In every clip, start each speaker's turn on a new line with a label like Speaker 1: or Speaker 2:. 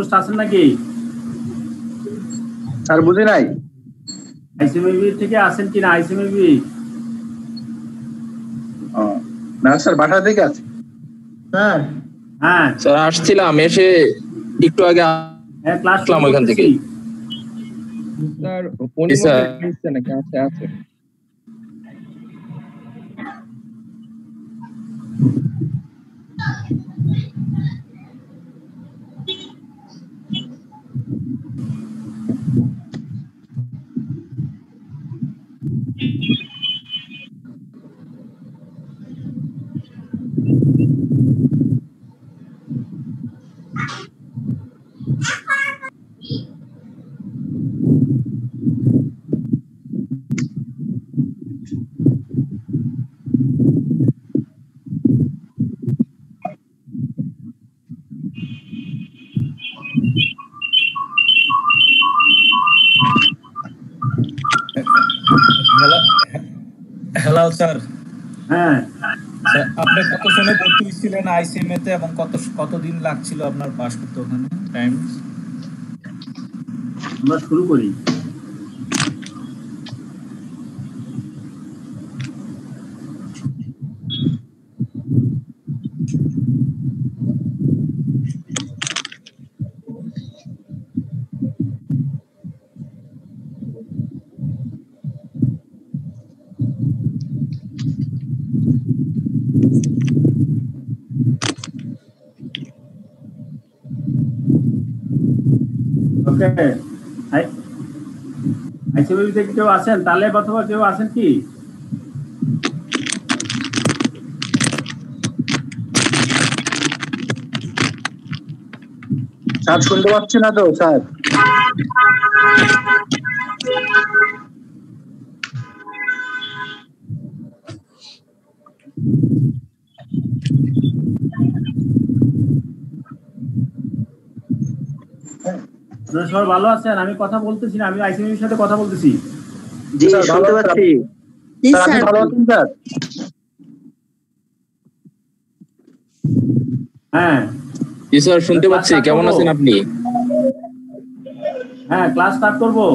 Speaker 1: Post আছেন নাকি?
Speaker 2: Sir বুঝি নাই।
Speaker 1: আইসিএমবি থেকে আছেন কিনা? আইসিএমবি
Speaker 2: না স্যার, বাসা থেকে আছে
Speaker 1: স্যার। হ্যাঁ
Speaker 3: স্যার আসছিলাম, এসে একটু আগে
Speaker 1: ক্লাস
Speaker 3: আসলাম ওইখান থেকে।
Speaker 4: স্যার উনি মনে নাকি আছে
Speaker 5: হ্যালো স্যার।
Speaker 1: হ্যাঁ
Speaker 5: স্যার, আপনি কত সালে ভর্তি হয়েছিলেন আইসিএমএ তে এবং কতদিন লাগছিল আপনার পাস করতে ওখানে টাইম?
Speaker 1: আমরা শুরু করি। ওকে, আইসিএমবি থেকে কেউ আছেন? তালেব অথবা কেউ আছেন কি?
Speaker 2: স্যার শুনতে পাচ্ছি না তো স্যার।
Speaker 1: সবাই ভালো আছেন? আমি কথা বলতেছি না, আমি আইসিএমবির সাথে কথা বলতেছি।
Speaker 2: জি শুনতে পাচ্ছি। স্যার আপনি ভালো আছেন স্যার?
Speaker 1: হ্যাঁ
Speaker 3: জি স্যার শুনতে পাচ্ছি, কেমন আছেন আপনি?
Speaker 1: হ্যাঁ ক্লাস স্টার্ট করবো।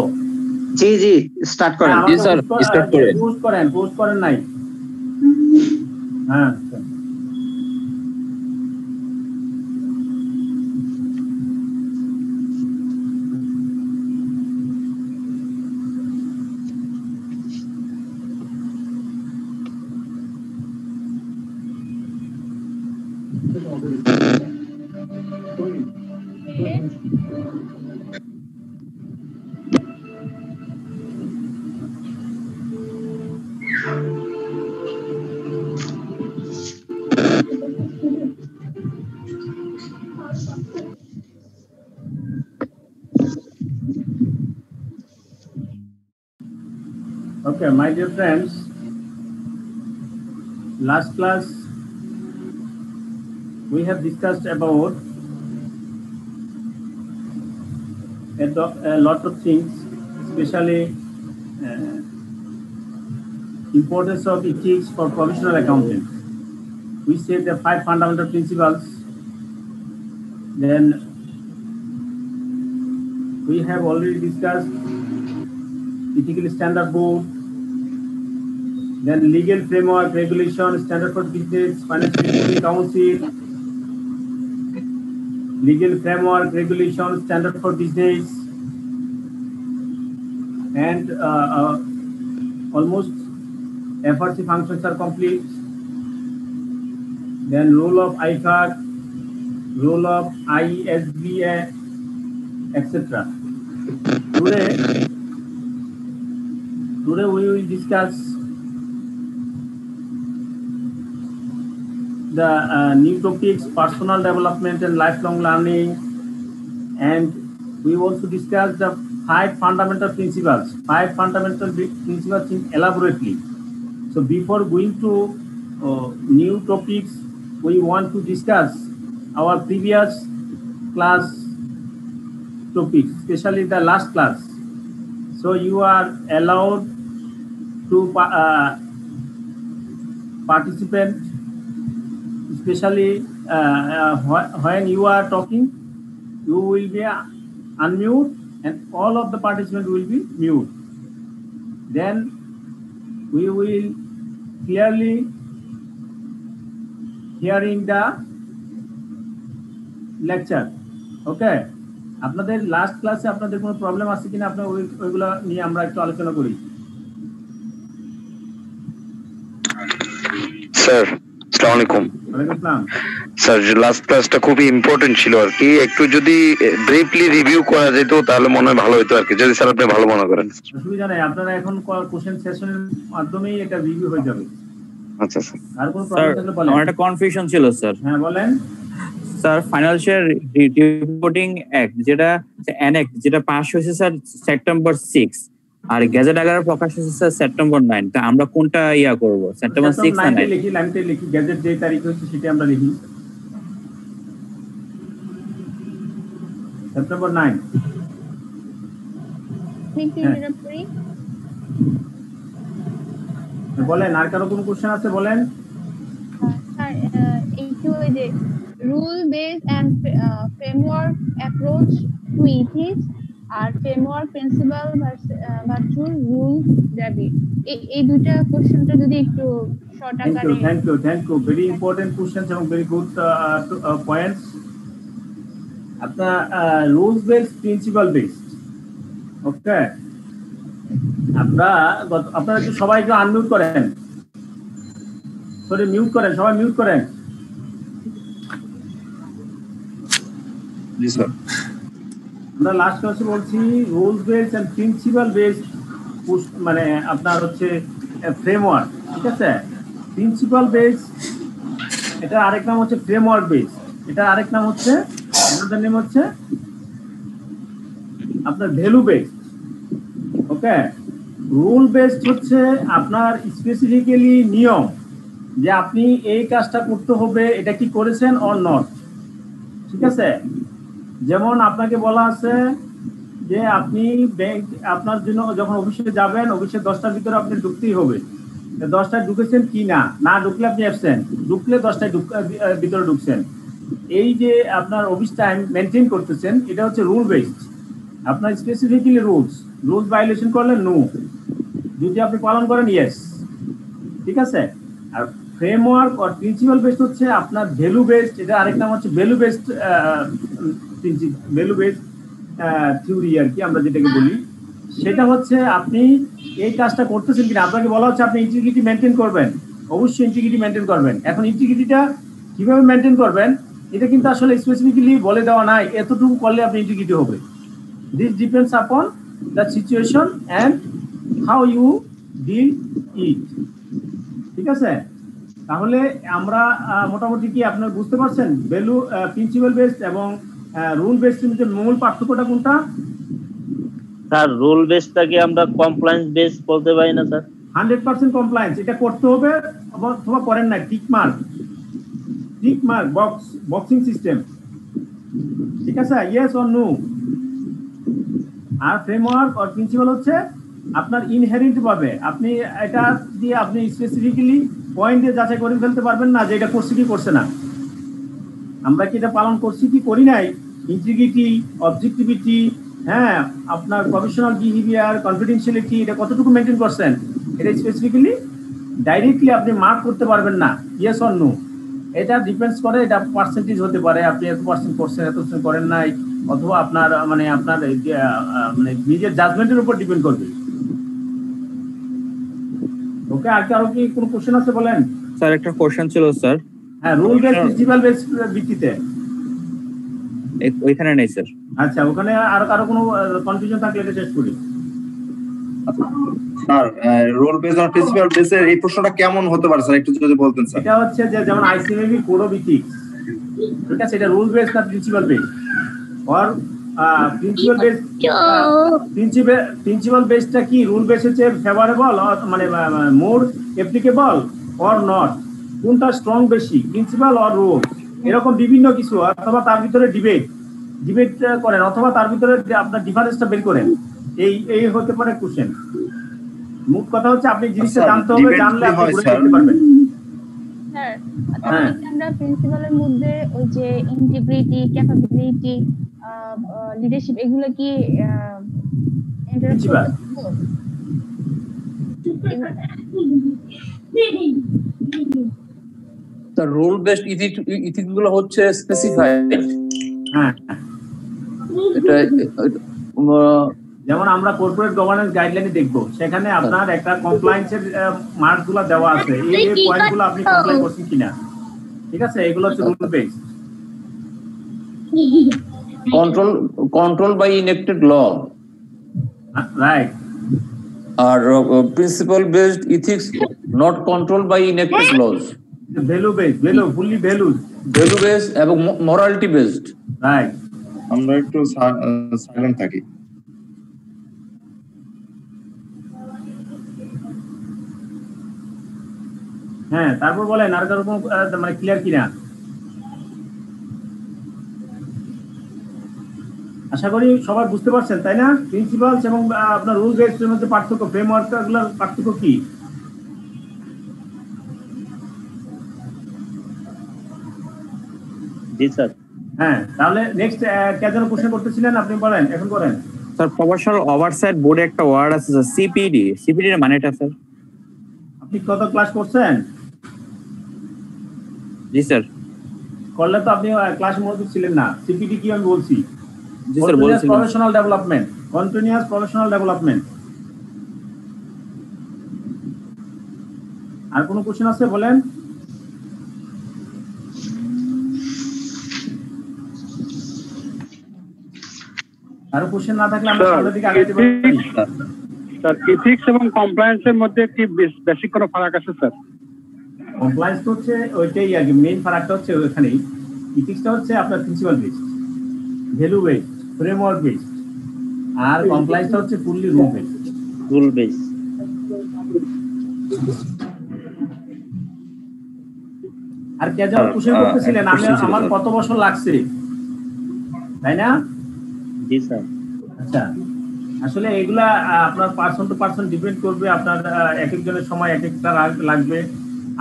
Speaker 2: জি জি স্টার্ট করেন।
Speaker 3: জি স্যার স্টার্ট করেন।
Speaker 1: পোস্ট করেন নাই? হ্যাঁ Okay, my dear friends, last class we have discussed about a lot of things, especially importance of ethics for professional accountants. We said the 5 fundamental principles. Then we have already discussed ethical standard board, then legal framework, regulation, standard for business, financial reporting council, legal framework, regulation, standard for business, and almost FRC functions are complete. Then role of IFAC, role of ISBA, etc. Today we will discuss the new topics, personal development and lifelong learning, and we also discuss the 5 fundamental principles. 5 fundamental principles elaborately. So before going to new topics, we want to discuss our previous class topics, especially the last class. So you are allowed to participate, especially when you are talking. you will be unmute and all of the participants will be mute. Then we will clearly hearing the lecture. Okay, আপনাদের last ক্লাসে আপনাদের কোনো problem আছে কিনা আপনারা ওইগুলো নিয়ে আমরা একটু আলোচনা করি।
Speaker 6: স্যার আসসালামু আলাইকুম।
Speaker 1: ওয়ালাইকুম আসসালাম।
Speaker 6: স্যার লাস্ট ক্লাসটা খুবই ইম্পর্টেন্ট ছিল আর কি, একটু যদি ব্রিফলি রিভিউ করা যেত তাহলে মনে হয় ভালো হতো আর কি, যদি স্যার আপনি ভালো মনে করেন।
Speaker 1: অসুবিধা নেই, আপনারা এখন কোশ্চেন সেশনের মাধ্যমেই এটা রিভিউ হয়ে যাবে।
Speaker 6: আচ্ছা স্যার।
Speaker 1: আর কোনো প্রবলেম থাকলে বলেন।
Speaker 7: আমার একটা কনফিউশন ছিল স্যার।
Speaker 1: হ্যাঁ বলেন।
Speaker 7: স্যার ফাইনান্সিয়াল রিপোর্টিং অ্যাক্ট যেটা অ্যানেক্ট যেটা পাস হয়েছে স্যার সেপ্টেম্বর 6 আর গেজেট আকারে প্রকাশ হয়েছে স্যার সেপ্টেম্বর 9, তা আমরা কোনটা করব, সেপ্টেম্বর 6 না 9?
Speaker 1: লিখি লাইনতে লিখি, গেজেট যে তারিখ হয়েছে সেটা আমরা লিখি সেপ্টেম্বর 9। বলেন আর কারো কোনো কোশ্চেন আছে বলেন।
Speaker 8: স্যার একটু ওই যে rule base and framework approach to ethics আর framework principle virtual rule David, এই দুইটা কোশ্চেনটা যদি একটু শর্ট আকারে।
Speaker 1: Thank you very important questions এবং ভেরি গুড পয়েন্টস। আপনার rules base principle base. Okay, আপনারা একটু সবাই একটু আনমিউট করেন, সরি মিউট করেন, সবাই মিউট করেন।
Speaker 3: জি স্যার।
Speaker 1: আমরা লাস্ট ক্লাসে বলছি rules base and principle base, মানে আপনার হচ্ছে ফ্রেমওয়ার্ক, ঠিক আছে। প্রিন্সিপাল বেস এটা আরেক নাম হচ্ছে ফ্রেমওয়ার্ক বেস, এটা আরেক নাম হচ্ছে আপনাদের নাম হচ্ছে আপনার ভ্যালু বেস। ওকে, রুল বেসড হচ্ছে আপনার স্পেসিফিক্যালি নিয়ম যে আপনি এই কাজটা করতে হবে, এটা কি করেছেন অর নট, ঠিক আছে। যেমন আপনাকে বলা আছে যে আপনি ব্যাংক আপনার জন্য যখন অফিসে যাবেন, অফিসে 10টার ভিতরে আপনি ঢুকতেই হবে, 10টায় ঢুকেছেন কি না, না ঢুকলে আপনি অ্যাবসেন্ট, ঢুকলে 10টায় ভিতরে ঢুকছেন, এই যে আপনার অফিস টাইম মেনটেন করতেছেন, এটা হচ্ছে রুল বেসড। আপনার স্পেসিফিক্যালি রুলস ভায়োলেশন করলে নো, যদি আপনি পালন করেন ইয়েস, ঠিক আছে। আর ফ্রেমওয়ার্ক আর প্রিন্সিপাল বেসড হচ্ছে আপনার ভ্যালু বেসড, এটা আরেক নাম হচ্ছে ভ্যালু বেসড থিওরি আর কি আমরা যেটাকে বলি। সেটা হচ্ছে আপনি এই কাজটা করতেছেন কিনা, আপনাকে বলা হচ্ছে আপনি ইন্টিগ্রিটি মেনটেন করবেন, অবশ্যই ইন্টিগ্রিটি মেনটেন করবেন। এখন ইন্টিগ্রিটিটা কিভাবে মেনটেন করবেন এটা কিন্তু আসলে স্পেসিফিক্যালি বলে দেওয়া নাই, এতটুকু করলে আপনি ইন্টিগ্রিটি হবে। This depends upon the situation and how you deal it, ঠিক আছে। তাহলে আমরা মোটামুটি কি আপনারা বুঝতে পারছেন ভ্যালু প্রিন্সিপাল বেসড এবং রুল বেসড মধ্যে মূল পার্থক্যটা কোনটা?
Speaker 2: স্যার রুল বেসটাকে আমরা কমপ্লায়েন্স বেস বলতে পারি না স্যার?
Speaker 1: 100% কমপ্লায়েন্স, এটা করতে হবে অথবা করেন না, টিক মার্ক বক্সিং সিস্টেম, ঠিক আছে, ইয়েস অর নো। আর ফ্রেমওয়ার্ক আর প্রিন্সিপাল হচ্ছে আপনার ইনহেরিন্ট ভাবে আপনি এটা দিয়ে আপনি স্পেসিফিক্যালি পয়েন্ট দিয়ে যাচাই করে ফেলতে পারবেন না যে এটা করছি কি করছে না, আমরা কি এটা পালন করছি কি করি নাই, ইন্টিগ্রিটি, অবজেক্টিভিটি, হ্যাঁ আপনার প্রফেশনাল বিহেভিয়ার, কনফিডেন্সিয়ালিটি, এটা কতটুকু মেনটেন করছেন, এটা স্পেসিফিক্যালি ডাইরেক্টলি আপনি মার্ক করতে পারবেন না ইয়েস অর নো। এটা ডিপেন্ডস করে, এটা পার্সেন্টেজ হতে পারে, আপনি এত পার্সেন্ট করছেন, এত পার্সেন্ট করেন নাই, অথবা আপনার মানে আপনার মানে নিজের জাজমেন্টের উপর ডিপেন্ড করবে। ওকে, আর কারো কি কোনো কোশ্চেন আছে বলেন।
Speaker 7: স্যার একটা কোশ্চেন ছিল স্যার।
Speaker 1: হ্যাঁ, রুল বেস প্রিন্সিপাল বেস ভিত্তিতে
Speaker 7: ওইখানে নেই স্যার।
Speaker 1: আচ্ছা, ওখানে আর কারো কোনো কনফিউশন থাকলে এটা শেষ করি।
Speaker 9: স্যার রুল বেস আর প্রিন্সিপাল বেসের এই প্রশ্নটা কেমন হতে পারে স্যার, একটু যদি বলতেন স্যার।
Speaker 1: এটা হচ্ছে যে যেমন আইসিএমবি কোড অফ ইথিক্স, ঠিক আছে, এটা রুল বেস না প্রিন্সিপাল বেস, আর প্রিন্সিপাল বেসটা কি, রুল বেস হচ্ছে ফেভারেবল মানে মোর অ্যাপ্লিকেবল অর নট, কোনটা স্ট্রং বেশি, প্রিন্সিপাল অর রুল, এরকম বিভিন্ন কিছু, অথবা তার ভিতরে ডিবেট করেন, অথবা তার ভিতরে আপনার ডিফারেন্সটা বের করেন, এই হতে পারে কোশ্চেন। মুখ কথা হচ্ছে আপনি জিনিসটা জানতে হবে, জানলে আপনি ঘুরে যেতে পারবেন।
Speaker 8: স্যার আমরা প্রিন্সিপালের মধ্যে ওই যে ইন্টিগ্রিটি, ক্যাপাবিলিটি, লিডারশিপ এগুলো কি interest
Speaker 1: Principal.
Speaker 10: The rule based ethics গুলো হচ্ছে স্পেসিফাইড।
Speaker 1: হ্যাঁ,
Speaker 10: এটা
Speaker 1: যেমন আমরা কর্পোরেট গভর্নেন্স গাইডলাইনে দেখবো, সেখানে আপনার একটা কমপ্লায়েন্সের মার্ক গুলো দেওয়া আছে, এই পয়েন্ট গুলো আপনি কমপ্লাই করছেন কিনা, ঠিক আছে, এগুলো হচ্ছে rule base.
Speaker 10: control by enacted law
Speaker 1: right.
Speaker 10: আর principle based ethics not controlled by enacted laws,
Speaker 1: value base, fully
Speaker 10: value based এবং morality based।
Speaker 1: রাইট।
Speaker 9: আমরা একটু সাইলেন্ট থাকি।
Speaker 1: হ্যাঁ, তারপর বলেন আর কারো কোনো মানে ক্লিয়ার কিনা। আশা করি সবাই বুঝতে পারছেন, তাই না? প্রিন্সিপালস এবং আপনার রুল বেসড মধ্যে পার্থক্য, ফ্রেমওয়ার্ক গুলোর পার্থক্য কি?
Speaker 2: জি স্যার।
Speaker 1: হ্যাঁ, তাহলে নেক্সট কে যেন কোশ্চেন করতেছিলেন, আপনি বলেন, এখন করেন।
Speaker 7: স্যার প্রফেশনাল ওভারসাইট বোর্ডে একটা ওয়ার্ড আছে স্যার, সিপিডি। সিপিডি এর মানেটা স্যার?
Speaker 1: আপনি কত ক্লাস করছেন?
Speaker 7: জি স্যার।
Speaker 1: করলে তো আপনি ক্লাস মনোযোগ ছিলেন না। সিপিডি কি আমি বলছি?
Speaker 7: জি স্যার বলেছিলেন।
Speaker 1: Professional development, continuous professional development. আর কোনো কোশ্চেন আছে বলেন? আরো কোশ্চেন না থাকলে আমরা সামনের দিকে আগাতে পারি।
Speaker 11: স্যার এথিক্স এবং কমপ্লায়েন্সের মধ্যে কি বেসিক কোনো ফারাক আছে স্যার?
Speaker 1: কমপ্লায়েন্স তো হচ্ছে ওইটাই আর কি, মেইন ফারাকটা হচ্ছে ওইখানেই। ইথিক্সটা হচ্ছে আপনার principle based, value based, framework based, আর কমপ্লায়েন্সটা হচ্ছে fully rule based.
Speaker 2: Rule base.
Speaker 1: আর কে যেন কোশ্চেন করতেছিলেন, আমি আমার কত বছর লাগছে, তাই না?
Speaker 2: জি স্যার।
Speaker 1: আচ্ছা, আসলে এগুলা আপনার পার্সন টু পার্সন ডিপেন্ড করবে, আপনার এক একজনের সময় এক একটা লাগবে।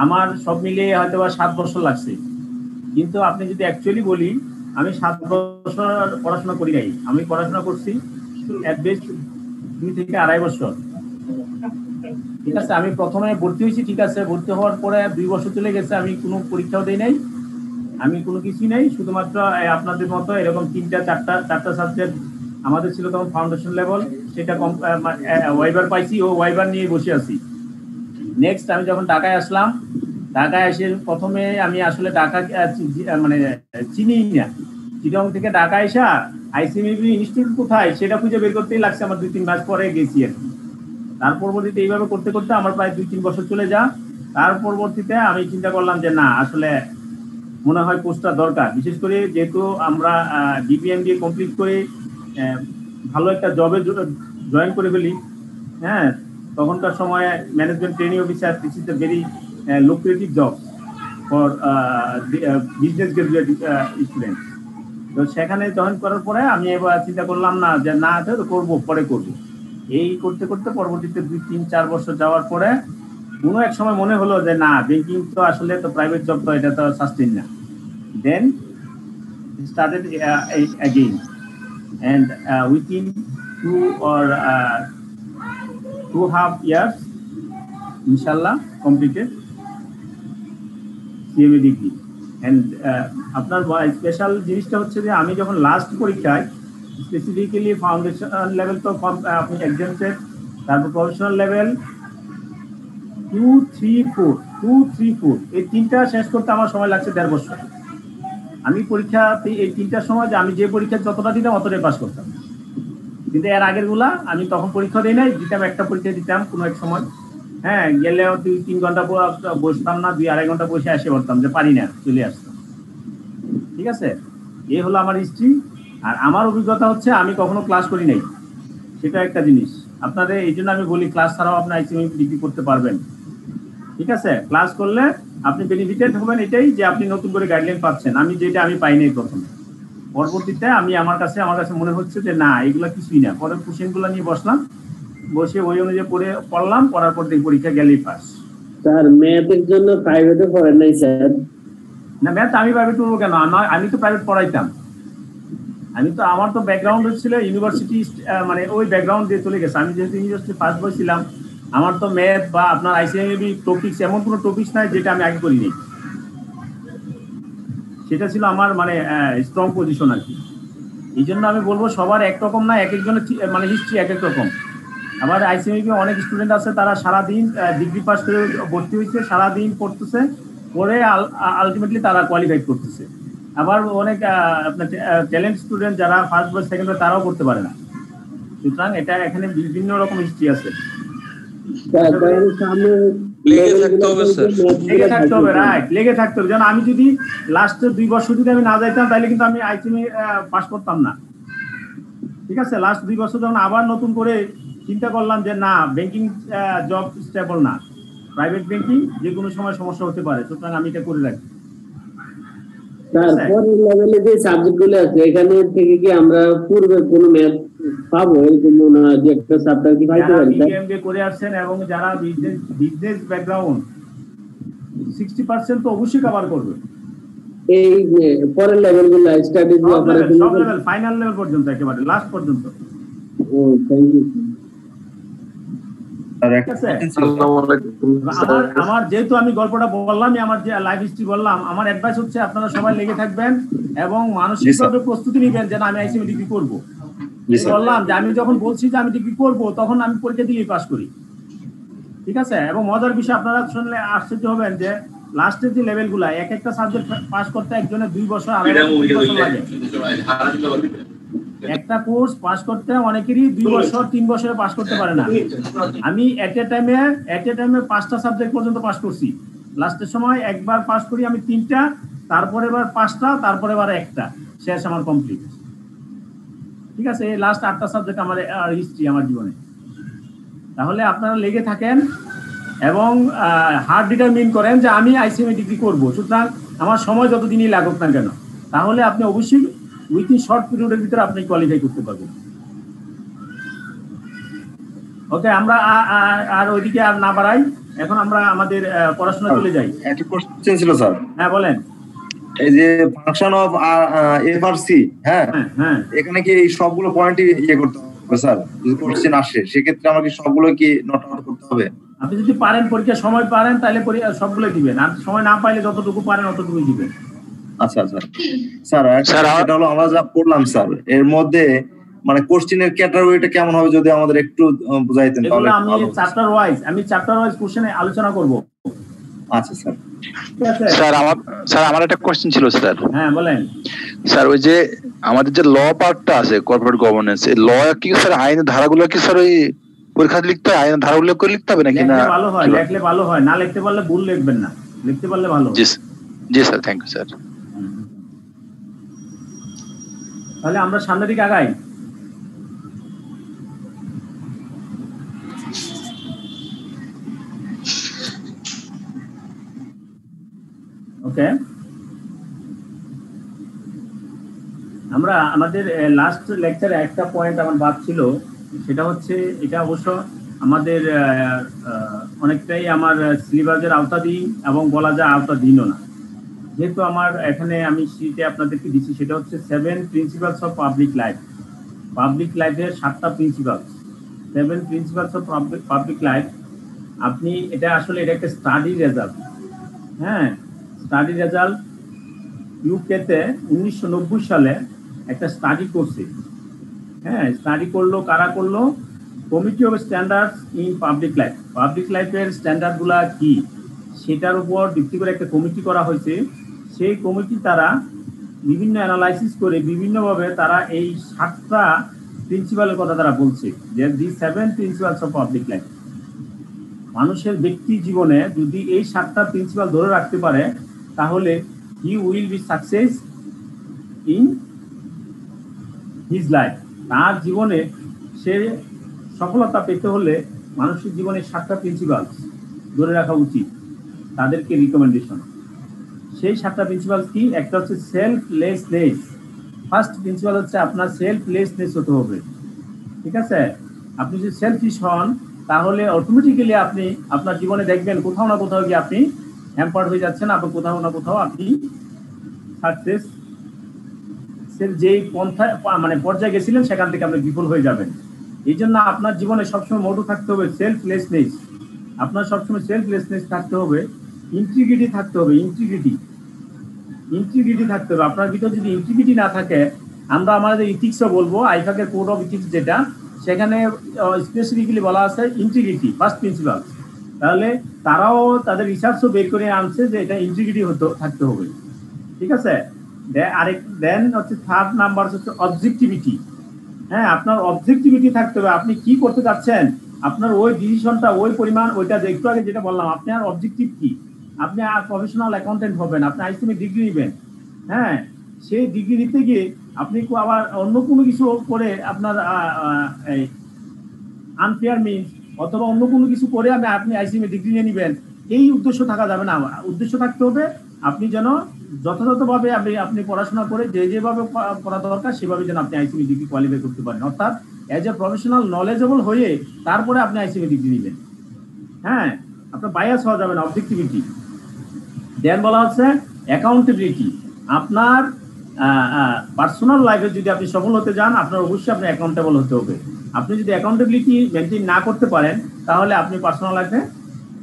Speaker 1: আমার সব মিলিয়ে হয়তো বা 7 বছর লাগছে, কিন্তু আপনি যদি অ্যাকচুয়ালি বলি, আমি 7 বছর পড়াশোনা করি নাই, আমি পড়াশোনা করছি এট বেস্ট 2 থেকে 2.5 বছর। ঠিক আছে, আমি প্রথমে ভর্তি হয়েছি, ঠিক আছে, ভর্তি হওয়ার পরে 2 বছর চলে গেছে, আমি কোনো পরীক্ষাও দেই নাই, আমি কোনো কিছুই নেই, শুধুমাত্র আপনাদের মতো এরকম 3-4টা সাবজেক্ট আমাদের ছিল তখন ফাউন্ডেশন লেভেল, সেটা ওয়াইবার পাইছি, ও ওয়াইবার নিয়ে বসে আছি। নেক্সট আমি যখন ঢাকায় আসলাম, ঢাকায় এসে প্রথমে আমি আসলে ঢাকা মানে চিনি না, চিটং থেকে ঢাকা এসা আইসিএমবি ইনস্টিটিউট কোথায় সেটা খুঁজে বের করতেই লাগছে আমার 2-3 মাস পরে গেছি আর কি। তার পরবর্তীতে এইভাবে করতে করতে আমার প্রায় 2-3 বছর চলে যা। তার পরবর্তীতে আমি চিন্তা করলাম যে না, আসলে মনে হয় কোর্সটা দরকার, বিশেষ করে যেহেতু আমরা ডিপিএমবিএ কমপ্লিট করে ভালো একটা জবে জয়েন করে ফেলি। হ্যাঁ, তখনকার সময়ে management training officer, this is a very lucrative job for business graduate student. তো সেখানে জয়েন করার পরে আমি এবার চিন্তা করলাম না যে না করবো, পরে করবো। এই করতে করতে পরবর্তীতে 2-3-4 বছর যাওয়ার পরে কোনো এক সময় মনে হলো যে না, ব্যাংকিং তো আসলে তো প্রাইভেট জব, তো এটা তো সাস্টেইন না। দেন started again and within 2.5 years inshallah completed CMA degree. and আপনার স্পেশাল জিনিসটা হচ্ছে যে আমি যখন লাস্ট পরীক্ষায় স্পেসিফিক্যালি ফাউন্ডেশন লেভেল তো আপনি এক্সামসেড, তারপর প্রফেশনাল লেভেল 2-3-4 এই 3টা শেষ করতে আমার সময় লাগছে 1.5 বছর। আমি পরীক্ষা এই 3টার সময় যে আমি যে পরীক্ষা যতটা দিতাম অতটাই পাস করতাম, কিন্তু এর আগের গুলা আমি তখন পরীক্ষা দিই নাই, দিতাম একটা পরীক্ষা দিতাম কোনো এক সময়। হ্যাঁ, গেলেও 2-3 ঘন্টা বসতাম না, 2-2.5 ঘন্টা বসে এসে পড়তাম যে পারি না, চলে আসতাম। ঠিক আছে, এই হলো আমার হিস্ট্রি। আর আমার অভিজ্ঞতা হচ্ছে আমি কখনো ক্লাস করি নাই, সেটা একটা জিনিস আপনাদের। এই জন্য আমি বলি ক্লাস ছাড়াও আপনি আইসিএমএ ডিগ্রি করতে পারবেন। ঠিক আছে, ক্লাস করলে আপনি বেনিফিটেড হবেন এটাই যে আপনি নতুন করে গাইডলাইন পাচ্ছেন, আমি যেটা আমি পাই নাই প্রথমে। পরবর্তীতে আমি আমার কাছে মনে হচ্ছে যে না, এগুলো কিছুই না। পরে কোশ্চেনগুলো নিয়ে বসলাম, বসে ওই অনুযায়ী পড়লাম, পড়ার পর পরীক্ষা গেলেই পাস।
Speaker 12: স্যার ম্যাথের জন্য প্রাইভেটে পড়েন নাই স্যার?
Speaker 1: না, ম্যাথ আমি প্রাইভেট পড়বো কেন? আমি তো প্রাইভেট পড়াইতাম। আমি তো আমার তো ব্যাকগ্রাউন্ড ছিল ইউনিভার্সিটি, মানে ওই ব্যাকগ্রাউন্ড দিয়ে চলে গেছে। আমি যেহেতু ইউনিভার্সিটি ফার্স্ট বয় ছিলাম, আমার তো ম্যাথ বা আপনার আইসিএমবি টপিকস এমন কোনো টপিকস নাই যেটা আমি আগে করিনি। সেটা ছিল আমার মানে স্ট্রং পজিশন আর কি। এই জন্য আমি বলবো সবার একরকম না, এক একজনের মানে হিস্ট্রি এক এক রকম। আবার আইসিএমবি অনেক স্টুডেন্ট আছে, তারা সারাদিন ডিগ্রি পাস করে ভর্তি হয়েছে, সারাদিন পড়তেছে, পড়ে আলটিমেটলি তারা কোয়ালিফাইড করতেছে। আবার অনেক আপনার ট্যালেন্ট স্টুডেন্ট যারা ফার্স্ট বয় সেকেন্ড বয় তারাও করতে পারে না। সুতরাং এটা এখানে বিভিন্ন রকম হিস্ট্রি আছে। লেগে থাকতে হবে, রাইট, লেগে থাকতে হবে। যেমন আমি যদি লাস্টের 2 বছর যদি আমি না যাইতাম তাহলে কিন্তু আমি আইসিএমই পাস করতাম না। ঠিক আছে, লাস্ট 2 বছর যখন আবার নতুন করে চিন্তা করলাম যে না, ব্যাংকিং জব স্টেবল না, প্রাইভেট ব্যাংকিং যে কোনো সময় সমস্যা হতে পারে, সুতরাং আমি এটা করে রাখি।
Speaker 12: তারপরের লেভেলে যে সাবজেক্টগুলো আছে এখানে থেকে কি আমরা পূর্বে কোনো ম্যাথ পাবো? এরকম মনে হয় যে একটা সাবজেক্ট কি পাইতে পারি?
Speaker 1: বিএমবি করে আসছেন এবং যারা বিজনেস ব্যাকগ্রাউন্ড 60% তো অবশ্যই কভার করবে।
Speaker 12: এই পরের লেভেলগুলো স্টাডি যে আপনারা
Speaker 1: সব লেভেল, ফাইনাল লেভেল পর্যন্ত, একেবারে লাস্ট পর্যন্ত।
Speaker 12: ও থ্যাংক ইউ।
Speaker 1: আমার যেহেতু আমি গল্পটা বললাম, আমার যে লাইফ হিস্ট্রি বললাম, আমার অ্যাডভাইস হচ্ছে আপনারা সবাই লেগে থাকবেন এবং মানসিকভাবে প্রস্তুতি নিবেন যে আমি আইসিএমই ডিগ্রি করবো। বললাম যে আমি যখন বলছি যে আমি ডিগ্রি করবো, তখন আমি পরীক্ষা দিয়েই পাস করি। ঠিক আছে, এবং মজার বিষয় আপনারা শুনলে আশ্চর্য হবেন যে লাস্টের যে লেভেলগুলা, এক একটা সাবজেক্ট পাস করতে একজনের 2 বছর 2.5 বছর লাগে। একটা কোর্স পাস করতে অনেকেরই 2 বছর 3 বছরে পাস করতে পারে না। আমি এট এ টাইমে 5টা সাবজেক্ট পর্যন্ত পাস করছি। লাস্টের সময় একবার পাস করি আমি 3টা, তারপরে এবার 5টা, তারপরে এবার 1টা, শেষ আমার কমপ্লিট। ঠিক আছে, এই লাস্ট 8টা সাবজেক্ট আমার হিস্ট্রি আমার জীবনে। তাহলে আপনারা লেগে থাকেন এবং হার্ড ডিটারমিন করেন যে আমি আইসিএমই ডিগ্রি করবো। সুতরাং আমার সময় যতদিনই লাগুক না কেন, তাহলে আপনি অবশ্যই উইথিন শর্ট পিরিয়ডের ভিতরে আপনি কোয়ালিফাই করতে পারবেন। ওকে, আমরা আর ওইদিকে আর না বাড়াই, এখন আমরা আমাদের পড়াশোনা চলে যাই।
Speaker 9: একটা কোশ্চেন ছিল স্যার।
Speaker 1: হ্যাঁ বলেন।
Speaker 9: এই যে ফাংশন অফ এফআরসি, হ্যাঁ, এখানে কি এই সবগুলো পয়েন্টই ইয়ে করতে হবে স্যার? যদি কোশ্চেন আসে সেক্ষেত্রে আমাকে সবগুলো কি নোট আউট করতে হবে?
Speaker 1: আপনি যদি পারেন, পরীক্ষার সময় পারেন, তাহলে সবগুলো দিবেন, আর সময় না পাইলে যতটুকু পারেন অতটুকুই দিবেন।
Speaker 9: আচ্ছা আচ্ছা স্যার, এটা হলো আমরা যা পড়লাম স্যার, এর মধ্যে মানে কোশ্চেনের ক্যাটাগরিটা কেমন হবে যদি আমাদের একটু বুঝাইতেন তাহলে।
Speaker 1: আমি চ্যাপ্টার ওয়াইজ কোশ্চেনে আলোচনা করব।
Speaker 9: আচ্ছা স্যার।
Speaker 6: স্যার আমার একটা কোশ্চেন ছিল স্যার।
Speaker 1: হ্যাঁ বলেন।
Speaker 6: স্যার ওই যে আমাদের যে ল পার্টটা আছে, কর্পোরেট গভর্নেন্স, এই ল কি স্যার আইনের ধারাগুলো কি স্যার ওই পরীক্ষা লিখতে হয়, আইনের ধারাগুলো করে লিখতে হবে নাকি? না
Speaker 1: ভালো হয়, লিখলে ভালো হয়, না লিখতে পারলে ভুল লিখবেন না, লিখতে পারলে ভালো।
Speaker 6: জি স্যার, থ্যাংক ইউ স্যার।
Speaker 1: তাহলে আমরা সামনের দিকে আগাই। ওকে, আমরা আমাদের লাস্ট লেকচারে একটা পয়েন্ট আমার বাদ ছিল, সেটা হচ্ছে এটা অবশ্য আমাদের অনেকটাই আমার সিলেবাসের আওতাধীন এবং বলা যায় আওতাধীনও না। যেহেতু আমার এখানে আমি শীটে আপনাদেরকে দিচ্ছি, সেটা হচ্ছে 7 principles of public life. Public লাইফের 7টা principles, 7 principles of public life. আপনি এটা আসলে এটা একটা স্টাডি রেজাল্ট। হ্যাঁ, স্টাডি রেজাল্ট ইউকেতে 1990 সালে একটা স্টাডি করছে। হ্যাঁ, স্টাডি করলো, কারা করলো? Committee of standards in public life. Public লাইফের স্ট্যান্ডার্ডগুলা কি সেটার উপর ভিত্তি করে একটা কমিটি করা হয়েছে। সেই কমিটি তারা বিভিন্ন অ্যানালাইসিস করে বিভিন্নভাবে তারা এই 7টা প্রিন্সিপালের কথা তারা বলছে, যে দি 7 প্রিন্সিপালস অফ পাবলিক লাইফ। মানুষের ব্যক্তি জীবনে যদি এই 7টা প্রিন্সিপাল ধরে রাখতে পারে, তাহলে he will be success in his life. তার জীবনে সে সফলতা পেতে হলে মানুষের জীবনে 7টা প্রিন্সিপাল ধরে রাখা উচিত, তাদেরকে রিকমেন্ডেশন। সেই 7টা প্রিন্সিপাল কি? একটা হচ্ছে সেলফলেসনেস। ফার্স্ট প্রিন্সিপাল হচ্ছে আপনার সেলফলেসনেস হতে হবে। ঠিক আছে, আপনি যদি সেলফিশ হন তাহলে অটোমেটিক্যালি আপনি আপনার জীবনে দেখবেন কোথাও না কোথাও গিয়ে আপনি হ্যাম্পার্ড হয়ে যাচ্ছেন, আপনি কোথাও না কোথাও আপনি যেই পন্থা মানে পর্যায়ে গেছিলেন সেখান থেকে আপনি বিফল হয়ে যাবেন। এই জন্য আপনার জীবনে সবসময় মোটো থাকতে হবে সেলফলেসনেস। আপনার সবসময় সেলফলেসনেস থাকতে হবে, ইন্টিগ্রিটি থাকতে হবে, ইন্টিগ্রিটি থাকতে হবে। আপনার ভিতরে যদি ইন্টিগ্রিটি না থাকে, আমরা আমাদের ইথিক্সও বলবো, আইফাকের কোড অফ ইথিক্স যেটা, সেখানে স্পেসিফিক্যালি বলা আছে ইন্টিগ্রিটি ফার্স্ট প্রিন্সিপাল। তাহলে তারাও তাদের রিসার্চও বের করে আনছে যে এটা ইন্টিগ্রিটি থাকতে হবে, ঠিক আছে। দেন হচ্ছে থার্ড নাম্বার হচ্ছে অবজেক্টিভিটি। হ্যাঁ, আপনার অবজেক্টিভিটি থাকতে হবে। আপনি কি করতে চাচ্ছেন, আপনার ওই ডিসিশনটা, ওই পরিমাণ, ওইটা একটু আগে যেটা বললাম, আপনার অবজেক্টিভ কি। আপনি আর প্রফেশনাল অ্যাকাউন্টেন্ট হবেন, আপনি আইসিএমএ ডিগ্রি নেবেন, হ্যাঁ, সেই ডিগ্রি নিতে গিয়ে আপনি আবার অন্য কোনো কিছু করে আপনার আনফেয়ার মিনস অথবা অন্য কোনো কিছু করে আপনি আইসিএমএ ডিগ্রি নিয়ে নেবেন, এই উদ্দেশ্য থাকা যাবে না। উদ্দেশ্য থাকতে হবে আপনি যেন যথাযথভাবে আপনি পড়াশোনা করে যেভাবে পড়া দরকার সেভাবে যেন আপনি আইসিএমএ ডিগ্রি কোয়ালিফাই করতে পারেন, অর্থাৎ এজ এ প্রফেশনাল নলেজেবল হয়ে তারপরে আপনি আইসিএমএ ডিগ্রি নেবেন। হ্যাঁ, আপনার বায়াস হওয়া যাবে না, অবজেক্টিভিটি। দেন বলা হচ্ছে অ্যাকাউন্টেবিলিটি। আপনার পার্সোনাল লাইফে যদি আপনি সফল হতে যান, আপনার অবশ্যই আপনি অ্যাকাউন্টেবল হতে হবে। আপনি যদি অ্যাকাউন্টেবিলিটি মেনটেন না করতে পারেন, তাহলে আপনি পার্সোনাল লাইফে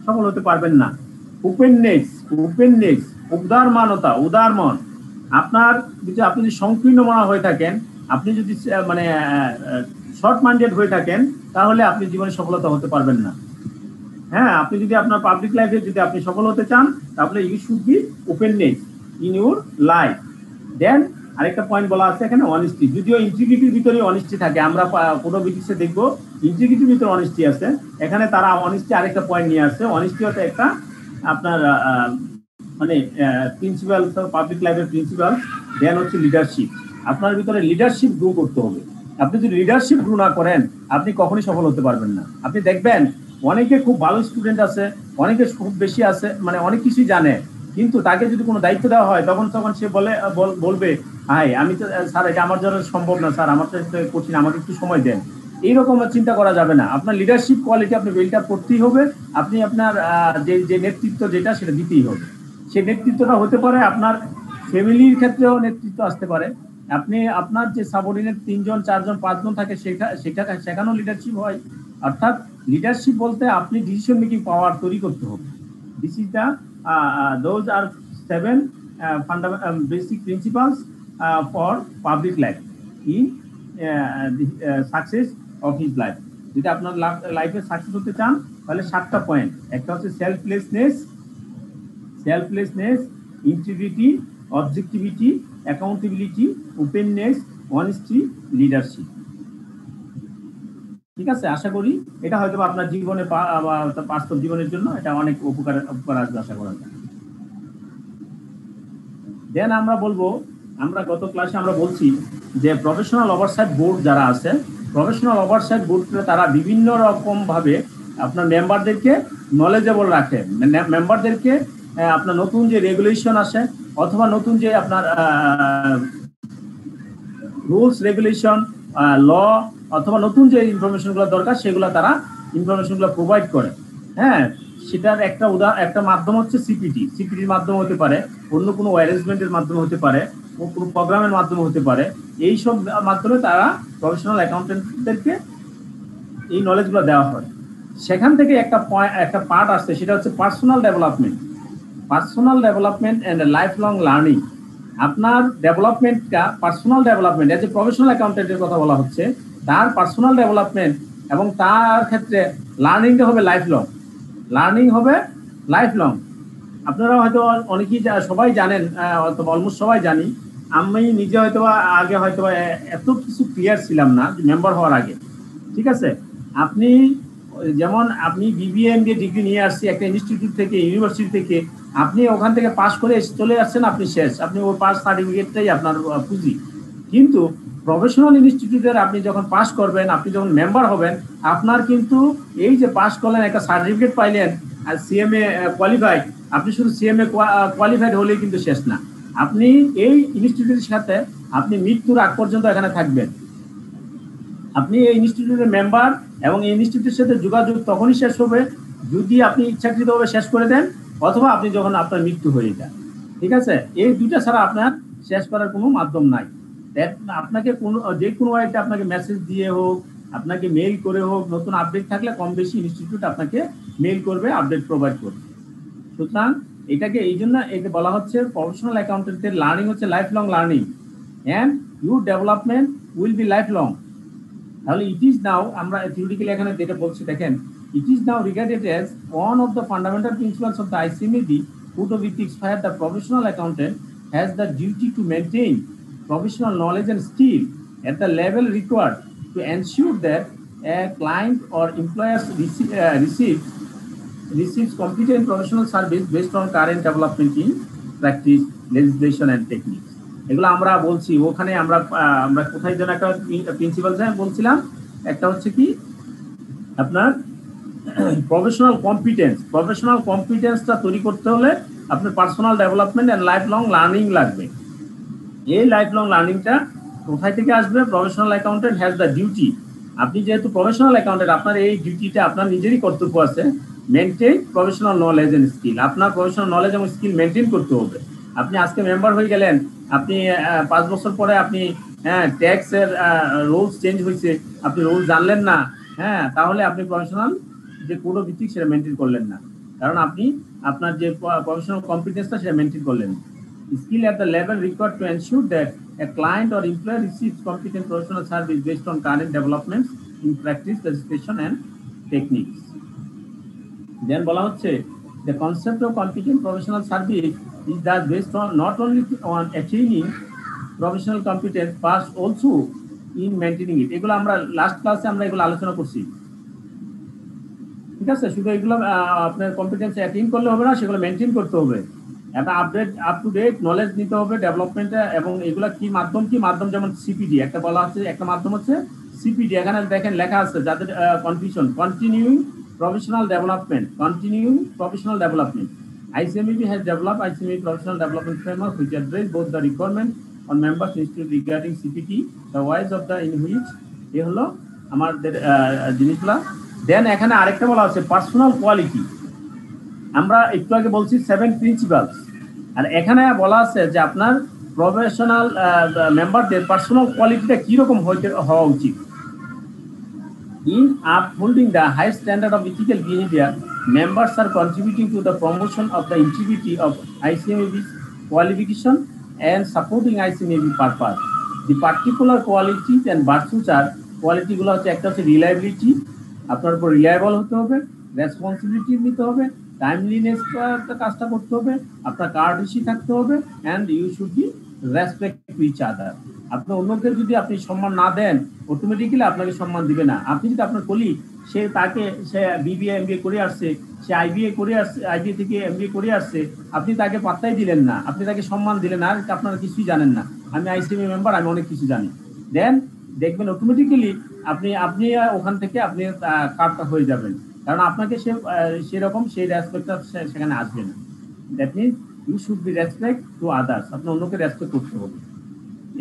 Speaker 1: সফল হতে পারবেন না। ওপেননেস, উদারমানতা, উদার মন। আপনার যদি আপনি যদি সংকীর্ণ মনা হয়ে থাকেন, আপনি যদি মানে শর্ট মাইন্ডেড হয়ে থাকেন, তাহলে আপনি জীবনে সফলতা হতে পারবেন না। হ্যাঁ, আপনি যদি আপনার পাবলিক লাইফে যদি আপনি সফল হতে চান, তাহলে you should be openness in your life. Then আরেকটা পয়েন্ট বলা আছে এখানে অনেস্টি। যদিও ইন্টিগ্রিটির ভিতরে অনেস্টি থাকে, আমরা কোনো বিটিসে দেখবো ইন্টিগ্রিটির ভিতরে অনেস্টি আছে, এখানে তারা অনেস্টি আরেকটা পয়েন্ট নিয়ে আসছে। অনেস্টি হচ্ছে একটা আপনার মানে প্রিন্সিপাল, পাবলিক লাইফের প্রিন্সিপাল। দেন হচ্ছে লিডারশিপ। আপনার ভিতরে লিডারশিপ গ্রো করতে হবে। আপনি যদি লিডারশিপ গ্রো না করেন, আপনি কখনই সফল হতে পারবেন না। আপনি দেখবেন অনেকে খুব ভালো স্টুডেন্ট আছে, অনেকে খুব বেশি আছে, মানে অনেক কিছুই জানে, কিন্তু তাকে যদি কোনো দায়িত্ব দেওয়া হয় তখন সে বলবে হাই আমি তো স্যার এটা আমার জন্য সম্ভব না, স্যার আমার তো কঠিন, আমাকে একটু সময় দেন। এইরকম চিন্তা করা যাবে না। আপনার লিডারশিপ কোয়ালিটি আপনি বিল্ড আপ করতেই হবে। আপনি আপনার যে নেতৃত্ব যেটা সেটা দিতেই হবে। সেই নেতৃত্বটা হতে পারে আপনার ফ্যামিলির ক্ষেত্রেও নেতৃত্ব আসতে পারে। আপনি আপনার যে সাবঅর্ডিনেট 3 জন 4 জন 5 জন থাকে সেখানেও লিডারশিপ হয়। অর্থাৎ লিডারশিপ বলতে আপনি ডিসিশন মেকিং পাওয়ার তৈরি করতে হবে। This is the those are 7 fundamental basic principles for public life in the success of his life. যদি আপনার লাইফে সাকসেস হতে চান, তাহলে 7টা পয়েন্ট। একটা হচ্ছে selflessness, integrity, objectivity, accountability, openness, honesty, leadership. ঠিক আছে, আশা করি এটা হয়তো আপনার জীবনে বাস্তব জীবনের জন্য এটা অনেক উপকার আসবে আশা করা যায়। দেন আমরা গত ক্লাসে আমরা বলছি যে প্রফেশনাল ওভারসাইট বোর্ড যারা আছে, প্রফেশনাল ওভারসাইট বোর্ডে তারা বিভিন্ন রকম ভাবে আপনার মেম্বারদেরকে নলেজেবল রাখে। মেম্বারদেরকে আপনার নতুন যে রেগুলেশন আসে অথবা নতুন যে আপনার রুলস রেগুলেশন, ল অথবা নতুন যে ইনফরমেশনগুলো দরকার সেগুলো তারা ইনফরমেশনগুলো প্রোভাইড করে। হ্যাঁ, সেটার একটা মাধ্যম হচ্ছে সিপিটির মাধ্যমে হতে পারে, অন্য কোনো অ্যারেঞ্জমেন্টের মাধ্যমে হতে পারে, কোনো প্রোগ্রামের মাধ্যমে হতে পারে। এইসব মাধ্যমে তারা প্রফেশনাল অ্যাকাউন্টেন্টদেরকে এই নলেজগুলো দেওয়া হয়। সেখান থেকে একটা পার্ট আসছে, সেটা হচ্ছে personal development and life long learning. আপনার ডেভেলপমেন্টটা personal development, as a professional অ্যাকাউন্টেন্টের কথা বলা হচ্ছে, তার পার্সোনাল ডেভেলপমেন্ট এবং তার ক্ষেত্রে লার্নিংটা হবে লাইফ লং। আপনারা হয়তো অনেকেই সবাই জানেন, অলমোস্ট সবাই জানি। আমি নিজে হয়তো আগে হয়তো এত কিছু ক্লিয়ার ছিলাম না মেম্বার হওয়ার আগে। ঠিক আছে, আপনি যেমন আপনি বিবিএ এমবিএ ডিগ্রি নিয়ে আসছি একটা ইনস্টিটিউট থেকে, ইউনিভার্সিটি থেকে, আপনি ওখান থেকে পাস করে চলে আসছেন, আপনি শেষ, আপনি ওই পাস সার্টিফিকেটটাই আপনার পুঁজি। কিন্তু প্রফেশনাল ইনস্টিটিউটের আপনি যখন পাস করবেন, আপনি যখন মেম্বার হবেন, আপনার কিন্তু এই যে পাস করলেন একটা সার্টিফিকেট পাইলেন আর সিএমএ কোয়ালিফাইড, আপনি শুধু সিএমএ কোয়ালিফাইড হলেই কিন্তু শেষ না। আপনি এই ইনস্টিটিউটের সাথে আপনি মৃত্যুর আগ পর্যন্ত এখানে থাকবেন। আপনি এই ইনস্টিটিউটের মেম্বার এবং এই ইনস্টিটিউটের সাথে যোগাযোগ তখনই শেষ হবে যদি আপনি ইচ্ছাকৃতভাবে শেষ করে দেন অথবা আপনি যখন আপনার মৃত্যু হয়ে যায়। ঠিক আছে, এই দুইটা ছাড়া আপনার শেষ করার কোনো মাধ্যম নাই। দ্যাট আপনাকে যে কোনো ওয়েতে আপনাকে মেসেজ দিয়ে হোক, আপনাকে মেইল করে হোক, নতুন আপডেট থাকলে কম বেশি ইনস্টিটিউট আপনাকে মেইল করবে, আপডেট প্রোভাইড করবে। সুতরাং এটাকে এই জন্য একে বলা হচ্ছে প্রফেশনাল অ্যাকাউন্টেন্টের লার্নিং হচ্ছে life long learning and your development will be life long. তাহলে ইট ইজ নাও, আমরা থিওরিটিক্যালি এখানে যেটা বলছি দেখেন, it is now regarded as one of the fundamental principles of the ICMAD Code of Ethics, where the professional accountant has the duty to maintain professional knowledge and skill at the level required to ensure that a client or employer receives competent professional service based on current development in practice, legislation and techniques. এগুলো আমরা বলছি ওখানে আমরা কোথায় যেন একটা principal বলছিলাম, একটা হচ্ছে কি আপনার প্রফেশনাল কম্পিটেন্সটা তৈরি করতে হলে আপনার personal development and life long learning লাগবে। এই লাইফ লং লার্নিংটা কোথায় থেকে আসবে? Professional accountant has the duty. আপনি যেহেতু প্রফেশনাল অ্যাকাউন্টেন্ট, আপনার এই ডিউটিটা আপনার নিজেরই কর্তব্য আছে, maintain professional knowledge and skill. আপনার প্রফেশনাল নলেজ এবং স্কিল মেনটেন করতে হবে। আপনি আজকে মেম্বার হয়ে গেলেন, আপনি 5 বছর পরে আপনি ট্যাক্সের রুলস চেঞ্জ হয়েছে, আপনি রুলস জানলেন না, তাহলে আপনি প্রফেশনাল যে কোড অফ এথিক্স সেটা মেনটেন করলেন না, কারণ আপনি আপনার যে প্রফেশনাল কম্পিটেন্সটা সেটা মেনটেন করলেন না। Skill at the level required to ensure that a client or employer receives competent professional service based on current developments in practice, legislation and techniques. Then বলা হচ্ছে the concept of competent professional service is thus based on not only on attaining professional competence but also in maintaining it. এগুলো আমরা last ক্লাসে আমরা এগুলো আলোচনা করছি, ঠিক আছে? শুধু এগুলো আপনার কম্পিটেন্স অ্যাটেইন করলে হবে না, সেগুলো মেনটেন করতে হবে, একটা update up to date knowledge নিতে হবে ডেভেলপমেন্টে। এবং এগুলো কি মাধ্যম যেমন সিপিডি একটা বলা হচ্ছে, একটা মাধ্যম হচ্ছে সিপিডি। এখানে দেখেন লেখা আছে, যাদের confusion, continuing professional development. ICMAD has developed ICMAD professional development framework which address both the requirement on members institute regarding CPT, the ways of the in which এ হলো আমাদের জিনিসগুলা। দেন এখানে আরেকটা বলা হচ্ছে পার্সোনাল কোয়ালিটি। আমরা একটু আগে বলছি 7 প্রিন্সিপালস, আর এখানে বলা আছে যে আপনার প্রফেশনাল মেম্বারদের পার্সোনাল কোয়ালিটিটা কিরকম হওয়া উচিত। In upholding the high standard of ethical behavior, members are contributing to the promotion of the integrity of ICMAD's qualification and supporting ICMAD purpose. The particular qualities and virtues are কোয়ালিটিগুলো হচ্ছে, একটা হচ্ছে reliability, আপনার উপর reliable হতে হবে, responsibility নিতে হবে, টাইমলিনেস কাজটা করতে হবে, আপনার কার্ডিসি থাকতে হবে, and you should be respect to each other. আপনার অন্যকে যদি আপনি সম্মান না দেন, অটোমেটিক্যালি আপনাকে সম্মান দিবে না। আপনি যদি আপনার কলিগ, সে বিবিএ এমবিএ করে আসছে, সে আইবিএ থেকে এমবিএ করে আসছে, আপনি তাকে পাত্তাই দিলেন না, আপনি তাকে সম্মান দিলেন না, আপনারা কিছুই জানেন না, আমি আইসিএমএ মেম্বার, আমি অনেক কিছু জানি, দেন দেখবেন অটোমেটিক্যালি আপনি ওখান থেকে আপনি কাটটা হয়ে যাবেন, কারণ আপনাকে সেরকম সেই রেসপেক্টটা সেখানে আসবে না। That means you should be respect to others, আপনি অন্যকে রেসপেক্ট করতে হবে।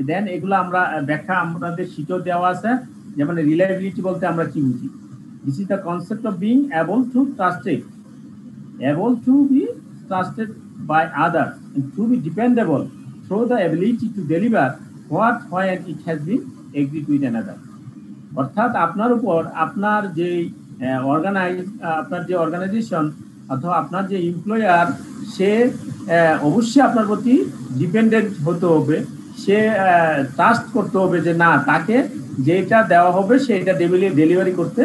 Speaker 1: দেন এগুলো আমরা ব্যাখ্যা আমাদের শিটেও দেওয়া আছে, যেমন রিলায়েবিলিটি বলতে আমরা কি বুঝি। This is the concept of being able to be trusted by others and to be dependable through the ability to deliver what when it has been agreed with another. অর্থাৎ আপনার উপর আপনার যে আপনার যে অর্গানাইজেশন অথবা আপনার যে এমপ্লয়ার, সে অবশ্যই আপনার প্রতি ডিপেন্ডেন্ট হতে হবে, সে ট্রাস্ট করতে হবে যে না, তাকে যেটা দেওয়া হবে সেটা ডেলিভারি করতে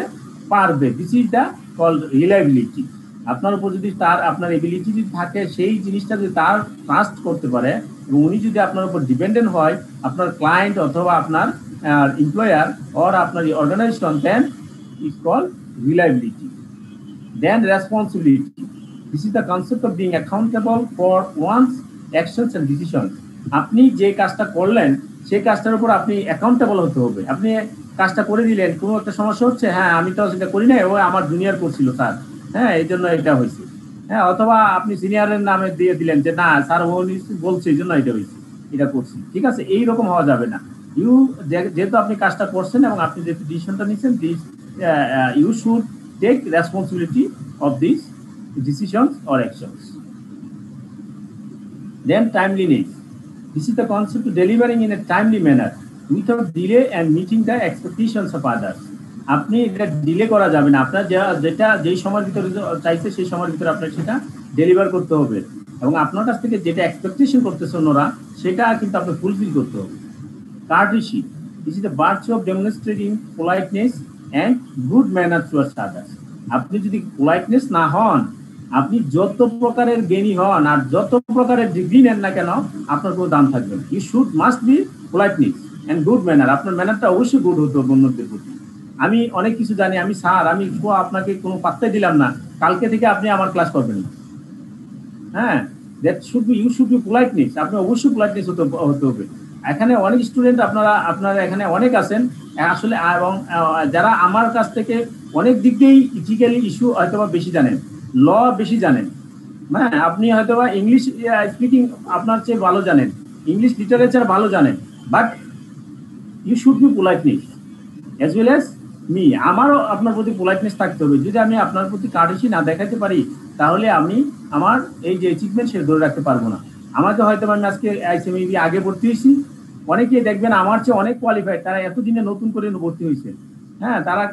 Speaker 1: পারবে। This is the called reliability. আপনার উপর যদি আপনার এবিলিটি যদি থাকে, সেই জিনিসটা যদি তার ট্রাস্ট করতে পারে এবং উনি যদি আপনার উপর ডিপেন্ডেন্ট হয়, আপনার ক্লায়েন্ট অথবা আপনার employer or আপনার organization, then it's called reliability. Then responsibility. This is the concept of being accountable for one's actions and decisions. আপনি যে কাজটা করলেন সেই কাজটার উপর আপনি অ্যাকাউন্টেবল হতে হবে। আপনি কাজটা করে দিলেন, কোনো একটা সমস্যা হচ্ছে, আমি তো সেটা করি নাই, ও আমার জুনিয়র করছিল স্যার, এই জন্য এটা হয়েছে, অথবা আপনি সিনিয়রের নামে দিয়ে দিলেন যে না স্যার ও বলছে এই জন্য এটা হয়েছে, এটা করছি, ঠিক আছে, এইরকম হওয়া যাবে না। যেহেতু আপনি কাজটা করছেন এবং আপনি যেহেতু ডিসিশনটা নিচ্ছেন, you should take responsibility of this decisions or actions. Then timeliness. This is the concept of delivering in a timely manner without delay and meeting the expectations of others. আপনি এটা ডিলে করা যাবে না, আপনার যেটা যেই সময়ের ভিতরে চাইছে সেই সময়ের ভিতরে আপনার সেটা ডেলিভার করতে হবে, এবং আপনার কাছ থেকে যেটা এক্সপেকটেশন করতেছে অন্যরা সেটা কিন্তু আপনাকে ফুলফিল করতে হবে। Courtesy, this is the virtue of demonstrating politeness and good manner towards others. আপনি যদি পোলাইটনেস না হন, আপনি যত প্রকারের জ্ঞানী হন আর যত প্রকারের ডিগ্রি নেন না কেন, আপনার কোনো দাম থাকবে না। You should must be politeness and good manner. আপনার ম্যানারটা অবশ্যই গুড হতে হবে অন্যদের প্রতি। আমি অনেক কিছু জানি, আমি স্যার, আমি আপনাকে কোনো পাত্তাই দিলাম না, কালকে থেকে আপনি আমার ক্লাস করবেন না। হ্যাঁ, that should be, you should be politeness. আপনি অবশ্যই পোলাইটনেস হতে হবে। এখানে অনেক স্টুডেন্ট আপনারা এখানে অনেক আছেন আসলে, এবং যারা আমার কাছ থেকে অনেক দিক দিয়েই ইথিক্যালি ইস্যু হয়তো বা বেশি জানেন, ল বেশি জানেন। হ্যাঁ, আপনি হয়তো বা ইংলিশ স্পিকিং আপনার চেয়ে ভালো জানেন, ইংলিশ লিটারেচার ভালো জানেন, but you should be politeness as well as me. আমারও আপনার প্রতি পোলাইটনেস থাকতে হবে। যদি আমি আপনার প্রতি কার্টেসি না দেখাতে পারি, তাহলে আমি আমার এই যে অ্যাচিভমেন্ট সেটা ধরে রাখতে পারবো না। আমাকে হয়তো আমি আজকে আইসিএমইবি আগে ভর্তি হয়েছি, অনেকেই দেখবেন আমার চেয়ে অনেক কোয়ালিফাইড, তারা এতদিনে নতুন করে ভর্তি হয়েছে। হ্যাঁ, তারা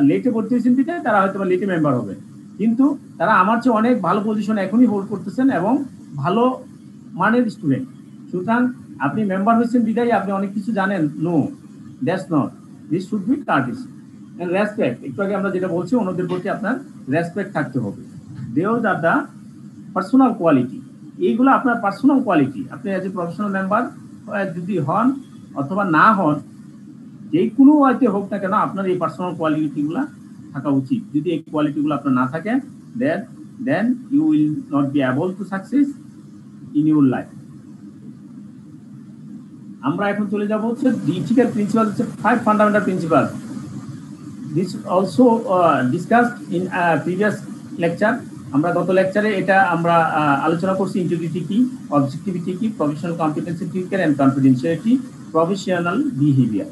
Speaker 1: লেটে ভর্তি হয়েছেন দিকে, তারা হয়তো বা লেটে মেম্বার হবে, কিন্তু তারা আমার চেয়ে অনেক ভালো পজিশন এখনই হোল্ড করতেছেন এবং ভালো মানের স্টুডেন্ট। সুতরাং আপনি মেম্বার হয়েছেন বিদায় আপনি অনেক কিছু জানেন, no, that's not. This should be courtesy and respect. একটু আগে আমরা যেটা বলছি, অন্যদের প্রতি আপনার রেসপেক্ট থাকতে হবে। দেওজ আর দ্য পার্সোনাল কোয়ালিটি। এইগুলো আপনার পার্সোনাল কোয়ালিটি। আপনি অ্যাজ এ প্রফেশনাল মেম্বার যদি হন অথবা না হন, যে কোনো ওয়াইতে হোক না কেন, আপনার এই পার্সোনাল কোয়ালিটিগুলো থাকা উচিত। যদি এই কোয়ালিটিগুলো আপনার না থাকে, then you will not be able to success in your life. আমরা এখন চলে যাব হচ্ছে ইথিক্যাল প্রিন্সিপাল, হচ্ছে 5 fundamental principle. This also discussed in previous lecture. আমরা গত লেকচারে এটা আমরা আলোচনা করছি, ইন্টিগ্রিটি কি, অবজেক্টিভিটি কি, professional competency ticket and confidentiality, professional behaviour.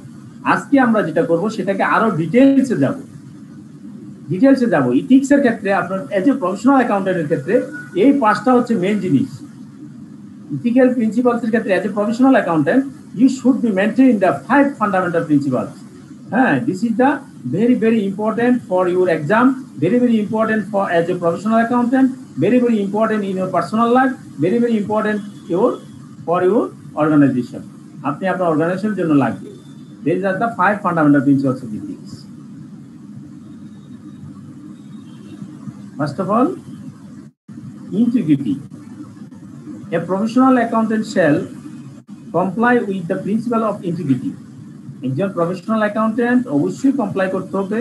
Speaker 1: আজকে আমরা যেটা করব সেটাকে আরো ডিটেলসে যাব। ইথিক্সের ক্ষেত্রে আপনার এজ এ প্রফেশনাল অ্যাকাউন্টেন্টের ক্ষেত্রে এই 5টা হচ্ছে মেইন জিনিস। ইথিক্যাল প্রিন্সিপালসের ক্ষেত্রে age a professional accountant you should be maintaining the 5 fundamental principles. This is the very important for your exam, very important for as a professional accountant, very important in your personal life, very important for your organization. আপনি আপনার অর্গানাইজেশনের জন্য লাগবে। These are the 5 fundamental principles of ethics. First of all, integrity. A professional accountant shall comply with the principle of integrity. একজন professional accountant অবশ্যই comply করতে হবে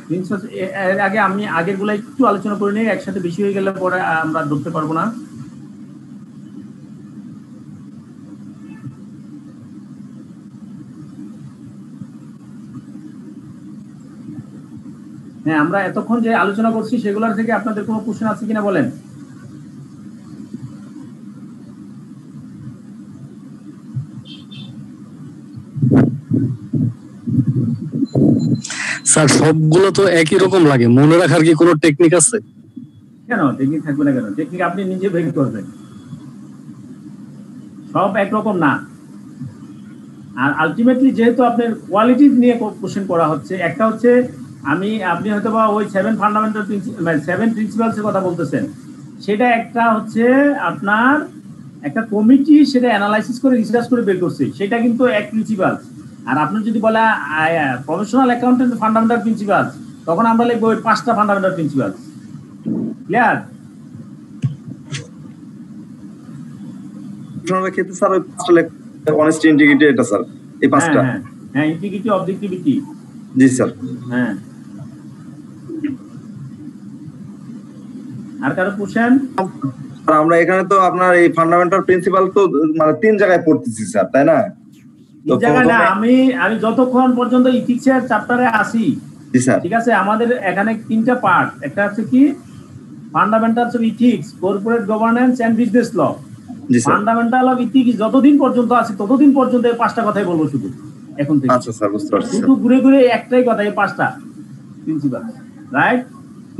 Speaker 1: principal. এর আগে আমি আগেরগুলো একটু আলোচনা করে নিই, একসাথে বেশি হয়ে গেলে পরে আমরা ধরতে পারবো না। হ্যাঁ, আমরা এতক্ষণ যে আলোচনা করছি সেগুলোর থেকে আপনাদের কোনো কোশ্চেন আছে কিনা বলেন।
Speaker 13: স্যার সবগুলো তো একই রকম লাগে, মনে রাখার কি কোনো টেকনিক আছে?
Speaker 1: কেন টেকনিক থাকবে না? কেন টেকনিক আপনি নিজে বের করবেন, সব একরকম না। আর আলটিমেটলি যেহেতু আপনার কোয়ালিটি নিয়ে কোশ্চেন করা হচ্ছে, একটা হচ্ছে আপনি হয়তো বা ওই 7 ফান্ডামেন্টাল প্রিন্সিপাল 7 প্রিন্সিপালসের কথা বলতেছেন, সেটা একটা হচ্ছে আপনার একটা কমিটি সেটা অ্যানালাইসিস করে রিসার্চ করে বের করছে, সেটা কিন্তু এক প্রিন্সিপাল। আর আপনার যদি বলা প্রফেশনাল অ্যাকাউন্টেন্ট ফান্ডামেন্টাল প্রিন্সিপাল, তখন আমরা লিখবো ওই 5টা ফান্ডামেন্টাল প্রিন্সিপাল। ক্লিয়ার?
Speaker 9: ক্ষেত্রে স্যার ওই 5টা লেখা, অনেস্টি, ইন্টিগ্রিটি, এটা স্যার এই 5টা।
Speaker 1: হ্যাঁ, ইন্টিগ্রিটি, অবজেক্টিভিটি।
Speaker 9: জি স্যার।
Speaker 1: হ্যাঁ, আর কারো কোশ্চেন?
Speaker 9: আমরা এখানে তো আপনার এই ফান্ডামেন্টাল প্রিন্সিপাল তো মানে 3 জায়গায় পড়তেছি স্যার, তাই না?
Speaker 1: আমি যতক্ষণ পর্যন্ত ইথিক্সের চ্যাপ্টারে আসি, ঠিক আছে, আমাদের এখানে 3টা পার্ট। একটা হচ্ছে কি fundamentals of ethics, corporate governance and business law. Fundamental of ethics যতদিন পর্যন্ত আছে ততদিন পর্যন্ত এই 5টা কথাই বলবো শুধু এখন থেকে।
Speaker 9: আচ্ছা স্যার, বুঝতে পারছি।
Speaker 1: শুধু ঘুরে ঘুরে একটাই কথা, এই 5টা প্রিন্সিপাল, রাইট?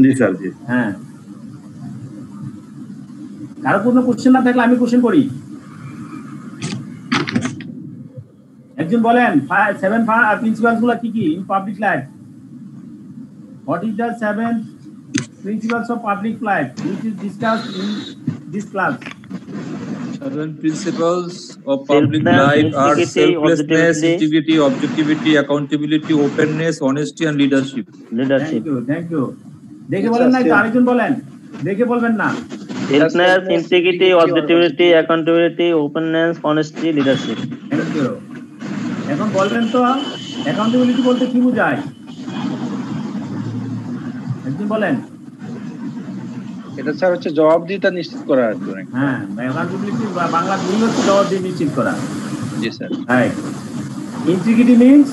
Speaker 9: জি স্যার, জি।
Speaker 1: হ্যাঁ, কারো কোনো কোশ্চেন না থাকলে আমি কোশ্চেন করি। একজন বলেন 7 প্রিন্সিপালস গুলো কি কি in public life? What is the 7 principles of public life which is discussed in this class?
Speaker 10: 7 principles of public life are selflessness, integrity, objectivity, accountability, openness, honesty, and leadership.
Speaker 1: Thank you. দেখে বলেন না, আরেকজন বলেন, দেখে বলবেন না।
Speaker 2: Selfless, integrity, objectivity, accountability, openness, honesty, leadership.
Speaker 1: Thank you. এখন বলবেন তো অ্যাকাউন্টেবিলিটি বলতে কি বোঝায়? একজন বলেন।
Speaker 6: এটা স্যার হচ্ছে জবাবদিহিতা নিশ্চিত করা আর কি।
Speaker 1: হ্যাঁ, অ্যাকাউন্টেবিলিটি বাংলা মিনিং হচ্ছে জবাবদিহি নিশ্চিত করা।
Speaker 6: জি sir.
Speaker 1: Right. Integrity means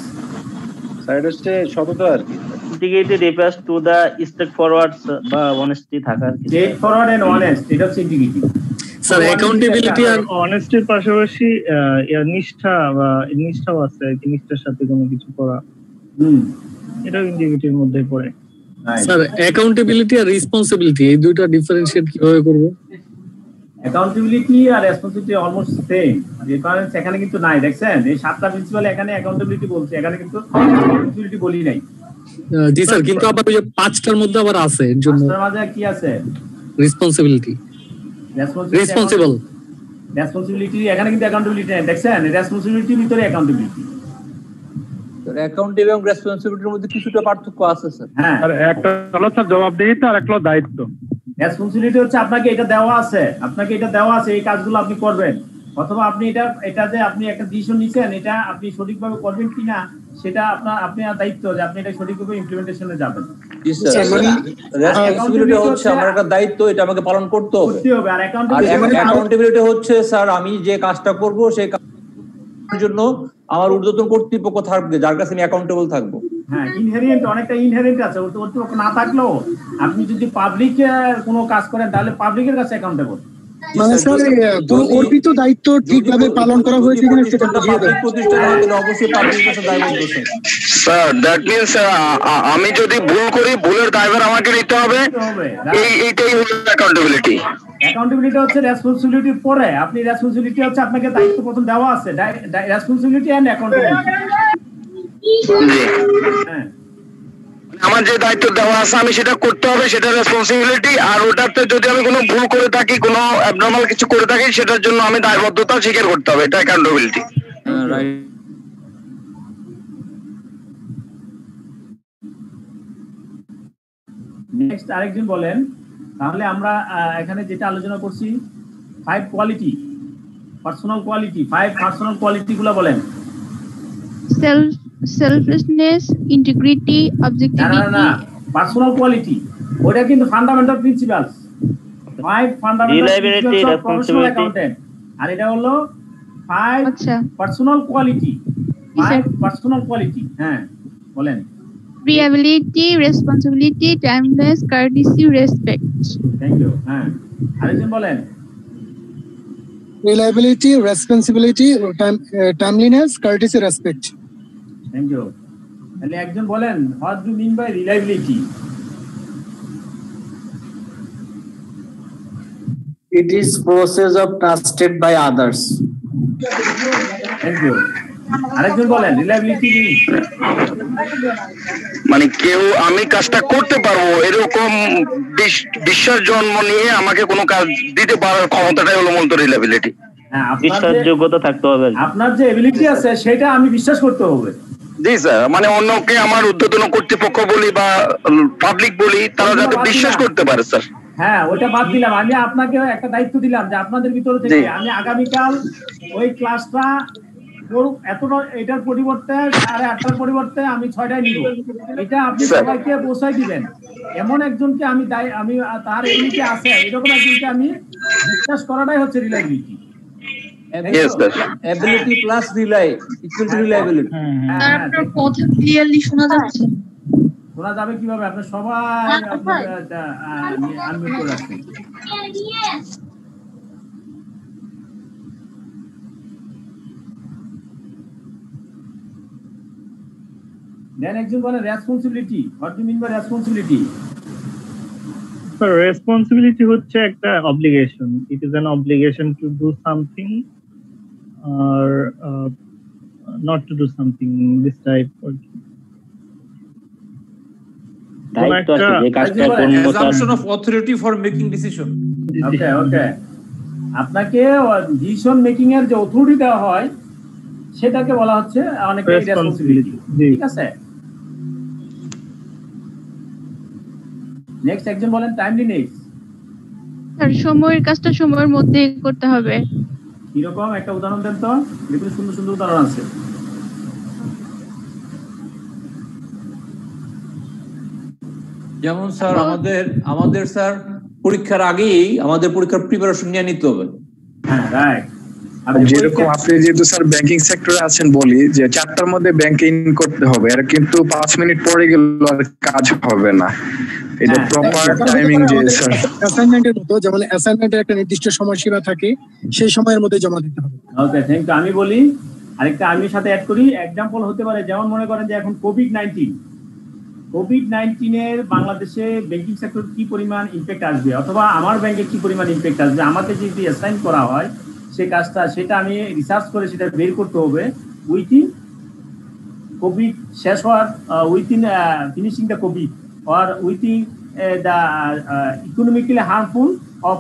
Speaker 6: sir এটা হচ্ছে সততা আর কি।
Speaker 2: Integrity refers to the straightforward বা honesty থাকা।
Speaker 1: Straightforward and honest, এটা হচ্ছে ইন্টিগ্রিটি।
Speaker 13: স্যার অ্যাকাউন্টেবিলিটি আর
Speaker 14: অনেস্টির পাশাপাশি নিষ্ঠাও আছে, নিষ্ঠার সাথে কোনো কিছু করা, এটাও ইন্টিগ্রিটির মধ্যে পড়ে।
Speaker 13: স্যার অ্যাকাউন্টেবিলিটি আর রেসপন্সিবিলিটি এই দুইটা ডিফারেন্সিয়েট কিভাবে করব?
Speaker 1: অ্যাকাউন্টেবিলিটি আর রেসপন্সিবিলিটি অলমোস্ট সেম, ডিফারেন্স এখানে কিন্তু নাই। দেখছেন এই 7টা প্রিন্সিপাল এখানে অ্যাকাউন্টেবিলিটি বলছে, এখানে কিন্তু রেসপন্সিবিলিটি বলি নাই।
Speaker 13: জি স্যার, কিন্তু আবার ওই যে 5টার মধ্যে আবার আছে এর জন্য
Speaker 1: 5টার মাঝে কি আছে?
Speaker 13: রেসপন্সিবিলিটি, রেসপন্সিবিলিটি
Speaker 1: এখানে কিন্তু অ্যাকাউন্টেবিলিটি নাই। দেখছেন রেসপন্সিবিলিটির ভিতরে অ্যাকাউন্টেবিলিটি।
Speaker 10: অ্যাকাউন্টেবিলিটি এবং রেসপন্সিবিলিটির মধ্যে কিছুটা পার্থক্য আছে স্যার।
Speaker 1: হ্যাঁ,
Speaker 11: আর একটা হলো স্যার জবাবদিহিতা আর একটা হলো দায়িত্ব।
Speaker 1: রেসপন্সিবিলিটি হচ্ছে আপনাকে এটা দেওয়া আছে, এই কাজগুলো আপনি করবেন, অথবা আপনি এটা যে আপনি একটা ডিসিশন নিছেন এটা আপনি সঠিকভাবে করবেন কিনা সেটা আপনার দায়িত্ব যে আপনি এটা সঠিকভাবে ইমপ্লিমেন্টেশনে যাবেন।
Speaker 10: জি স্যার, রেসপন্সিবিলিটি হচ্ছে আমার একটা দায়িত্ব, এটা আমাকে পালন করতে হবে।
Speaker 1: আর
Speaker 10: অ্যাকাউন্টেবিলিটি হচ্ছে স্যার আমি যে কাজটা করব সেই কাজের জন্য আমার ঊর্ধ্বতন কর্তৃপক্ষ থাকবে যার কাছে আমি অ্যাকাউন্টেবল থাকবো।
Speaker 1: হ্যাঁ, অনেকটা ইনহেরেন্ট আছে, কর্তৃপক্ষ না থাকলেও আপনি যদি পাবলিক কোনো কাজ করেন তাহলে পাবলিকের কাছে অ্যাকাউন্টেবল।
Speaker 15: মানে স্যার কোন অর্পিত দায়িত্ব ঠিকভাবে পালন করা হয়েছে কিনা সেটা বুঝিয়ে দেন।
Speaker 10: প্রতিষ্ঠান অবশ্যই পাবলিকের কাছে দায়বদ্ধ
Speaker 6: স্যার। দ্যাট মিন্স আমি যদি ভুল করি ভুলের দায়ভার আমাকে নিতে হবে, এইটাই হলো অ্যাকাউন্টেবিলিটি।
Speaker 1: অ্যাকাউন্টেবিলিটি হচ্ছে রেসপন্সিবিলিটির পরে, আপনি রেসপন্সিবিলিটি হচ্ছে আপনাকে দায়িত্ব প্রথম দেওয়া আছে, রেসপন্সিবিলিটি এন্ড অ্যাকাউন্টেবিলিটি। হ্যাঁ,
Speaker 6: আমার যে দায়িত্ব দেওয়া আছে আমি সেটা করতে হবে, সেটা রেসপন্সিবিলিটি। আর ওটাতে যদি আমি কোনো ভুল করে থাকি, কোনো অ্যাবনর্মাল কিছু করে থাকি, সেটার জন্য আমি দায়বদ্ধতা স্বীকার করতে হবে, এটা অ্যাকাউন্টেবিলিটি।
Speaker 1: নেক্সট আরেকজন বলেন। তাহলে আমরা এখানে যেটা আলোচনা করছি 5 quality, personal quality, 5 personal quality গুলো বলেন।
Speaker 8: selflessness, integrity, objectivity.
Speaker 1: না, পার্সোনাল কোয়ালিটি ওটা কিন্তু fundamental principles, 5 fundamental principles of professional accountant. আর এটা হলো 5 পার্সোনাল কোয়ালিটি, 5 পার্সোনাল কোয়ালিটি। হ্যাঁ বলেন।
Speaker 8: Reliability, responsibility, timeliness, courtesy, respect.
Speaker 1: Thank you. হ্যাঁ, আরেকজন বলেন।
Speaker 15: Reliability, responsibility, timeliness, courtesy, respect.
Speaker 1: Thank you. তাহলে একজন বলেন, what do you mean by reliability?
Speaker 12: It is process of trusted by others.
Speaker 1: Thank you. আরেকজন বলেন, রিলায়েবিলিটি
Speaker 6: মানে কেউ আমি কাজটা করতে পারবো এরকম বিশ্বাস জন্ম নিয়ে আমাকে কোনো কাজ দিতে পারার ক্ষমতাটাই হলো মূলত রিলায়েবিলিটি।
Speaker 2: বিশ্বাসযোগ্যতা থাকতে হবে,
Speaker 1: আপনার যে এবিলিটি আছে সেটা আমি বিশ্বাস করতে হবে।
Speaker 6: জি স্যার, মানে অন্যকে আমার ঊর্ধ্বতন কর্তৃপক্ষ বলি বা পাবলিক বলি তারা যাতে বিশ্বাস করতে পারে স্যার।
Speaker 1: হ্যাঁ, ওটা বাদ দিলাম, আমি আপনাকে একটা দায়িত্ব দিলাম যে আপনাদের ভিতরে থেকে আমি আগামীকাল ওই ক্লাসটা এতটা, এটার পরিবর্তে 8:30টার পরিবর্তে আমি 6টায় নিব, এটা আপনি সবাইকে পৌঁছাই দিবেন। এমন একজনকে আমি তার এবিলিটি আছে এরকম একজনকে আমি বিশ্বাস করাটাই হচ্ছে reliability.
Speaker 10: Ability plus rely equal to reliability.
Speaker 8: Sir আপনার কথা ক্লিয়ারলি শোনা যাচ্ছে?
Speaker 1: শোনা যাবে কিভাবে? আপনার সবাই আনমিউট করে রাখছেন। Then একজন বলে responsibility. What do you mean by responsibility?
Speaker 14: So responsibility হচ্ছে একটা obligation. It is an obligation to do something or not to do something this type or
Speaker 2: দায়িত্ব আছে যে কাজটা কোন
Speaker 10: assumption of authority for making decision.
Speaker 1: ওকে আপনাকে decision making এর যে অথরিটি দেওয়া হয় সেটাকে বলা হচ্ছে অনেকে রেসপন্সিবিলিটি। ঠিক আছে, নেক্সট একজন বলেন টাইমলিনেস।
Speaker 8: স্যার সময়ের কাজটা সময়ের মধ্যে করতে হবে।
Speaker 1: কিরকম একটা উদাহরণ দেন তো, দেখুন সুন্দর সুন্দর উদাহরণ আছে।
Speaker 10: যেমন স্যার আমাদের স্যার পরীক্ষার আগেই আমাদের পরীক্ষার প্রিপারেশন নিয়ে নিতে হবে।
Speaker 1: হ্যাঁ রাইট।
Speaker 16: যেরকম আপনি যেহেতু স্যার ব্যাংকিং সেক্টরে আছেন বলি যে 4টার মধ্যে ব্যাংকে ইন করতে হবে, আর কিন্তু 5 মিনিট পরে গেল আর কাজ হবে না। এটা প্রপার টাইমিং যে স্যার
Speaker 15: অ্যাসাইনমেন্টের মতো, যেমন অ্যাসাইনমেন্টের একটা নির্দিষ্ট সময়সীমা থাকে, সেই সময়ের মধ্যে জমা দিতে হবে।
Speaker 1: Okay thank you. আমি বলি আরেকটা, আমি সাথে অ্যাড করি। एग्जांपल হতে পারে যেমন মনে করেন যে এখন কোভিড-19 এর বাংলাদেশে ব্যাংকিং সেক্টর কি পরিমাণ ইমপ্যাক্ট আসবে, অথবা আমার ব্যাংকে কি পরিমাণ ইমপ্যাক্ট আসবে, আমাকে যদি অ্যাসাইন করা হয় সেই কাজটা, সেটা আমি রিসার্চ করে সেটা বের করতে হবে উইথিন কোভিড শেষ হওয়ার, within finishing the Covid or within the economically harmful of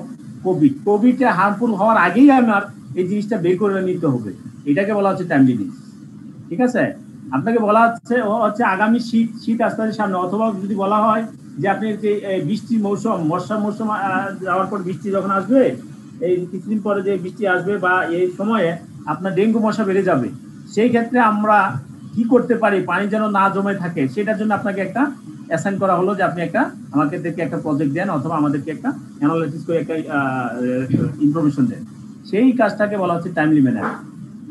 Speaker 1: Covid harmful হওয়ার আগেই আমার এই জিনিসটা বের করে নিতে হবে। এটাকে বলা হচ্ছে টাইমলিনেস। ঠিক আছে, আপনাকে বলা হচ্ছে আগামী শীত আসতে সামনে, অথবা যদি বলা হয় যে আপনি যে বৃষ্টির মৌসুম, বর্ষার মৌসুম যাওয়ার পর বৃষ্টি যখন আসবে, এই কিছুদিন পরে যে বৃষ্টি আসবে বা এই সময়ে আপনার ডেঙ্গু মশা বেড়ে যাবে, সেই ক্ষেত্রে আমরা কি করতে পারি পানি যেন না জমে থাকে, সেটার জন্য আপনাকে একটা অ্যাসাইন করা হলো যে আপনি আমাদেরকে একটা প্রজেক্ট দেন, অথবা আমাদেরকে একটা অ্যানালাইসিস করে একটা ইনফরমেশন দেন। সেই কাজটাকে বলা হচ্ছে টাইমলি ম্যানার।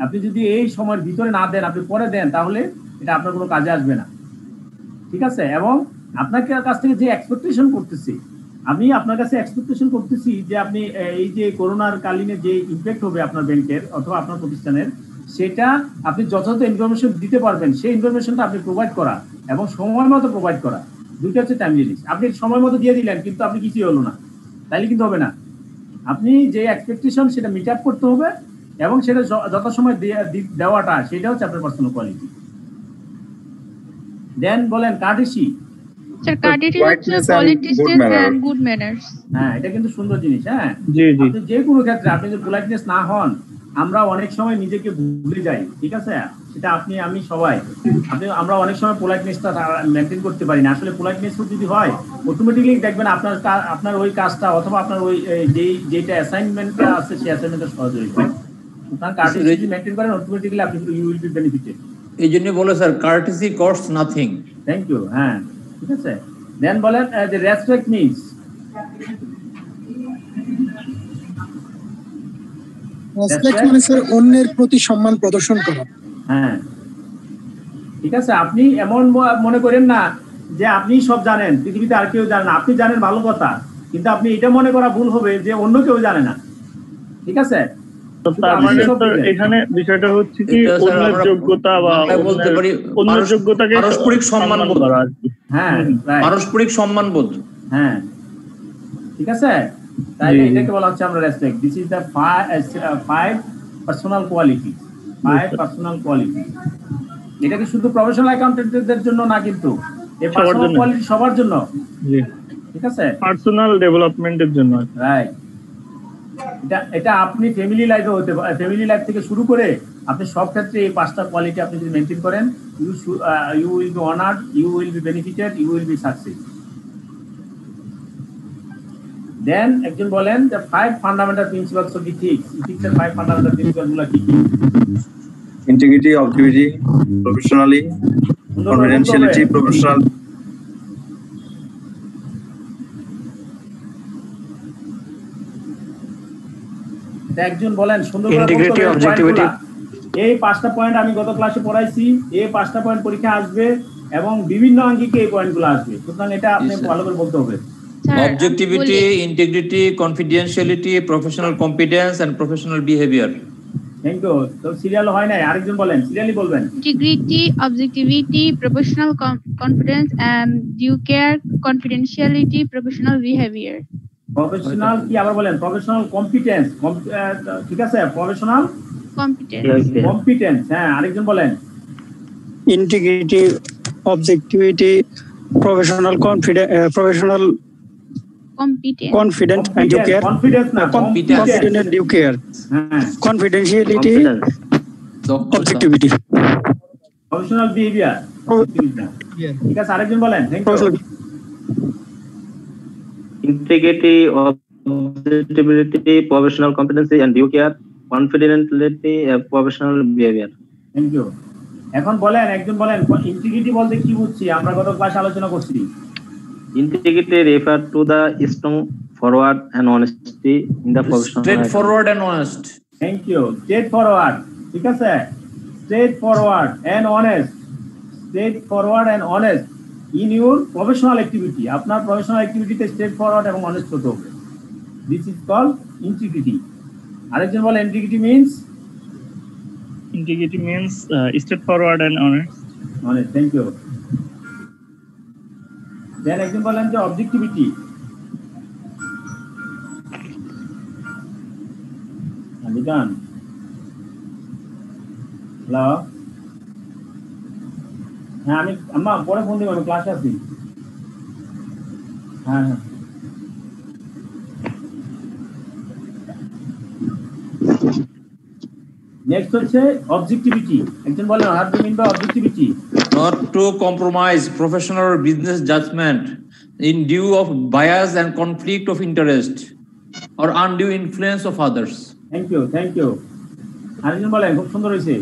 Speaker 1: আপনি যদি এই সময়ের ভিতরে না দেন, আপনি পরে দেন, তাহলে এটা আপনার কোনো কাজে আসবে না। ঠিক আছে, এবং আপনাকে কাছ থেকে যে এক্সপেকটেশন করতেছি, আমি আপনার কাছে এক্সপেকটেশন করতেছি যে আপনি এই যে করোনার কালীনে যে ইমপ্যাক্ট হবে আপনার ব্যাংকের অথবা আপনার প্রতিষ্ঠানের, সেটা আপনি যথাযথ ইনফরমেশন দিতে পারবেন, সেই ইনফরমেশনটা আপনি প্রোভাইড করা এবং সময় মতো প্রোভাইড করা, দুটো হচ্ছে টাইমলিনেস। আপনি সময় মতো দিয়ে দিলেন কিন্তু আপনি কিছুই হলো না, তাইলে কিন্তু হবে না। আপনি যে এক্সপেকটেশন সেটা মিট আপ করতে হবে এবং সেটা যথাসময় দেওয়াটা, সেটা হচ্ছে আপনার পার্সোনাল কোয়ালিটি। দেন বলেন কার্টেসি।
Speaker 8: স্যার কার্টেসি হচ্ছে পলিটিক্স এন্ড গুড ম্যানার্স। হ্যাঁ,
Speaker 1: এটা কিন্তু সুন্দর জিনিস। হ্যাঁ, আপনি যে কোনো ক্ষেত্রে আপনি যদি পোলাইটনেস না হন, আমরা অনেক সময় নিজেকে ভুলে যাই। ঠিক আছে, সেটা আপনি আমি সবাই আমরা অনেক সময় পোলাইটনেসটা মেনটেন করতে পারি না। আসলে পোলাইটনেস যদি হয়, অটোমেটিক্যালি দেখবেন আপনার ওই কাজটা অথবা আপনার ওই যেটা অ্যাসাইনমেন্টটা আছে সেই অ্যাসাইনমেন্টটা সহজ হয়ে যাবে। সুতরাং কার্টেসি যদি মেনটেন করেন, অটোমেটিক্যালি আপনি ইউ উইল বি বেনিফিটেড।
Speaker 10: এই জন্য বলে sir courtesy costs nothing.
Speaker 1: Thank you. হ্যাঁ, ঠিক আছে। দেন বলেন যে রেসপেক্ট মিন্স,
Speaker 15: রেসপেক্ট মানে স্যার অন্যের প্রতি সম্মান প্রদর্শন করা।
Speaker 1: হ্যাঁ, ঠিক আছে। আপনি এমন মনে করেন না যে আপনি সব জানেন, পৃথিবীতে আর কেউ জানে না। আপনি জানেন ভালো কথা, কিন্তু আপনি এটা মনে করা ভুল হবে যে অন্য কেউ জানে না। ঠিক আছে,
Speaker 14: এখানে বিষয়টা হচ্ছে কি অন্যের যোগ্যতা বা
Speaker 10: বলতে পারি
Speaker 14: অন্যের যোগ্যতাকে
Speaker 10: পারস্পরিক সম্মানবোধ।
Speaker 1: হ্যাঁ,
Speaker 10: পারস্পরিক সম্মানবোধ।
Speaker 1: হ্যাঁ, ঠিক আছে। তাই এটাকে বলা হচ্ছে আমরা respect. This is the 5 personal quality. 5 personal quality. এটা কি শুধু প্রফেশনাল অ্যাকাউন্টেন্টদের জন্য না, কিন্তু এই পার্সোনাল কোয়ালিটি সবার জন্য। জি, ঠিক আছে,
Speaker 14: পার্সোনাল ডেভেলপমেন্টের জন্য।
Speaker 1: রাইট। এটা আপনি ফ্যামিলি লাইফে হতে পারে, ফ্যামিলি লাইফ থেকে শুরু করে আপনি সব ক্ষেত্রে এই 5টা কোয়ালিটি আপনি যদি মেনটেন করেন, you will be honoured, you will be benefited, you will be success. Then একজন বলেন যে 5 ফান্ডামেন্টাল প্রিন্সিপালস অফ ইথিক্স। ইথিক্সের 5 ফান্ডামেন্টাল প্রিন্সিপাল গুলো কি কি?
Speaker 9: Integrity, objectivity, professionally, confidentiality, professional.
Speaker 1: একজন বলেন সুন্দর করে ইন্টিগ্রিটি, অবজেক্টিভিটি। এই 5টা পয়েন্ট আমি গত ক্লাসে পড়াইছি। এই 5টা পয়েন্ট পরীক্ষা আসবে এবং বিভিন্ন আঙ্গিকে এই পয়েন্টগুলো আসবে। সুতরাং এটা আপনি ভালো করে বলতে হবে।
Speaker 10: Objectivity, integrity, confidentiality, professional competence and professional behavior.
Speaker 1: Thank you. তো সিরিয়াল হয় না, আরেকজন বলেন, সিরিয়ালি বলবেন।
Speaker 8: Integrity, objectivity, professional competence and due care, confidentiality, professional behavior.
Speaker 1: Professional কি আবার বলেন? Professional competence. ঠিক আছে, প্রফেশনাল কম্পিটেন্স, হ্যাঁ আরেকজন বলেন।
Speaker 17: Integrity, objectivity, professional confident and due care,
Speaker 1: confidence না,
Speaker 17: confident and due care, confidentiality, objectivity,
Speaker 1: professional behaviour, ঠিক আছে আরেকজন বলেন। Thank you.
Speaker 2: Integrity, objectivity, professional competency and due care, confidentiality, professional behaviour.
Speaker 1: Thank you. এখন বলেন, একজন বলেন ইন্টিগ্রিটি বলতে কি বুঝছি, আমরা গত ক্লাসে আলোচনা করছি।
Speaker 2: Integrity refer to the strong forward and honesty in the professional life.
Speaker 10: Straightforward and honest.
Speaker 1: Thank you. Straightforward, ঠিক আছে, straightforward and honest, straightforward and honest in your professional activity. আপনার প্রফেশনাল অ্যাক্টিভিটিতে straightforward এবং honest হতে হবে। This is called integrity. আরেকজন বলেন integrity means?
Speaker 14: Integrity means straightforward and honest.
Speaker 1: Honest, thank you. Then একজন বলেন যে অবজেক্টিভিটি। আলিগান, হ্যালো, হ্যাঁ আমি আম্মা পরে ফোন দিব, আমি ক্লাসে আছি। হ্যাঁ হ্যাঁ, নেক্সট হচ্ছে অবজেক্টিভিটি। একজন বলেন how do mean by objectivity?
Speaker 10: Not to compromise professional or business judgment in view of bias and conflict of interest or undue influence of others.
Speaker 1: Thank you, thank you. আরেকজন বলেন, খুব সুন্দর হয়েছে।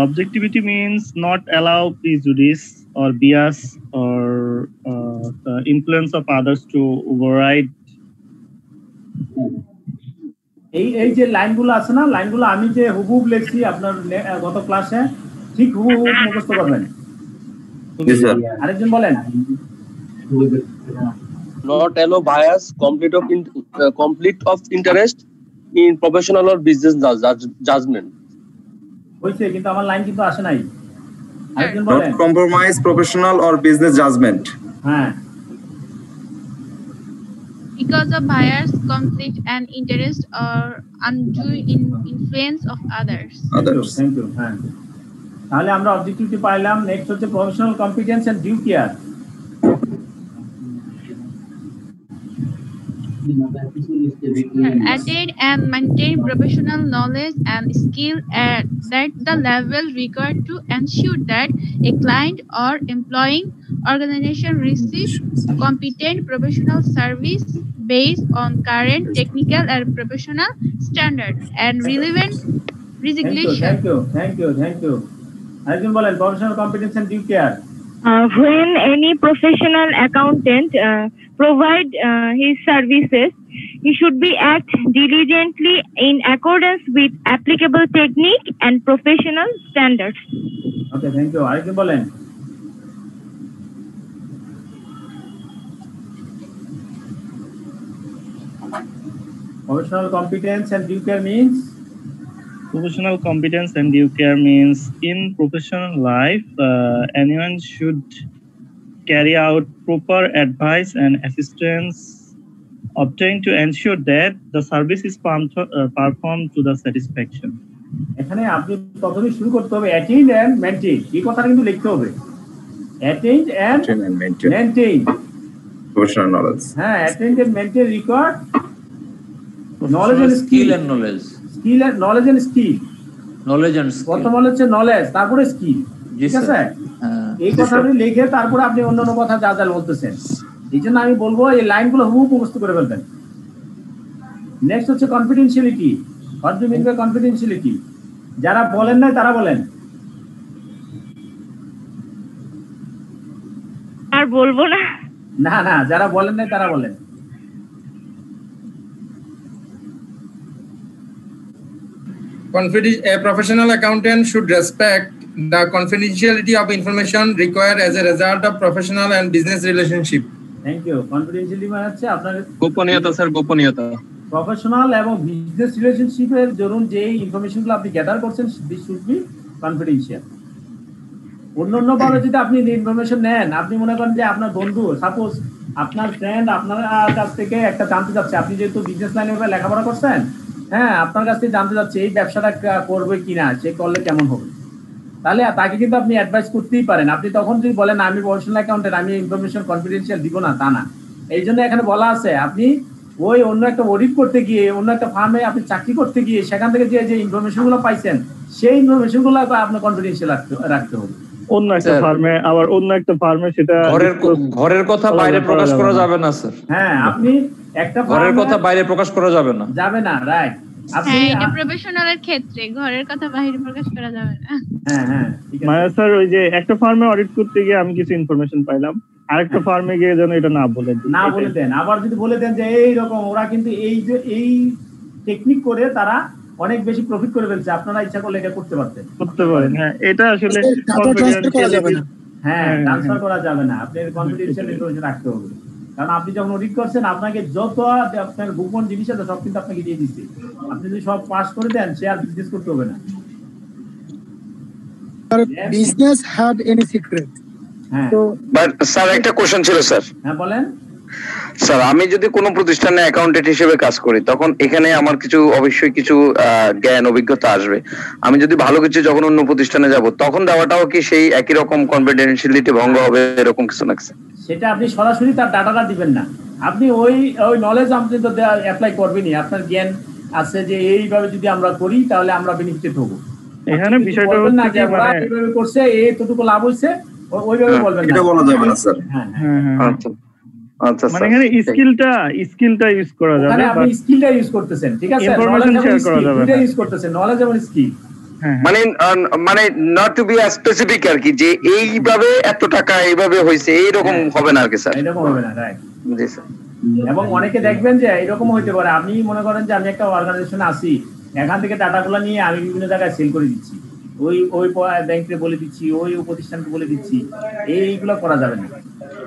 Speaker 14: Objectivity means not allow prejudice or bias or the influence of others to override.
Speaker 1: এই যে লাইনগুলো আছে না, লাইনগুলো আমি যে হুবহুব লিখছি আপনার গত ক্লাসে, ঠিক হুবহুব মুখস্থ করবেন। আরেকজন বলেন।
Speaker 18: Not allow bias, conflict of interest in professional or business judgment.
Speaker 1: হইছে, কিন্তু আমার লাইন কিন্তু আসে নাই। আরেকজন বলেন।
Speaker 9: Not compromise professional or business judgment.
Speaker 1: হ্যাঁ।
Speaker 8: Because of bias, conflict and interest or undue influence of others.
Speaker 1: Thank you. হ্যাঁ, তাহলে আমরা অবজেক্টিভিটি পাইলাম। নেক্সট হচ্ছে professional competence and due care.
Speaker 8: Attain and maintain professional knowledge and skill at the level required to ensure that a client or employing organization receives competent professional service based on current technical and professional standards and relevant regulation.
Speaker 1: Thank you. Arekjon bolen professional competence and due care.
Speaker 19: When any professional accountant provide his services, he should be act diligently in accordance with applicable technique and professional standards.
Speaker 1: Okay, thank you. Arekjon bolen. Professional competence and due care means?
Speaker 14: Professional competence and due care means in professional life, anyone should carry out proper advice and assistance obtained to ensure that the service is performed to the satisfaction.
Speaker 1: এখানে আপনি প্রথমে শুরু করতে হবে attain and maintain, এই কথাটা কিন্তু লিখতে হবে। Attain and maintain
Speaker 9: professional knowledge.
Speaker 1: হ্যাঁ, attain and maintain required knowledge and
Speaker 10: skill and knowledge.
Speaker 1: Skill and knowledge and skill.
Speaker 10: Knowledge and skill.
Speaker 1: প্রথম হচ্ছে নলেজ, তারপরে স্কিল। ঠিক আছে, এই কথাটা লিখে তারপরে আপনি অন্যান্য কথা যা যা বলতেছেন। এই জন্য আমি বলবো এই লাইনগুলো হুবহু মুখস্থ করে ফেলবেন। নেক্সট হচ্ছে confidentiality. What do mean by confidentiality? যারা বলেন না তারা বলেন।
Speaker 19: আর বলবো না।
Speaker 1: না, যারা বলেন না তারা বলেন।
Speaker 20: A professional accountant should respect the confidentiality of information required as a result of professional and business relationship.
Speaker 1: Thank you. Confidentiality মানে হচ্ছে আপনার
Speaker 4: গোপনীয়তা স্যার, গোপনীয়তা।
Speaker 1: প্রফেশনাল এবং বিজনেস রিলেশনশিপের জন্য যে ইনফরমেশনগুলো আপনি গ্যাদার করছেন, দিস শুড বি কনফিডেন্সিয়াল। অন্য ভাবে যদি আপনি ইনফরমেশন নেন, আপনি মনে করেন যে আপনার বন্ধু, সাপোজ আপনার ফ্রেন্ড আপনার কাছ থেকে একটা জানতে চাচ্ছে, আপনি যেহেতু বিজনেস লাইনে লেখাপড়া করছেন, হ্যাঁ আপনার কাছ থেকে জানতে চাচ্ছে এই ব্যবসাটা করবে কিনা, সে করলে কেমন হবে, তাহলে তাকে কিন্তু আপনি অ্যাডভাইস করতেই পারেন। আপনি তখন যদি বলেন আমি প্রফেশনাল অ্যাকাউন্টেন্ট, আমি ইনফরমেশন কনফিডেন্সিয়াল দিব না, তা না। এই জন্য এখানে বলা আছে আপনি ওই অন্য একটা অডিট করতে গিয়ে, অন্য একটা ফার্মে আপনি চাকরি করতে গিয়ে সেখান থেকে যে ইনফরমেশন গুলো পাইছেন সেই ইনফরমেশন গুলো আপনার কনফিডেন্সিয়াল রাখতে হবে।
Speaker 14: অন্য একটা ফার্মে, আবার অন্য একটা ফার্মে সেটা
Speaker 10: ঘরের কথা বাইরে প্রকাশ করা যাবে না স্যার।
Speaker 1: হ্যাঁ আপনি একটা
Speaker 10: ঘরের কথা বাইরে প্রকাশ করা যাবে না,
Speaker 1: রাইট।
Speaker 8: হ্যাঁ এটা প্রফেশনালের ক্ষেত্রে ঘরের কথা বাইরে প্রকাশ করা যাবে না।
Speaker 1: হ্যাঁ
Speaker 14: মানে স্যার ওই যে একটা ফার্মে অডিট করতে গিয়ে আমি কিছু ইনফরমেশন পাইলাম, আরেকটা ফার্মে গিয়ে যেন এটা না বলে
Speaker 1: দেন। আবার যদি বলে দেন যে এই রকম ওরা কিন্তু এই টেকনিক করে তারা অনেক বেশি প্রফিট করে ফেলছে, আপনারা ইচ্ছা করলে এটা করতে
Speaker 14: পারেন। হ্যাঁ এটা আসলে
Speaker 1: ট্রান্সফার করা যাবে না, আপনি কনফিডেন্সিয়াল ইনফরমেশন রাখতে হবে। কারণ আপনি যখন অডিট করছেন আপনাকে যত আপনার গোপন জিনিস আছে সব কিন্তু আপনাকে দিয়ে দিচ্ছে, আপনি যদি সব পাস করে দেন সে আর বিজনেস করতে হবে না।
Speaker 15: Business have any secret?
Speaker 6: But sir একটা কোশ্চেন ছিল স্যার।
Speaker 1: হ্যাঁ বলেন
Speaker 6: স্যার। আমি যদি কোনো প্রতিষ্ঠানে অ্যাকাউন্টেন্ট হিসেবে কাজ করি তখন এখানে আমার অবশ্যই কিছু জ্ঞান অভিজ্ঞতা আসবে। আমি যদি ভালো কিছু যখন অন্য প্রতিষ্ঠানে যাব তখন দেওয়াটাও কি সেই একই রকম কনফিডেন্সিয়ালিটি ভঙ্গ হবে এরকম কিছু না?
Speaker 1: সেটা আপনি সরাসরি তার ডাটাটা দিবেন না, আপনি ওই নলেজ আপনি তো অ্যাপ্লাই করবেনই। আপনার জ্ঞান আছে যে এইভাবে যদি আমরা করি তাহলে আমরা বেনিফিটেড হব।
Speaker 14: এখানে বিষয়টা হচ্ছে কি মানে
Speaker 1: এইভাবে করছে এতটুকু লাভ হইছে ওইভাবে বলবেন না,
Speaker 9: এটা বলা যাবে না স্যার।
Speaker 6: আচ্ছা
Speaker 14: মানে এখানে স্কিলটা ইউজ করা যাবে,
Speaker 1: মানে আপনি স্কিলটা ইউজ করতেছেন, ঠিক আছে,
Speaker 14: ইনফরমেশন শেয়ার করা যাবে
Speaker 1: এটা ইউজ করতেছেন, নলেজ এবং স্কিল।
Speaker 6: মানে নট টু বি স্পেসিফিক আর কি, যে এইভাবে এত টাকা এইভাবে হইছে এইরকম হবে না আর কি স্যার।
Speaker 1: এরকম হবে না, রাইট।
Speaker 6: জি স্যার।
Speaker 1: এবং অনেকে দেখবেন যে এরকম হইতে পারে, আপনি মনে করেন যে আমি একটা অর্গানাইজেশনে আছি, এখান থেকে ডাটাগুলো নিয়ে আমি বিভিন্ন জায়গায় সেল করে দিচ্ছি, ওই ব্যাংকে বলে দিচ্ছি, ওই প্রতিষ্ঠানকে বলে দিচ্ছি, এইগুলো করা যাবে না।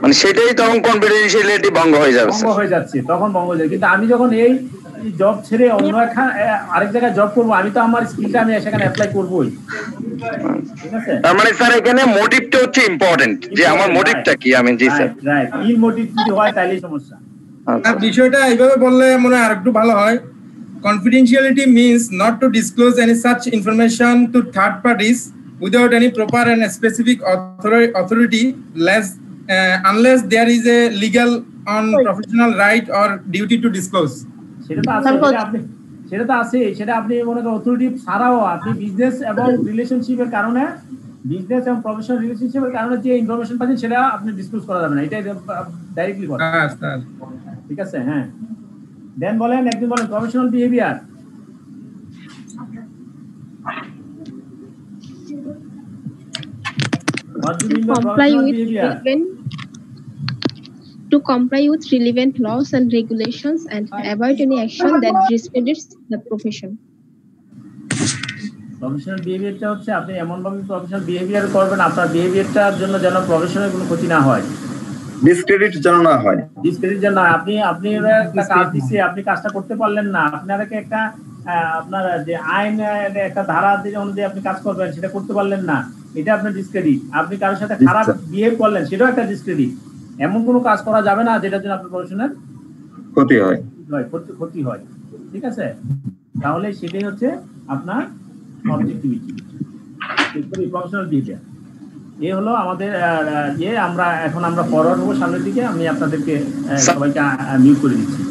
Speaker 6: মানে সেটাই তখন কনফিডেন্সিয়ালিটি ভঙ্গ হয়ে যাবে,
Speaker 1: ভঙ্গ হয়ে যাচ্ছে, তখন ভঙ্গ হয়ে যাবে। কিন্তু আমি যখন এই জব ছেড়ে অন্য আরেক জায়গায় জব করবো, আমি তো আমার স্কিলটা আমি সেখানে অ্যাপ্লাই করবোই, ঠিক আছে।
Speaker 6: তার মানে স্যার এখানে মোটিভটা হচ্ছে ইম্পর্টেন্ট, যে আমার মোটিভটা কি। আমি জি স্যার,
Speaker 1: রাইট। ইল মোটিভ যদি হয় তাহলেই সমস্যা।
Speaker 20: আর বিষয়টা এইভাবে বললে মনে হয় আরেকটু ভালো হয়। Confidentiality means not to disclose any such information to third parties without any proper and specific authority, unless there is a legal or professional right or duty to disclose.
Speaker 1: সেটা তো আছে, সেটা আপনি মনে করেন অথরিটি ছাড়াও আপনি বিজনেস এবং রিলেশনশিপের কারণে, বিজনেস এবং প্রফেশনাল রিলেশনশিপের কারণে যে ইনফরমেশন পাচ্ছেন সেটা আপনি ডিসক্লোজ করা যাবে না, এটা ডাইরেক্টলি করা। ঠিক আছে, হ্যাঁ। দেন বলেন, একদিন বলেন professional behaviour.
Speaker 21: To comply with relevant laws and regulations and avoid any action that discredits the profession.
Speaker 1: Professional বিহেভিয়ারটা হচ্ছে আপনি এমন ভাবে প্রফেশনাল বিহেভিয়ার করবেন আপনার বিহেভিয়ারটার জন্য যেন প্রফেশনের কোনো ক্ষতি না হয়,
Speaker 9: ডিসক্রেডিট যেন না হয়,
Speaker 1: ডিসক্রেডিট যেন না। আপনি একটা কাজ দিচ্ছে, আপনি কাজটা করতে পারলেন না, আপনাকে একটা আপনার যে আইন একটা ধারা অনুযায়ী আপনি কাজ করবেন সেটা করতে পারলেন না, এটা আপনার ডিসক্রেডিট। আপনি কারোর সাথে খারাপ বিহেভ করলেন সেটাও একটা ডিসক্রেডিট। এমন কোনো কাজ করা যাবে না যেটার জন্য আপনার প্রফেশনের
Speaker 9: ক্ষতি হয়,
Speaker 1: ক্ষতি হয়, ঠিক আছে। তাহলে সেটাই হচ্ছে আপনার অবজেক্টিভিটি, প্রফেশনাল বিহেভিয়ার। এই হলো আমাদের আমরা এখন ফরওয়ার্ড হবো সামনের দিকে। আমি আপনাদেরকে সবাইকে মিউট করে দিচ্ছি।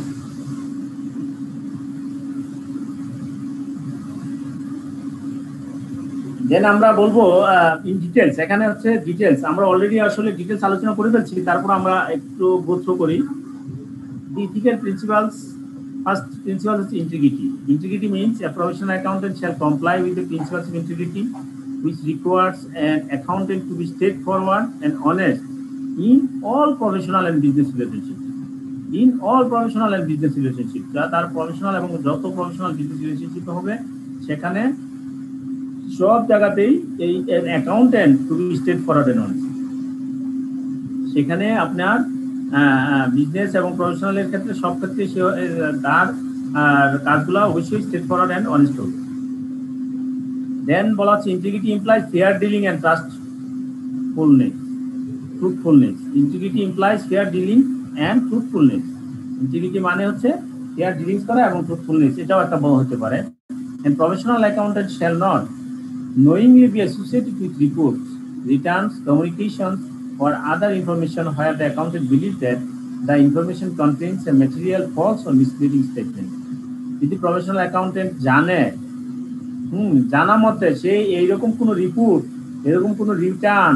Speaker 1: দেন আমরা বলবো ইন ডিটেলস। এখানে হচ্ছে ডিটেলস, আমরা অলরেডি আসলে ডিটেলস আলোচনা করে ফেলছি, তারপর আমরা একটু গো থ্রু করি। The ethical principles. First principle is integrity. Integrity means a professional accountant shall comply with the principles of integrity, which requires an accountant to be straightforward and honest in all professional and business relationships. In all professional and business relationships, তার professional এবং যত professional business relationship হবে সেখানে সব জায়গাতেই এই accountant to be straightforward and honest. সেখানে আপনার বিজনেস এবং প্রফেশনালের ক্ষেত্রে সব ক্ষেত্রে তার কাজগুলো অবশ্যই স্ট্রেট ফরওয়ার্ড অ্যান্ড অনেস্ট হবে। দেন বলা হচ্ছে integrity implies fair dealing and truthfulness. Integrity implies fair dealing and truthfulness. Integrity মানে হচ্ছে ফেয়ার ডিলিংস করা এবং ট্রুথফুলনেস, এটাও একটা বড় হতে পারে। And professional accountant shall not knowingly be associated with reports, returns, communications, or other information where the accountant believes that the information contains a material false or misleading statement. যদি professional accountant জানা মতে সে এইরকম কোনো report, এরকম কোনো return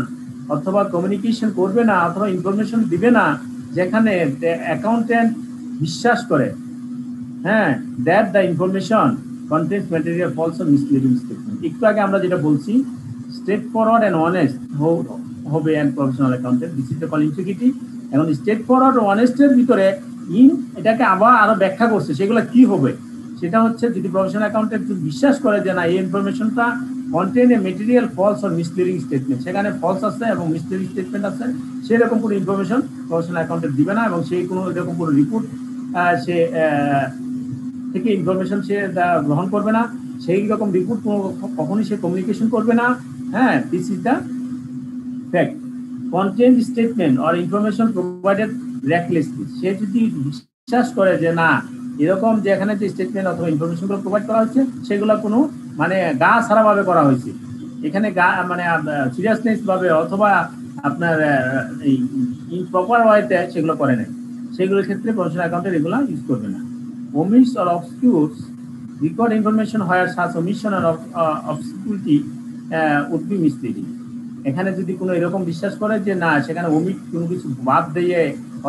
Speaker 1: অথবা communication করবে না অথবা ইনফরমেশন দিবে না যেখানে অ্যাকাউন্টেন্ট বিশ্বাস করে that the information contains material false or misleading statement. একটু আগে আমরা যেটা বলছি স্ট্রেট ফরওয়ার্ড এন্ড অনেস্ট হবে and professional accountant, this is the call integrity. এখন স্ট্রেট ফরওয়ার্ড ও অনেস্টের ভিতরে এটাকে আবার আরো ব্যাখ্যা করছে, সেগুলো কি হবে সেটা হচ্ছে যদি প্রফেশনাল অ্যাকাউন্টেন্ট বিশ্বাস করে যে না এই ইনফরমেশনটা contain a material false or misleading statement, সেখানে ফলস আছে এবং মিসলিডিং স্টেটমেন্ট আছে, সেরকম কোনো ইনফরমেশন প্রফেশনাল অ্যাকাউন্টেন্ট দিবে না এবং সেই কোনো এরকম কোনো রিপোর্ট সে থেকে ইনফরমেশন সে গ্রহণ করবে না, সেই রকম রিপোর্ট কখনই সে কমিউনিকেশন করবে না। This is the fact. Content statement or information provided recklessly, সে যদি বিশ্বাস করে যে না এরকম যে এখানে যে স্টেটমেন্ট অথবা ইনফরমেশনগুলো প্রোভাইড করা হচ্ছে সেগুলো কোনো মানে গা ছাড়াভাবে করা হয়েছে, এখানে মানে সিরিয়াসনেস ভাবে অথবা আপনার ইনপ্রপার ওয়েতে সেগুলো করে নেয়, সেগুলোর ক্ষেত্রে প্রফেশনাল অ্যাকাউন্টেন্ট এগুলো ইউজ করবে না। Omits or obscures record information where such omission or obscurity would be misleading. এখানে যদি কোনো এরকম বিশ্বাস করে যে না সেখানে ওমিট কোনো কিছু বাদ দিয়ে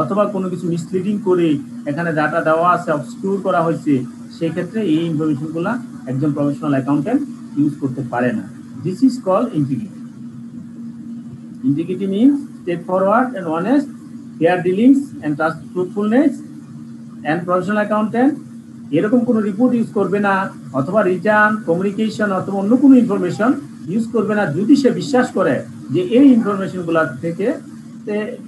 Speaker 1: অথবা কোনো কিছু মিসলিডিং করে এখানে ডাটা দেওয়া আছে, অবস্কিউর করা হয়েছে, সেই ক্ষেত্রে এই ইনফরমেশনগুলো একজন প্রফেশনাল অ্যাকাউন্টেন্ট ইউজ করতে পারে না। This is called integrity. Integrity means straight forward and honest, fair dealings and truthfulness. And professional accountant এরকম কোনো রিপোর্ট ইউজ করবে না অথবা রিটার্ন, কমিউনিকেশন অথবা অন্য কোনো ইনফরমেশন ইউজ করবে না যদি সে বিশ্বাস করে যে এই ইনফরমেশনগুলো থেকে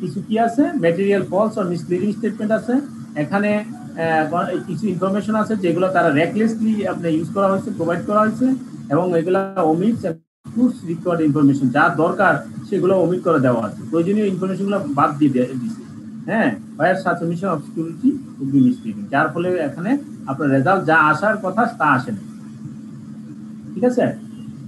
Speaker 1: কিছু কি আছে, ম্যাটেরিয়াল ফলস আর মিসলিডিং স্টেটমেন্ট আছে, এখানে কিছু ইনফরমেশন আছে যেগুলো তারা রেকলেসলি আপনি ইউজ করা হয়েছে, প্রোভাইড করা হয়েছে এবং এগুলো ওমিটস রিকোয়ার্ড ইনফরমেশন যা দরকার সেগুলো ওমিট করে দেওয়া আছে, প্রয়োজনীয় ইনফরমেশনগুলো বাদ দিয়ে দিচ্ছে। where such omission of security would be misleading, যার ফলে এখানে আপনার রেজাল্ট যা আসার কথা তা আসে না। ঠিক আছে,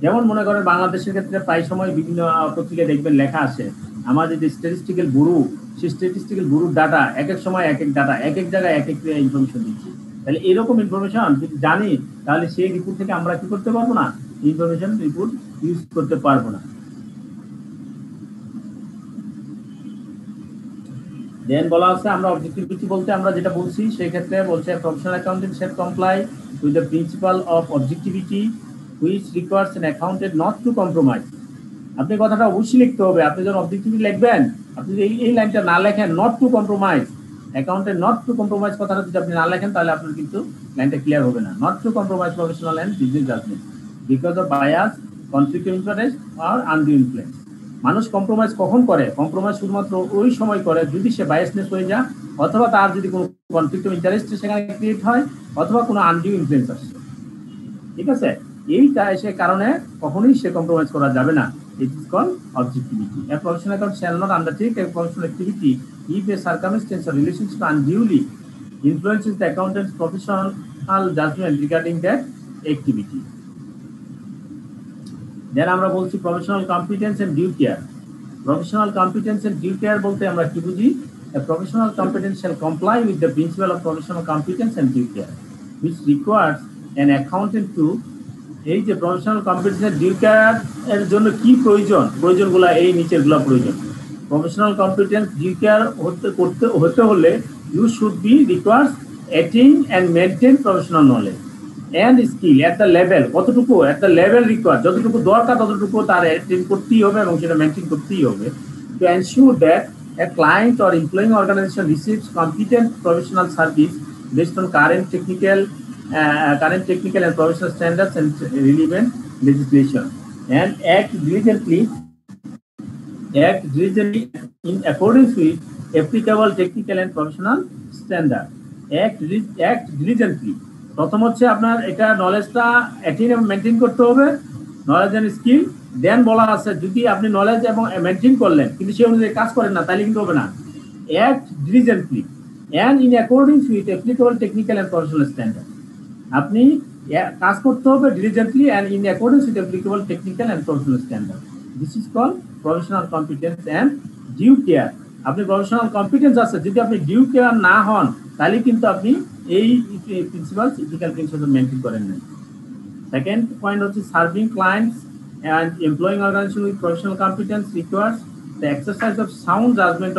Speaker 1: যেমন মনে করেন বাংলাদেশের ক্ষেত্রে প্রায় সময় বিভিন্ন পত্রিকায় দেখবেন লেখা আসে আমাদের যে স্ট্যাটিস্টিক্যাল ব্যুরো, সেই স্ট্যাটিস্টিক্যাল ব্যুরোর ডাটা এক এক সময় এক এক ডাটা এক এক জায়গায় এক এক ইনফরমেশন দিচ্ছে। তাহলে এরকম ইনফরমেশন যদি জানি তাহলে সেই রিপোর্ট থেকে আমরা কি করতে পারবো না, ইনফরমেশন রিপোর্ট ইউজ করতে পারবো না। দেন বলা আছে আমরা অবজেক্টিভিটি বলতে আমরা যেটা বলছি সেই ক্ষেত্রে বলছে professional accountant shall comply with the principle of objectivity which requires an accountant not to compromise. আপনি কথাটা অবশ্যই লিখতে হবে, আপনি যখন অবজেক্টিভিটি লিখবেন আপনি যদি এই লাইনটা না লেখেন not to compromise, accountant not to compromise কথাটা যদি আপনি না লেখেন তাহলে আপনার কিন্তু লাইনটা ক্লিয়ার হবে না। Not to compromise professional and business judgement because of bias, conflict of interest or undue influence. মানুষ কম্প্রোমাইজ কখন করে? কম্প্রোমাইজ শুধুমাত্র ওই সময় করে যদি সে বায়াসনেস হয়ে যায় অথবা তার যদি কোনো কনফ্লিক্ট অফ ইন্টারেস্ট সেখানে ক্রিয়েট হয় অথবা কোনো আনডিউ ইনফ্লুয়েন্স আসে। ঠিক আছে, এইটা সে কারণে কখনোই সে কম্প্রোমাইজ করা যাবে না। It is called objectivity. A professional account shall not undertake a professional activity if a circumstance or relationship unduly influences the accountant's professional judgment regarding that activity. Then আমরা বলছি professional competence and due care. Professional competence and due care বলতে আমরা কি বুঝি? A professional competence shall comply with the principle of professional competence and due care, which requires an accountant to এই যে professional competence due care এর জন্য কি প্রয়োজনগুলো এই নিচেরগুলো প্রয়োজন। প্রফেশনাল কম্পিটেন্স ডিউ কেয়ার হতে হলে you should be requires attain and maintain professional knowledge and skill at the level, কতটুকু এট দ্য লেভেল রিকোয়ার, যতটুকু দরকার ততটুকু তার অ্যাটেইন করতেই হবে এবং সেটা মেনটেন করতেই হবে। To ensure that a client or employing organisation receives competent professional service based on current technical and professional standards and relevant legislation, and act diligently in accordance with applicable technical and professional standard. Act diligently প্রথম হচ্ছে আপনার এটা নলেজটা attain এবং maintain করতে হবে, knowledge and skill. দেন বলা আছে যদি আপনি নলেজ এবং মেনটেন করলেন কিন্তু সেই অনুযায়ী কাজ করেন না তাহলে কিন্তু হবে না। Act diligently, and in accordance with applicable technical and professional standard. আপনি কাজ করতে হবে diligently and in accordance with applicable technical and professional standard. This is called professional competence and due care. আপনি প্রফেশনাল কম্পিটেন্স আছে, যদি আপনি due care না হন তাহলে কিন্তু আপনি এই প্রিন্সিপালস ইথিক্যাল প্রিন্সিপাল মেনটেন করেন না। সেকেন্ড পয়েন্ট হচ্ছে serving clients and employing organization with professional competence requires the exercise of sound judgment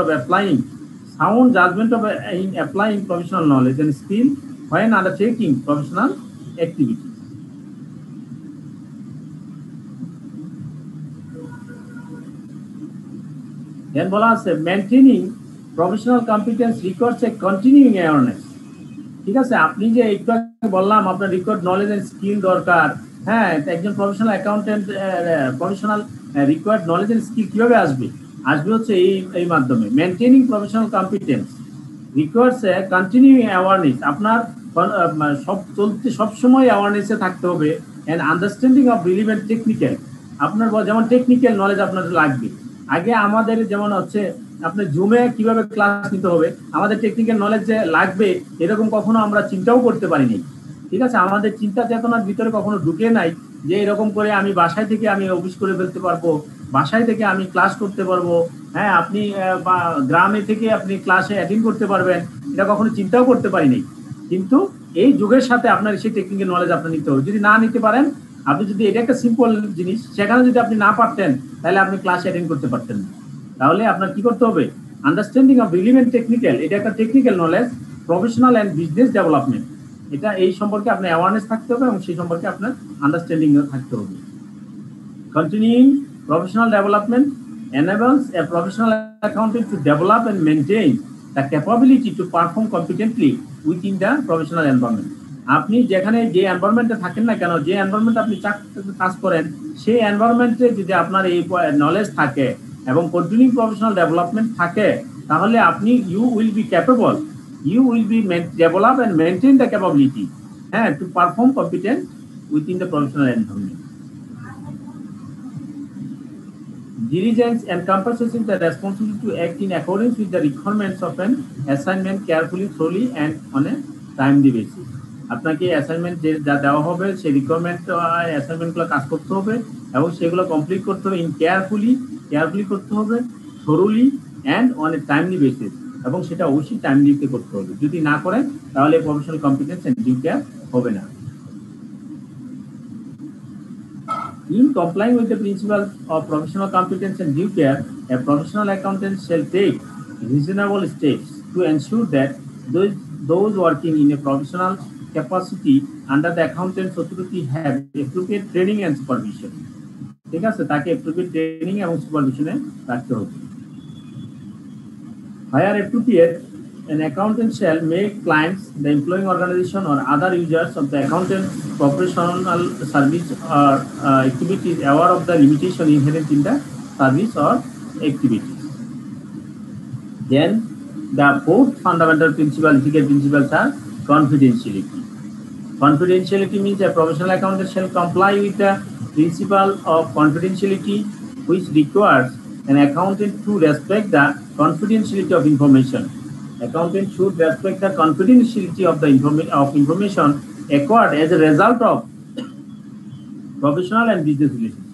Speaker 1: in applying professional knowledge and skill when undertaking professional activity. Then বলা আছে maintaining professional competence requires a continuing awareness. ঠিক আছে, আপনি যে একটু বললাম আপনার required knowledge and skill দরকার, হ্যাঁ, একজন professional accountant professional required knowledge and skill কিভাবে আসবে হচ্ছে এই মাধ্যমে maintaining professional competence requires a continuing awareness. আপনার সব সময় অ্যাওয়ারনেসে থাকতে হবে and understanding of relevant technical. আপনার যেমন টেকনিক্যাল নলেজ আপনার লাগবে। আগে আমাদের যেমন হচ্ছে আপনার জুমে কিভাবে ক্লাস নিতে হবে, আমাদের টেকনিক্যাল নলেজ যে লাগবে এরকম কখনো আমরা চিন্তাও করতে পারিনি। ঠিক আছে, আমাদের চিন্তা চেতনার ভিতরে কখনো ঢুকে নাই যে এরকম করে আমি বাসায় থেকে আমি অফিস করে ফেলতে পারবো, বাসায় থেকে আমি ক্লাস করতে পারবো, হ্যাঁ, আপনি গ্রামে থেকে আপনি ক্লাসে অ্যাটেন্ড করতে পারবেন, এটা কখনো চিন্তাও করতে পারিনি। কিন্তু এই যুগের সাথে আপনার সেই টেকনিক্যাল নলেজ আপনার নিতে হবে। যদি না নিতে পারেন, আপনি যদি এটা একটা সিম্পল জিনিস, সেখানে যদি আপনি না পারতেন তাহলে আপনি ক্লাসে অ্যাটেন্ড করতে পারতেন না। তাহলে আপনার কি করতে হবে? আন্ডারস্ট্যান্ডিং অফ রিলেভেন্ট টেকনিক্যাল, এটা একটা technical knowledge, professional and business development, এটা এই সম্পর্কে আপনার অ্যাওয়ারনেস থাকতে হবে এবং সেই সম্পর্কে আপনার আন্ডারস্ট্যান্ডিং থাকতে হবে। Continuing professional development enables a professional accountant to develop and maintain the capability to perform competently within the professional environment. আপনি যেখানে যে এনভায়রনমেন্টে থাকেন না কেন, যে এনভায়রনমেন্ট আপনি কাজ করেন, সেই এনভায়রনমেন্টে যদি আপনার এই নলেজ থাকে এবং কন্টিনিউইং প্রফেশনাল ডেভেলপমেন্ট থাকে, তাহলে আপনি you will be capable, you will be develop and maintain the capability to perform competent within the professional environment. Diligence encompasses the responsibility to act in accordance with the requirements of an assignment carefully, thoroughly and on a timely basis. আপনাকে assignment যে যা দেওয়া হবে সেই requirement অ্যাসাইনমেন্টগুলো কাজ করতে হবে এবং সেগুলো কমপ্লিট করতে হবে ইন কেয়ারফুলি করতে হবে, thoroughly and on a timely basis, এবং সেটা অবশ্যই টাইমলিতে করতে হবে। যদি না করেন তাহলে professional competence and due care হবে না। In complying with the principles of professional competence and due care, a professional accountant shall take reasonable steps to ensure that those working in a professional capacity under the accountant's authority have appropriate training and supervision. ঠিক আছে, তাকে appropriate training এবং supervision রাখতে হবে। Where appropriate, an accountant shall make clients, the employing organization or other users of the accountant's professional service or activities aware of the limitation inherent in the service or activities. Then the fourth fundamental principle, ethical principles are confidentiality. Confidentiality means a professional accountant shall comply with the principle of confidentiality, which requires an accountant to respect the confidentiality of information. Accountant should respect the confidentiality of the information acquired as a result of professional and business relations.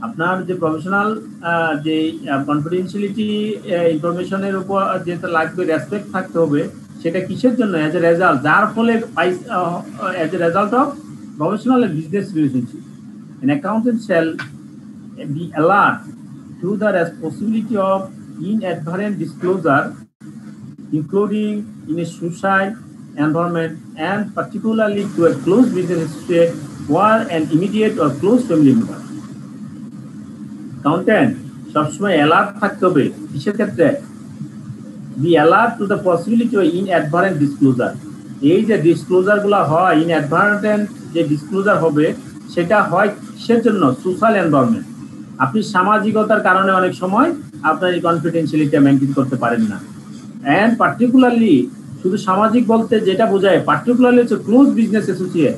Speaker 1: আপনার যে professional যে confidentiality ইনফরমেশনের উপর যেটা লাগবে, respect থাকতে হবে, সেটা কিসের জন্য? অ্যাজ এ রেজাল্ট, যার ফলে as a result of professional and business relationship. An accountant shall be alert to the possibility of inadvertent disclosure, including in a suicide environment and particularly to a close business associate or an immediate or close family member. Accountant সবসময় alert থাকতে হবে কিসের ক্ষেত্রে? Be alert to the possibility of inadvertent disclosure. এই যে disclosure গুলো হয়, inadvertent যে ডিসক্লোজার হবে, সেটা হয় কিসের জন্য? Social environment. আপনি সামাজিকতার কারণে অনেক সময় আপনার এই কনফিডেন্সিয়ালিটি মেইনটেইন করতে পারেন না। অ্যান্ড পার্টিকুলারলি, শুধু সামাজিক বলতে যেটা বোঝায়, পার্টিকুলারলি হচ্ছে ক্লোজ বিজনেস অ্যাসোসিয়েট।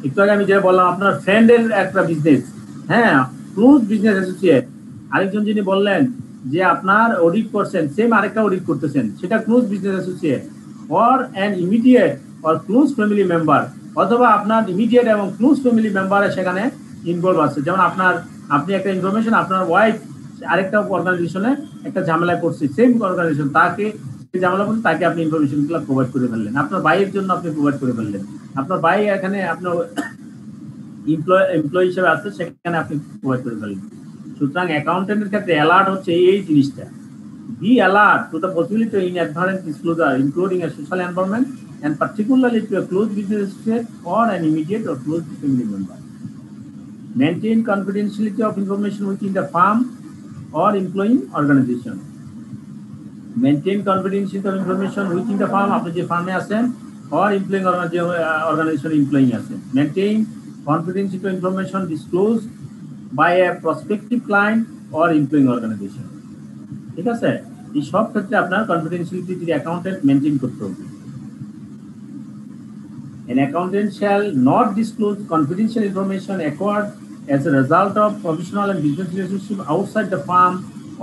Speaker 1: একটু আগে আমি যেটা বললাম, আপনার ফ্রেন্ডের একটা বিজনেস, হ্যাঁ, ক্লোজ বিজনেস অ্যাসোসিয়েট। আরেকজন যিনি বললেন যে আপনার অডিট করছেন সেম আরেকটা অডিট করতেছেন, সেটা close business associate or an immediate or close family member, অথবা আপনার ইমিডিয়েট এবং ক্লোজ ফ্যামিলি মেম্বার সেখানে ইনভলভ আছে। যেমন আপনি একটা ইনফরমেশন আপনার ওয়াইফ আরেকটা অর্গানাইজেশনে একটা ঝামেলায় করছে, সেম অর্গানাইজেশন তাকে ঝামেলা করছে, তাকে আপনি ইনফরমেশনগুলো প্রোভাইড করে ফেললেন, আপনার ভাইয়ের জন্য আপনি প্রোভাইড করে ফেললেন, আপনার ভাই এখানে আপনার এমপ্লয়ি হিসেবে আছে সেখানে আপনি প্রোভাইড করে ফেললেন। সুতরাং অ্যাকাউন্টেন্টের ক্ষেত্রে অ্যালার্ট হচ্ছে এই জিনিসটা, be alert to the possibility inadvertent disclosure including a social environment and particularly to a close business associate or an immediate or close family member. Maintain confidentiality of information within the firm or employing organization. Maintain confidentiality of information within the firm, আপনি যে ফার্মে আছেন, or employing organization employing আছেন. Maintain confidentiality of information disclosed by a prospective client or employing organization. ঠিক আছে, এই সব ক্ষেত্রে আপনার কনফিডেন্সিয়ালিটি যদি অ্যাকাউন্টেন্ট মেনটেন করতে হবে। An accountant shall not disclose confidential information acquired as a result of professional and business relationship outside the firm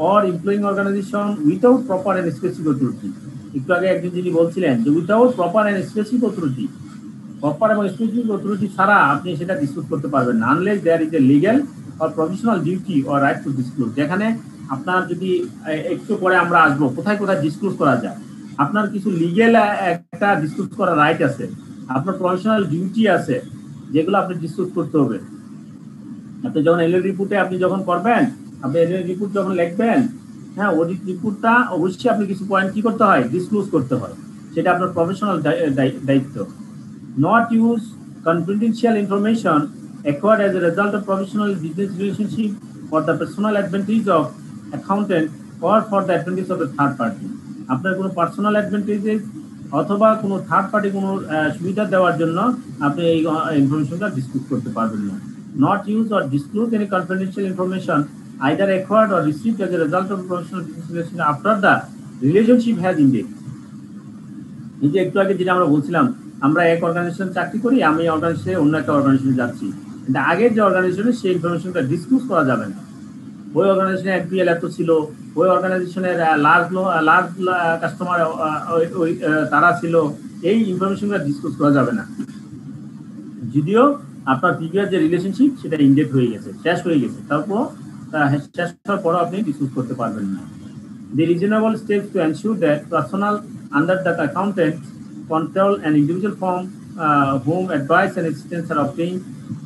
Speaker 1: or employing organization without proper and specific authority. একটু আগে একজন যিনি বলছিলেন যে without proper and specific authority, proper এবং specific authority ছাড়া আপনি সেটা ডিসক্লোজ করতে পারবেন না, unless there is a legal or professional duty or right to disclose. যেখানে আপনার যদি একটু পরে আমরা আসবো কোথায় কোথায় ডিসক্লোজ করা যায়, আপনার কিছু লিগ্যাল একটা ডিসক্লোজ করার রাইট আছে, আপনার প্রফেশনাল ডিউটি আছে যেগুলো আপনি ডিসক্লোজ করতে হবে। আপনি যখন এলএল রিপোর্টে আপনি যখন করবেন, আপনি এলএল রিপোর্ট যখন লিখবেন, হ্যাঁ অডিট রিপোর্টটা অবশ্যই আপনি কিছু পয়েন্ট কি করতে হয়, ডিসক্লোজ করতে হয়, সেটা আপনার প্রফেশনাল দায়িত্ব। Not use confidential information acquired as a result of professional business relationship for the personal advantage of accountant or for the advantage of a third party. আপনার কোনো পার্সোনাল অ্যাডভান্টেজেস অথবা কোনো থার্ড পার্টি কোনো সুবিধা দেওয়ার জন্য আপনি এই ইনফরমেশনটা ডিসক্লোজ করতে পারবেন না। Not use or disclose any confidential information either acquired or received as a result of professional business relation after the relationship has ended. এই যে একটু আগে যেটা আমরা বলছিলাম, আমরা এক অর্গানাইজেশন চাকরি করি, আমি অর্গানাইজেশনে অন্য একটা অর্গানাইজেশনে যাচ্ছি, কিন্তু আগের যে অর্গানাইজেশনে সেই ইনফরমেশনটা ডিসক্লোজ করা যাবে না। ওই অর্গানাইজেশনে এফপিএল এত ছিল, ওই অর্গানাইজেশনের লার্জ কাস্টমার তারা ছিল, এই ইনফরমেশনগুলো ডিসক্লোজ করা যাবে না। যদিও আপনার প্রিভিয়াস যে রিলেশনশিপ সেটা ইনডেট হয়ে গেছে, শেষ হয়ে গেছে, তারপর শেষ হওয়ার পরও আপনি ডিসক্লোজ করতে পারবেন না। The reasonable steps to ensure that personnel under the accountant control an individual firm whom advice and assistance are obtained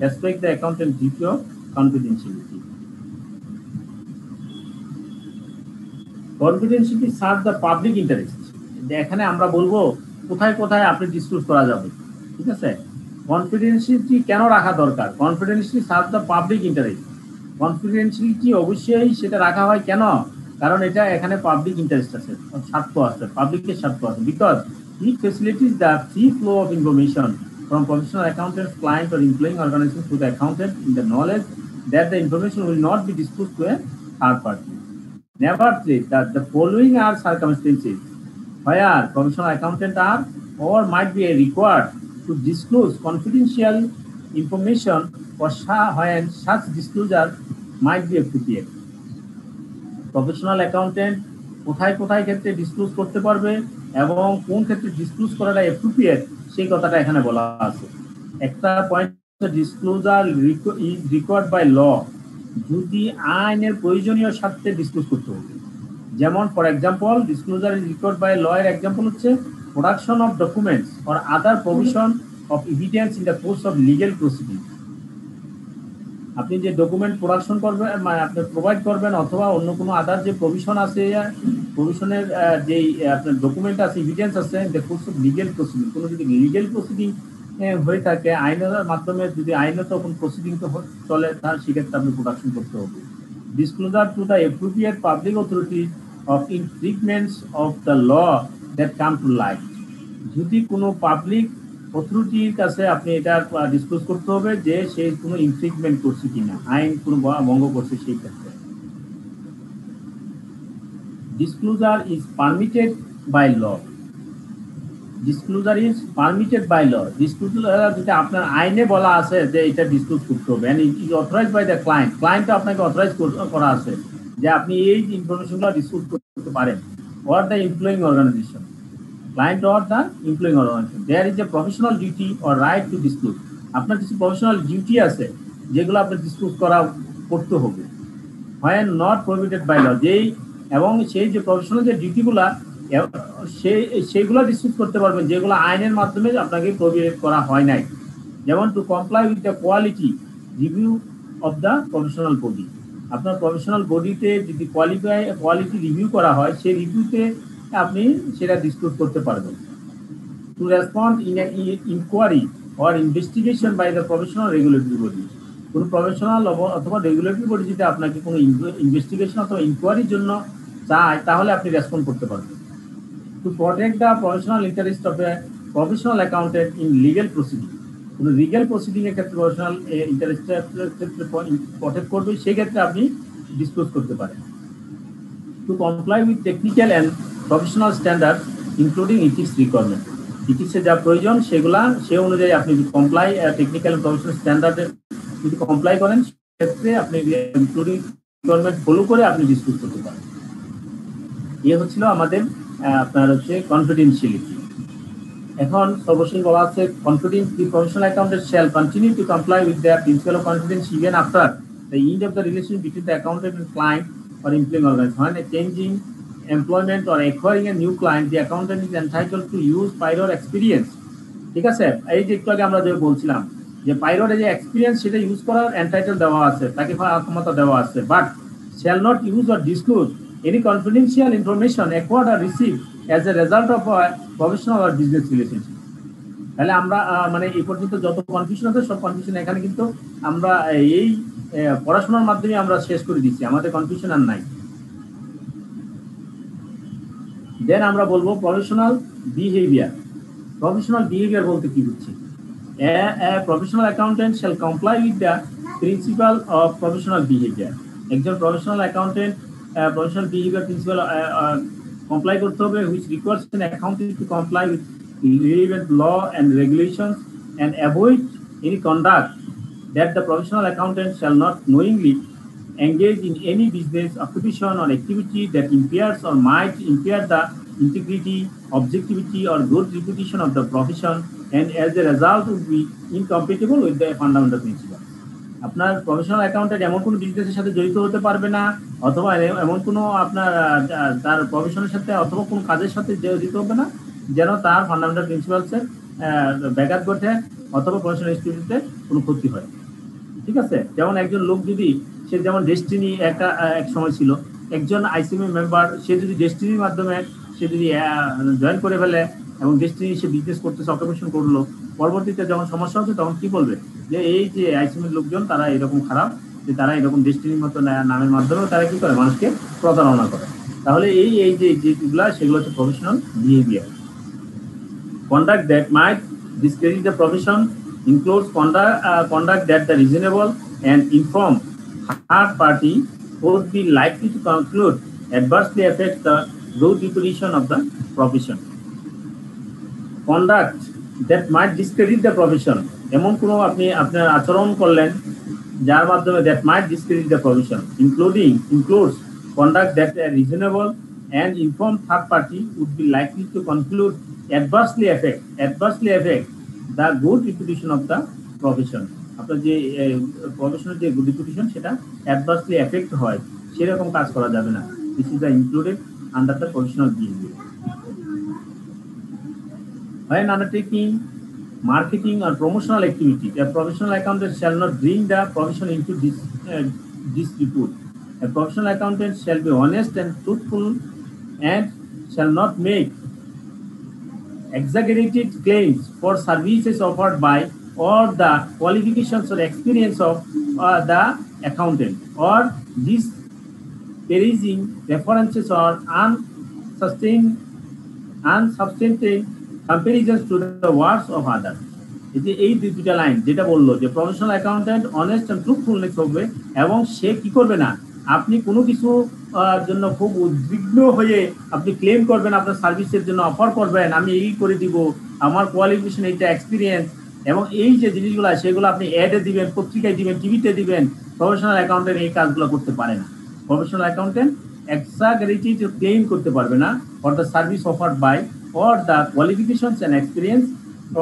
Speaker 1: respect the accountant duty of confidentiality. Confidentiality serves the public interest. এখানে আমরা বলবো কোথায় কোথায় আপনি disclose করা যাবে, ঠিক আছে। কনফিডেন্সিয়ালিটি কেন রাখা দরকার? Confidentiality serve the public interest. Confidentiality অবশ্যই সেটা রাখা হয় কেন? কারণ এটা এখানে পাবলিক ইন্টারেস্ট আছে, স্বার্থ আছে, পাবলিকের স্বার্থ আছে। Because it facilities the free flow of information from professional accountants, client or employing organization to the accountant in the knowledge that the information will not be disclosed to a third party. Nevertheless, that the following are circumstances where professional accountant are or might be required to disclose confidential information or when such disclosure might be appropriate. Professional accountant কোথায় কোথায় ক্ষেত্রে disclose করতে পারবে এবং কোন ক্ষেত্রে disclose করাটা appropriate সেই কথাটা এখানে বলা আছে। একটা point, disclosure is required by law, যদি আইনের প্রয়োজনীয় স্বার্থে ডিসক্লোজ করতে হবে। যেমন for example, disclosure is required by law এর এক্সাম্পল হচ্ছে production of documents or other provision of evidence in the course of legal proceeding. আপনি যে ডকুমেন্ট প্রোডাকশন করবেন, আপনি প্রোভাইড করবেন, অথবা অন্য কোনো আদার যে প্রভিশন আছে, প্রভিশনের যেই আপনার ডকুমেন্ট আছে, এভিডেন্স আছে, the course of legal proceeding. কোনো যদি লিগেল প্রসিডিং হয়ে থাকে, আইনের মাধ্যমে যদি আইনত কোনো প্রসিডিং তো চলে, তার সেক্ষেত্রে আপনি প্রোডাকশন করতে হবে। Disclosure to the appropriate public authority of infringements of the law that come to light. যদি কোনো পাবলিক অথরিটির কাছে আপনি এটা ডিসক্লোজ করতে হবে যে সে কোনো ইনফ্রিগমেন্ট করছে কিনা, আইন কোনো ভঙ্গ করছে, সেই ক্ষেত্রে disclosure is permitted by law. Disclosure is permitted by law. Disclosure যেটা আপনার আইনে বলা আছে যে এটা ডিসক্লোজ করতে হবে, and it is authorised by the client. ক্লায়েন্টও আপনাকে অথরাইজ করা আছে যে আপনি এই ইনফরমেশনগুলো ডিসক্লোজ করতে পারেন, or the employing organization, client or the employing organization. There is a professional duty or right to disclose. আপনার কিছু প্রফেশনাল ডিউটি আছে যেগুলো আপনি ডিসক্লোজ করতে হবে, when not prohibited by law. যেই এবং সেই যে প্রফেশনাল যে ডিউটিগুলা সেইগুলো ডিসক্লোজ করতে পারবেন যেগুলো আইনের মাধ্যমে আপনাকে প্রহিবিট করা হয় নাই, যেমন two comply with the quality review of the professional body. আপনার প্রফেশনাল বডিতে যদি কোয়ালিটি রিভিউ করা হয় সেই রিভিউতে আপনি সেটা ডিসক্লোজ করতে পারবেন। To respond in inquiry or investigation by the professional regulatory body. কোনো প্রফেশনাল অথবা রেগুলেটরি বডি যদি আপনাকে কোনো ইনভেস্টিগেশন অথবা ইনকোয়ারির জন্য চায় তাহলে আপনি রেসপন্ড করতে পারবেন। Two protect the professional interest of A professional accountant in legal proceeding. কোনো লিগ্যাল প্রসিডিং এর ক্ষেত্রে প্রফেশনাল ইন্টারেস্টের ক্ষেত্রে প্রটেক্ট করবে, সেক্ষেত্রে আপনি ডিসক্লোজ করতে পারেন। To comply with technical and professional standard including ethics requirement. ইথিক্সে যা প্রয়োজন সেগুলা সে অনুযায়ী আপনি কমপ্লাই টেকনিক্যাল অ্যান্ড প্রফেশনাল স্ট্যান্ডার্ডে যদি কমপ্লাই করেন সেক্ষেত্রে আপনি ইনক্লুডিং রিকোয়ারমেন্ট ফলো করে আপনি ডিসক্লোজ করতে পারেন। হচ্ছিল আমাদের আপনার হচ্ছে কনফিডেন্সিয়ালিটি। এখন সর্বশেষ বলা আছে confidence the professional accountant shall continue to comply with their principle of confidence even after the end of the relation between the accountant and client or employing organization. When changing employment or acquiring a new client, the accountant is entitled to use prior experience. ঠিক আছে, এই যে একটু আগে আমরা যে বলছিলাম যে prior যে এক্সপিরিয়েন্স সেটা ইউজ করার এন্টাইটেল দেওয়া আছে, তাকে ক্ষমতা দেওয়া আছে, but shall not use or disclose any confidential information acquired or received as a result of a professional or business relationship. তাহলে আমরা মানে এই পর্যন্ত যত কনফিউশন আছে সব কনফিউশন এখানে কিন্তু আমরা এই পড়াশোনার মাধ্যমে আমরা শেষ করে দিচ্ছি, আমাদের কনফিউশন আর নাই। দেন আমরা বলবো প্রফেশনাল বিহেভিয়ার। প্রফেশনাল বিহেভিয়ার বলতে কি হচ্ছে? Professional accountant shall comply with the principle of professional behaviour. একজন professional accountant professional behaviour principle comply করতে হবে, which requires an accountant to comply with relevant law and regulations and avoid any conduct that the professional accountant shall not knowingly engage in any business, occupation or activity that impairs or might impair the integrity, objectivity or good reputation of the profession and as a result would be incompatible with the fundamental principle. আপনার professional accountant এমন কোনো বিজনেসের সাথে জড়িত হতে পারবে না, অথবা এমন কোনো আপনার তার প্রফেশনের সাথে অথবা কোনো কাজের সাথে জড়িত হবে না যেন তার ফান্ডামেন্টাল প্রিন্সিপালসের ব্যাঘাত ঘটে অথবা প্রফেশনাল স্টুডেন্টে কোনো ক্ষতি হয়। ঠিক আছে, যেমন একজন লোক যদি সে যেমন ডেস্টিনি এক সময় ছিল একজন আইসিএমএ মেম্বার, সে যদি ডেস্টিনির মাধ্যমে সে যদি জয়েন করে ফেলে এবং ডেস্টিনি সে বিজনেস করতেছে, অকুপেশন করলো, পরবর্তীতে যখন সমস্যা হচ্ছে তখন কি বলবে যে এই যে আইসিএমের লোকজন তারা এরকম খারাপ, যে তারা এরকম ডেস্টিনির মতো নামের মাধ্যমেও তারা কি করে মানুষকে প্রতারণা করে। তাহলে এই যে যেগুলো সেগুলো হচ্ছে professional behaviour. Conduct that might discredit the profession includes conduct that the reasonable and informed third party would be likely to conclude adversely affect the good reputation of the profession. Conduct that might discredit the profession, এমন কোনো আপনি আপনার আচরণ করলেন যার মাধ্যমে that might discredit the profession, includes conduct that a reasonable and informed third party would be likely to conclude adversely affect the good reputation of the profession. আপনার যে প্রফেশনাল যে গুড রিপুটেশন সেটা adversely affect হয় সেরকম কাজ করা যাবে না। This is the included under the professional behavior. When undertaking marketing or promotional activity, a professional accountant shall not bring the profession into disrepute. A professional accountant shall be honest and truthful and shall not make exaggerated claims for services offered by or the qualifications or experience of the accountant, or disparaging references or unsubstantiated comparisons to the words of others. এই দুইটা line যেটা বললো যে professional accountant honest and truthfulness হবে এবং সে কি করবে না, আপনি কোনো কিছু জন্য খুব উদ্বিগ্ন হয়ে আপনি ক্লেম করবেন, আপনার সার্ভিসের জন্য অফার করবেন, আমি এই করে দিব, আমার কোয়ালিফিকেশন এইটা, এক্সপিরিয়েন্স, এবং এই যে জিনিসগুলো সেগুলো আপনি অ্যাডে দিবেন, পত্রিকায় দিবেন, টিভিতে দিবেন। প্রফেশনাল অ্যাকাউন্টেন্ট এই কাজগুলো করতে পারে না। Professional accountant exaggerate to claim করতে পারবে না for the service offered by or the qualifications and experience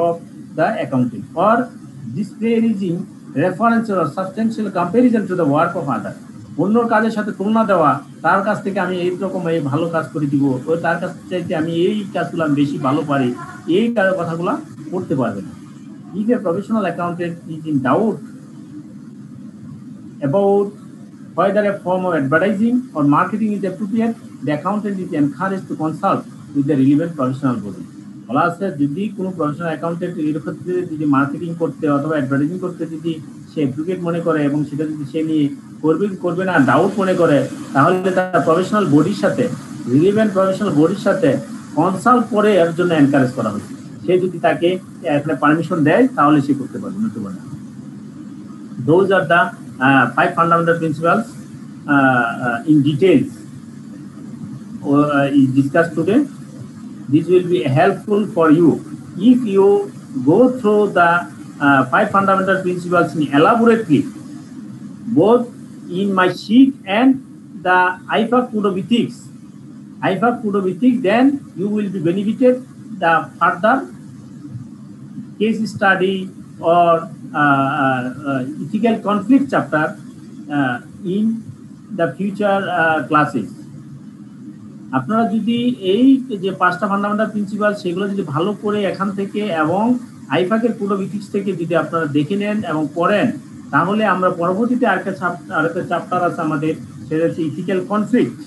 Speaker 1: of the accountant or disparaging reference or substantial comparison to the work of others. অন্যর কাজের সাথে তুলনা দেওয়া, তার কাছ থেকে আমি এই রকম এই ভালো কাজ করে দিব, ও তার কাছ থেকে আমি এই কাজগুলো আমি বেশি ভালো পারি, এই কথাগুলো করতে পারবে না। If a professional accountant is in doubt about whether a form of advertising or marketing is appropriate, the accountant is encouraged to consult with the relevant professional body. বলা আছে যদি কোনো প্রফেশনাল অ্যাকাউন্টেন্ট এর ক্ষেত্রে যদি মার্কেটিং করতে অথবা advertising করতে যদি সে অ্যাপ্রোপ্রিয়েট মনে করে এবং সেটা যদি সে নিয়ে করবে না ডাউট মনে করে, তাহলে তার প্রফেশনাল বডির সাথে রিলেভেন্ট প্রফেশনাল বডির সাথে কনসাল্ট করে এর জন্য এনকারেজ করা হচ্ছে। সে যদি তাকে একটা পারমিশন দেয় তাহলে সে করতে পারবে, নতুবা না। Those are the 5 fundamental principles in details is discussed today. This will be helpful for you if you go through the 5 fundamental principles elaborately, both in my sheet and the IFAC Code of Ethics. IFAC Code of Ethics, then you will be benefited the further case study or ethical conflict chapter in the future classes. আপনারা যদি এই যে 5টা fundamental principal সেগুলো যদি ভালো করে এখান থেকে এবং আইফাকের কোড অফ এথিক্স থেকে যদি আপনারা দেখে নেন এবং পড়েন, তাহলে আমরা পরবর্তীতে আরেকটা চ্যাপ্টার আছে আমাদের, সেটা হচ্ছে ইথিক্যাল কনফ্লিক্ট।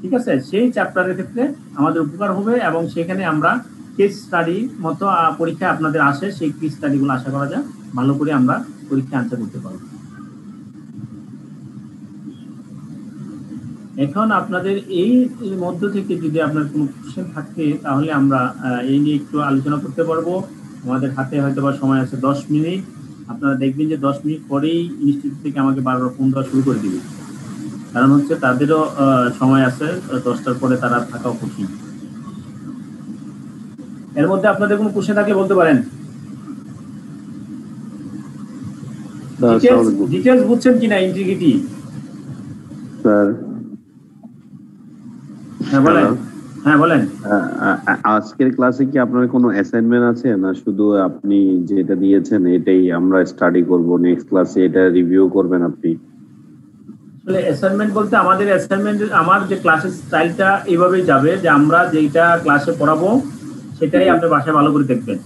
Speaker 1: ঠিক আছে, সেই চ্যাপ্টারের ক্ষেত্রে আমাদের উপকার হবে এবং সেখানে আমরা কেস স্টাডি মতো পরীক্ষায় আপনাদের আসে, সেই কেস স্টাডিগুলো আশা করা যায় ভালো করে আমরা পরীক্ষায় আনসার করতে পারবো। এখন আপনাদের এই মধ্য থেকে যদি আপনার কোনো কোশ্চেন থাকে তাহলে আমরা এই নিয়ে একটু আলোচনা করতে পারবো। আমাদের হাতে হয়তো বা সময় আছে 10 মিনিট। আপনারা দেখবেন যে 10 মিনিট পরেই ইনস্টিটিউট থেকে আমাকে বারবার ফোন দেওয়া শুরু করে দিবে, কারণ হচ্ছে তাদেরও সময় আছে, 10টার পরে তারা থাকাও কঠিন। এর মধ্যে আপনাদের কোনো কোশ্চেন থাকলে বলতে পারেন। ডিটেইলস বুঝছেন কিনা ইন্টিগ্রিটি?
Speaker 5: স্যার
Speaker 1: হ্যাঁ বলেন।
Speaker 5: আজকের ক্লাসে কি আপনার কোনো অ্যাসাইনমেন্ট আছে, না শুধু আপনি যেটা দিয়েছেন এটাই আমরা স্টাডি করব, নেক্সট ক্লাসে এটা রিভিউ করবেন আপনি?
Speaker 1: আসলে অ্যাসাইনমেন্ট বলতে আমাদের অ্যাসাইনমেন্ট, আমার যে ক্লাসের স্টাইলটা এইভাবেই যাবে যে আমরা যেটা ক্লাসে পড়াবো সেটাই আপনি বাসায় ভালো করে দেখবেন।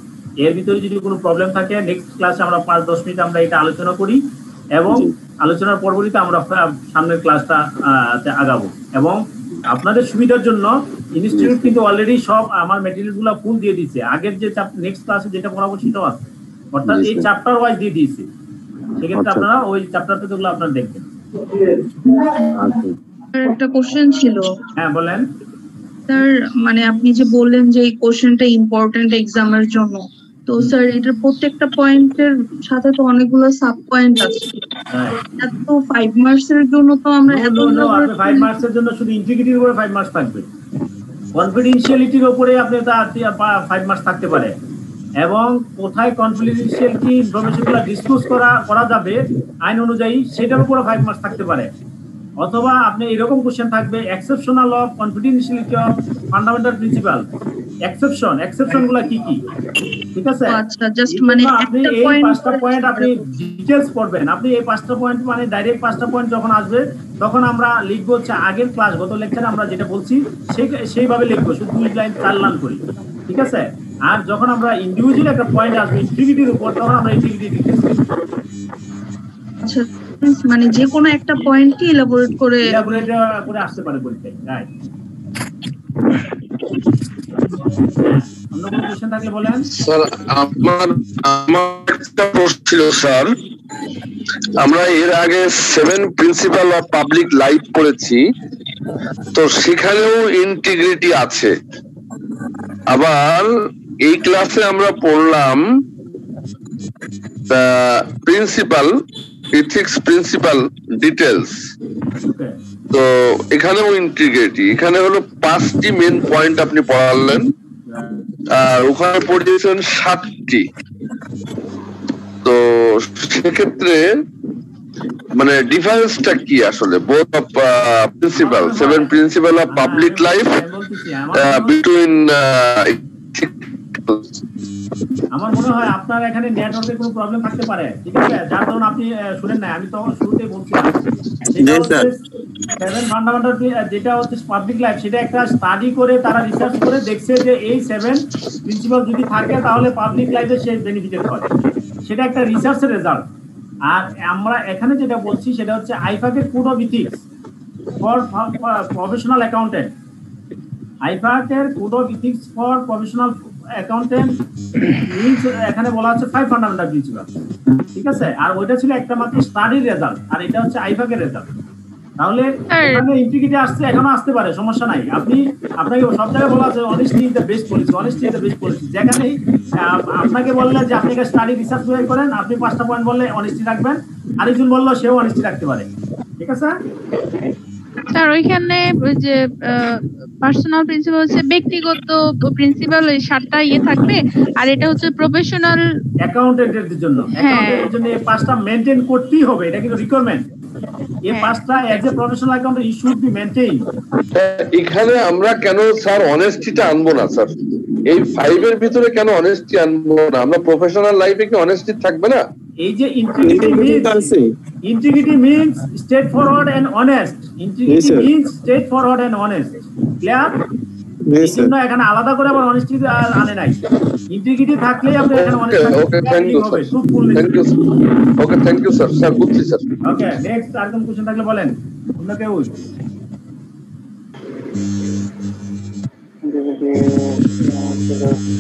Speaker 1: এর ভিতরে যদি কোনো প্রবলেম থাকে নেক্সট ক্লাসে আমরা 5-10 মিনিট আমরা এটা আলোচনা করি এবং আলোচনার পরবর্তীতে আমরা সামনের ক্লাসটা আগাবো। এবং আপনাদের সুবিধার জন্য ইনস্টিটিউট কিন্তু অলরেডি সব আমার ম্যাটেরিয়ালগুলো ফুল দিয়ে দিয়েছে, আগের যে নেক্সট ক্লাসে যেটা পড়াবো সেটাও আছে, অর্থাৎ এই চ্যাপ্টার ওয়াইজ দিয়ে দিয়েছে। সেক্ষেত্রে আপনারা ওই চ্যাপ্টারটা যেগুলো আপনারা দেখবেন।
Speaker 22: একটা কোশ্চেন ছিল।
Speaker 1: হ্যাঁ বলেন।
Speaker 22: স্যার মানে আপনি যে বললেন যে এই কোশ্চেনটা ইম্পর্টেন্ট এক্সামের জন্য, তো স্যার এটার প্রত্যেকটা পয়েন্টের সাথে তো অনেকগুলো সাব পয়েন্ট আছে। এত 5 মার্কস এর জন্য তো আমরা এত
Speaker 1: 5 মার্কস এর জন্য শুধু ইন্টিগ্রিটির উপরে 5 মার্কস থাকবে, কনফিডেন্সিয়ালিটির উপরে আপনি 5 মার্কস থাকতে পারে, এবং কোথায় কনফিডেন্সিয়ালিটি ইনফরমেশনগুলো ডিসক্লোজ করা যাবে আইন অনুযায়ী সেটার উপরে 5 মার্কস থাকতে পারে। অথবা আপনি এরকম কোশ্চেন থাকবে exceptional of confidentiality of fundamental principle, এক্সেপশনগুলো কি কি। ঠিক আছে,
Speaker 22: আচ্ছা জাস্ট মানে
Speaker 1: আপনি এই 5টা পয়েন্ট আপনি ডিটেইলস পড়বেন। আপনি এই 5টা পয়েন্ট মানে ডাইরেক্ট 5টা পয়েন্ট যখন আসবে তখন আমরা লিখবো হচ্ছে আগের ক্লাস গত লেকচারে আমরা যেটা বলছি সেইভাবে লিখবো, শুধু 2 লাইন 4 লাইন করি। ঠিক আছে, আর যখন আমরা ইন্ডিভিজুয়াল একটা পয়েন্ট আসবে ইন্টিগ্রিটির উপর তখন আমরা ইন্টিগ্রিটি ডিটেইলস করব।
Speaker 22: আচ্ছা মানে যে কোনো একটা পয়েন্টই এলাবোরেট করে
Speaker 1: আসতে পারে পরীক্ষায়, রাইট।
Speaker 6: স্যার আমার একটা প্রশ্ন ছিল স্যার, আমরা এর আগে 7 প্রিন্সিপাল অফ পাবলিক লাইফ পড়েছি, তো সেখানেও ইন্টিগ্রিটি আছে। আবার এই ক্লাসে আমরা পড়লাম প্রিন্সিপাল এথিক্স প্রিন্সিপাল ডিটেলস, তো এখানেও ইন্টিগ্রিটি। এখানে হলো 5টি মেন পয়েন্ট আপনি পড়ালেন, আর ওখানে পড়িয়েছেন 7টি। তো সেক্ষেত্রে
Speaker 3: মানে ডিফারেন্সটা কি আসলে both of principal 7 principal of public life between
Speaker 1: আমার মনে হয় আপনার এখানে নেটওয়ার্কের কোনো প্রবলেম থাকতে পারে, ঠিক আছে, যার কারণে আপনি শুনেন না। আমি তো শুরুতেই বলছিলাম সেভেন ফান্ডামেন্টাল যেটা হচ্ছে পাবলিক লাইফ, সেটা একটা স্টাডি করে তারা রিসার্চ করে দেখছে যে এই 7 প্রিন্সিপাল যদি থাকে তাহলে পাবলিক লাইফে সে বেনিফিটেড হয়, সেটা একটা রিসার্চের রেজাল্ট। আর আমরা এখানে যেটা বলছি সেটা হচ্ছে আইফাকের code of ethics for professional accountant. আইফাকের code of ethics for professional accountant এখানে বলা হচ্ছে 5 ফান্ডামেন্টাল প্রিন্সিপাল, ঠিক আছে। আর ওইটা ছিল একটা মাত্র স্টাডির রেজাল্ট, আর এটা হচ্ছে আইফাকের রেজাল্ট। তাহলে এখানে ইন্টিগ্রিটি আসছে, এখনো আসতে পারে, সমস্যা নাই। আপনাকে সব জায়গায় বলা আছে honesty is the best policy, honesty is the best policy. যেখানেই আপনাকে বললে যে আপনি স্টাডি রিসার্চ করেন, আপনি 5টা পয়েন্ট বললে অনেস্টি রাখবেন, আরেকজন বললো সেও অনেস্টি রাখতে পারে, ঠিক আছে
Speaker 8: স্যার। ওইখানে যে পার্সোনাল প্রিন্সিপাল হচ্ছে ব্যক্তিগত প্রিন্সিপাল, এই 7টা থাকবে, আর এটা হচ্ছে প্রফেশনাল
Speaker 1: অ্যাকাউন্টেন্টের জন্য। অ্যাকাউন্টেন্টের জন্য এই 5টা মেইনটেইন করতেই হবে, এটা কিন্তু রিকোয়ারমেন্ট। এই 5টা as a professional accountant you should be maintain.
Speaker 3: এখানে আমরা কেন স্যার অনেস্টিটা আনবো না স্যার? এই 5 এর ভিতরে কেন অনেস্টি আনবো না? আমরা প্রফেশনাল লাইফে কি অনেস্টি থাকবে না?
Speaker 1: এই যে integrity means straight forward and honest. Integrity means straight forward and honest, clear? এই জন্য এখানে আলাদা করে আবার অনেস্টি আনে নাই। ইন্টিগ্রিটি থাকলেই আপনি এখানে অনেস্ট থাকবেন।
Speaker 3: Okay, thank you sir. Okay, thank you sir. Sir বুঝছি স্যার।
Speaker 1: ওকে, নেক্সট আর কোন কোশ্চেন থাকলে বলেন, অন্য কেউ?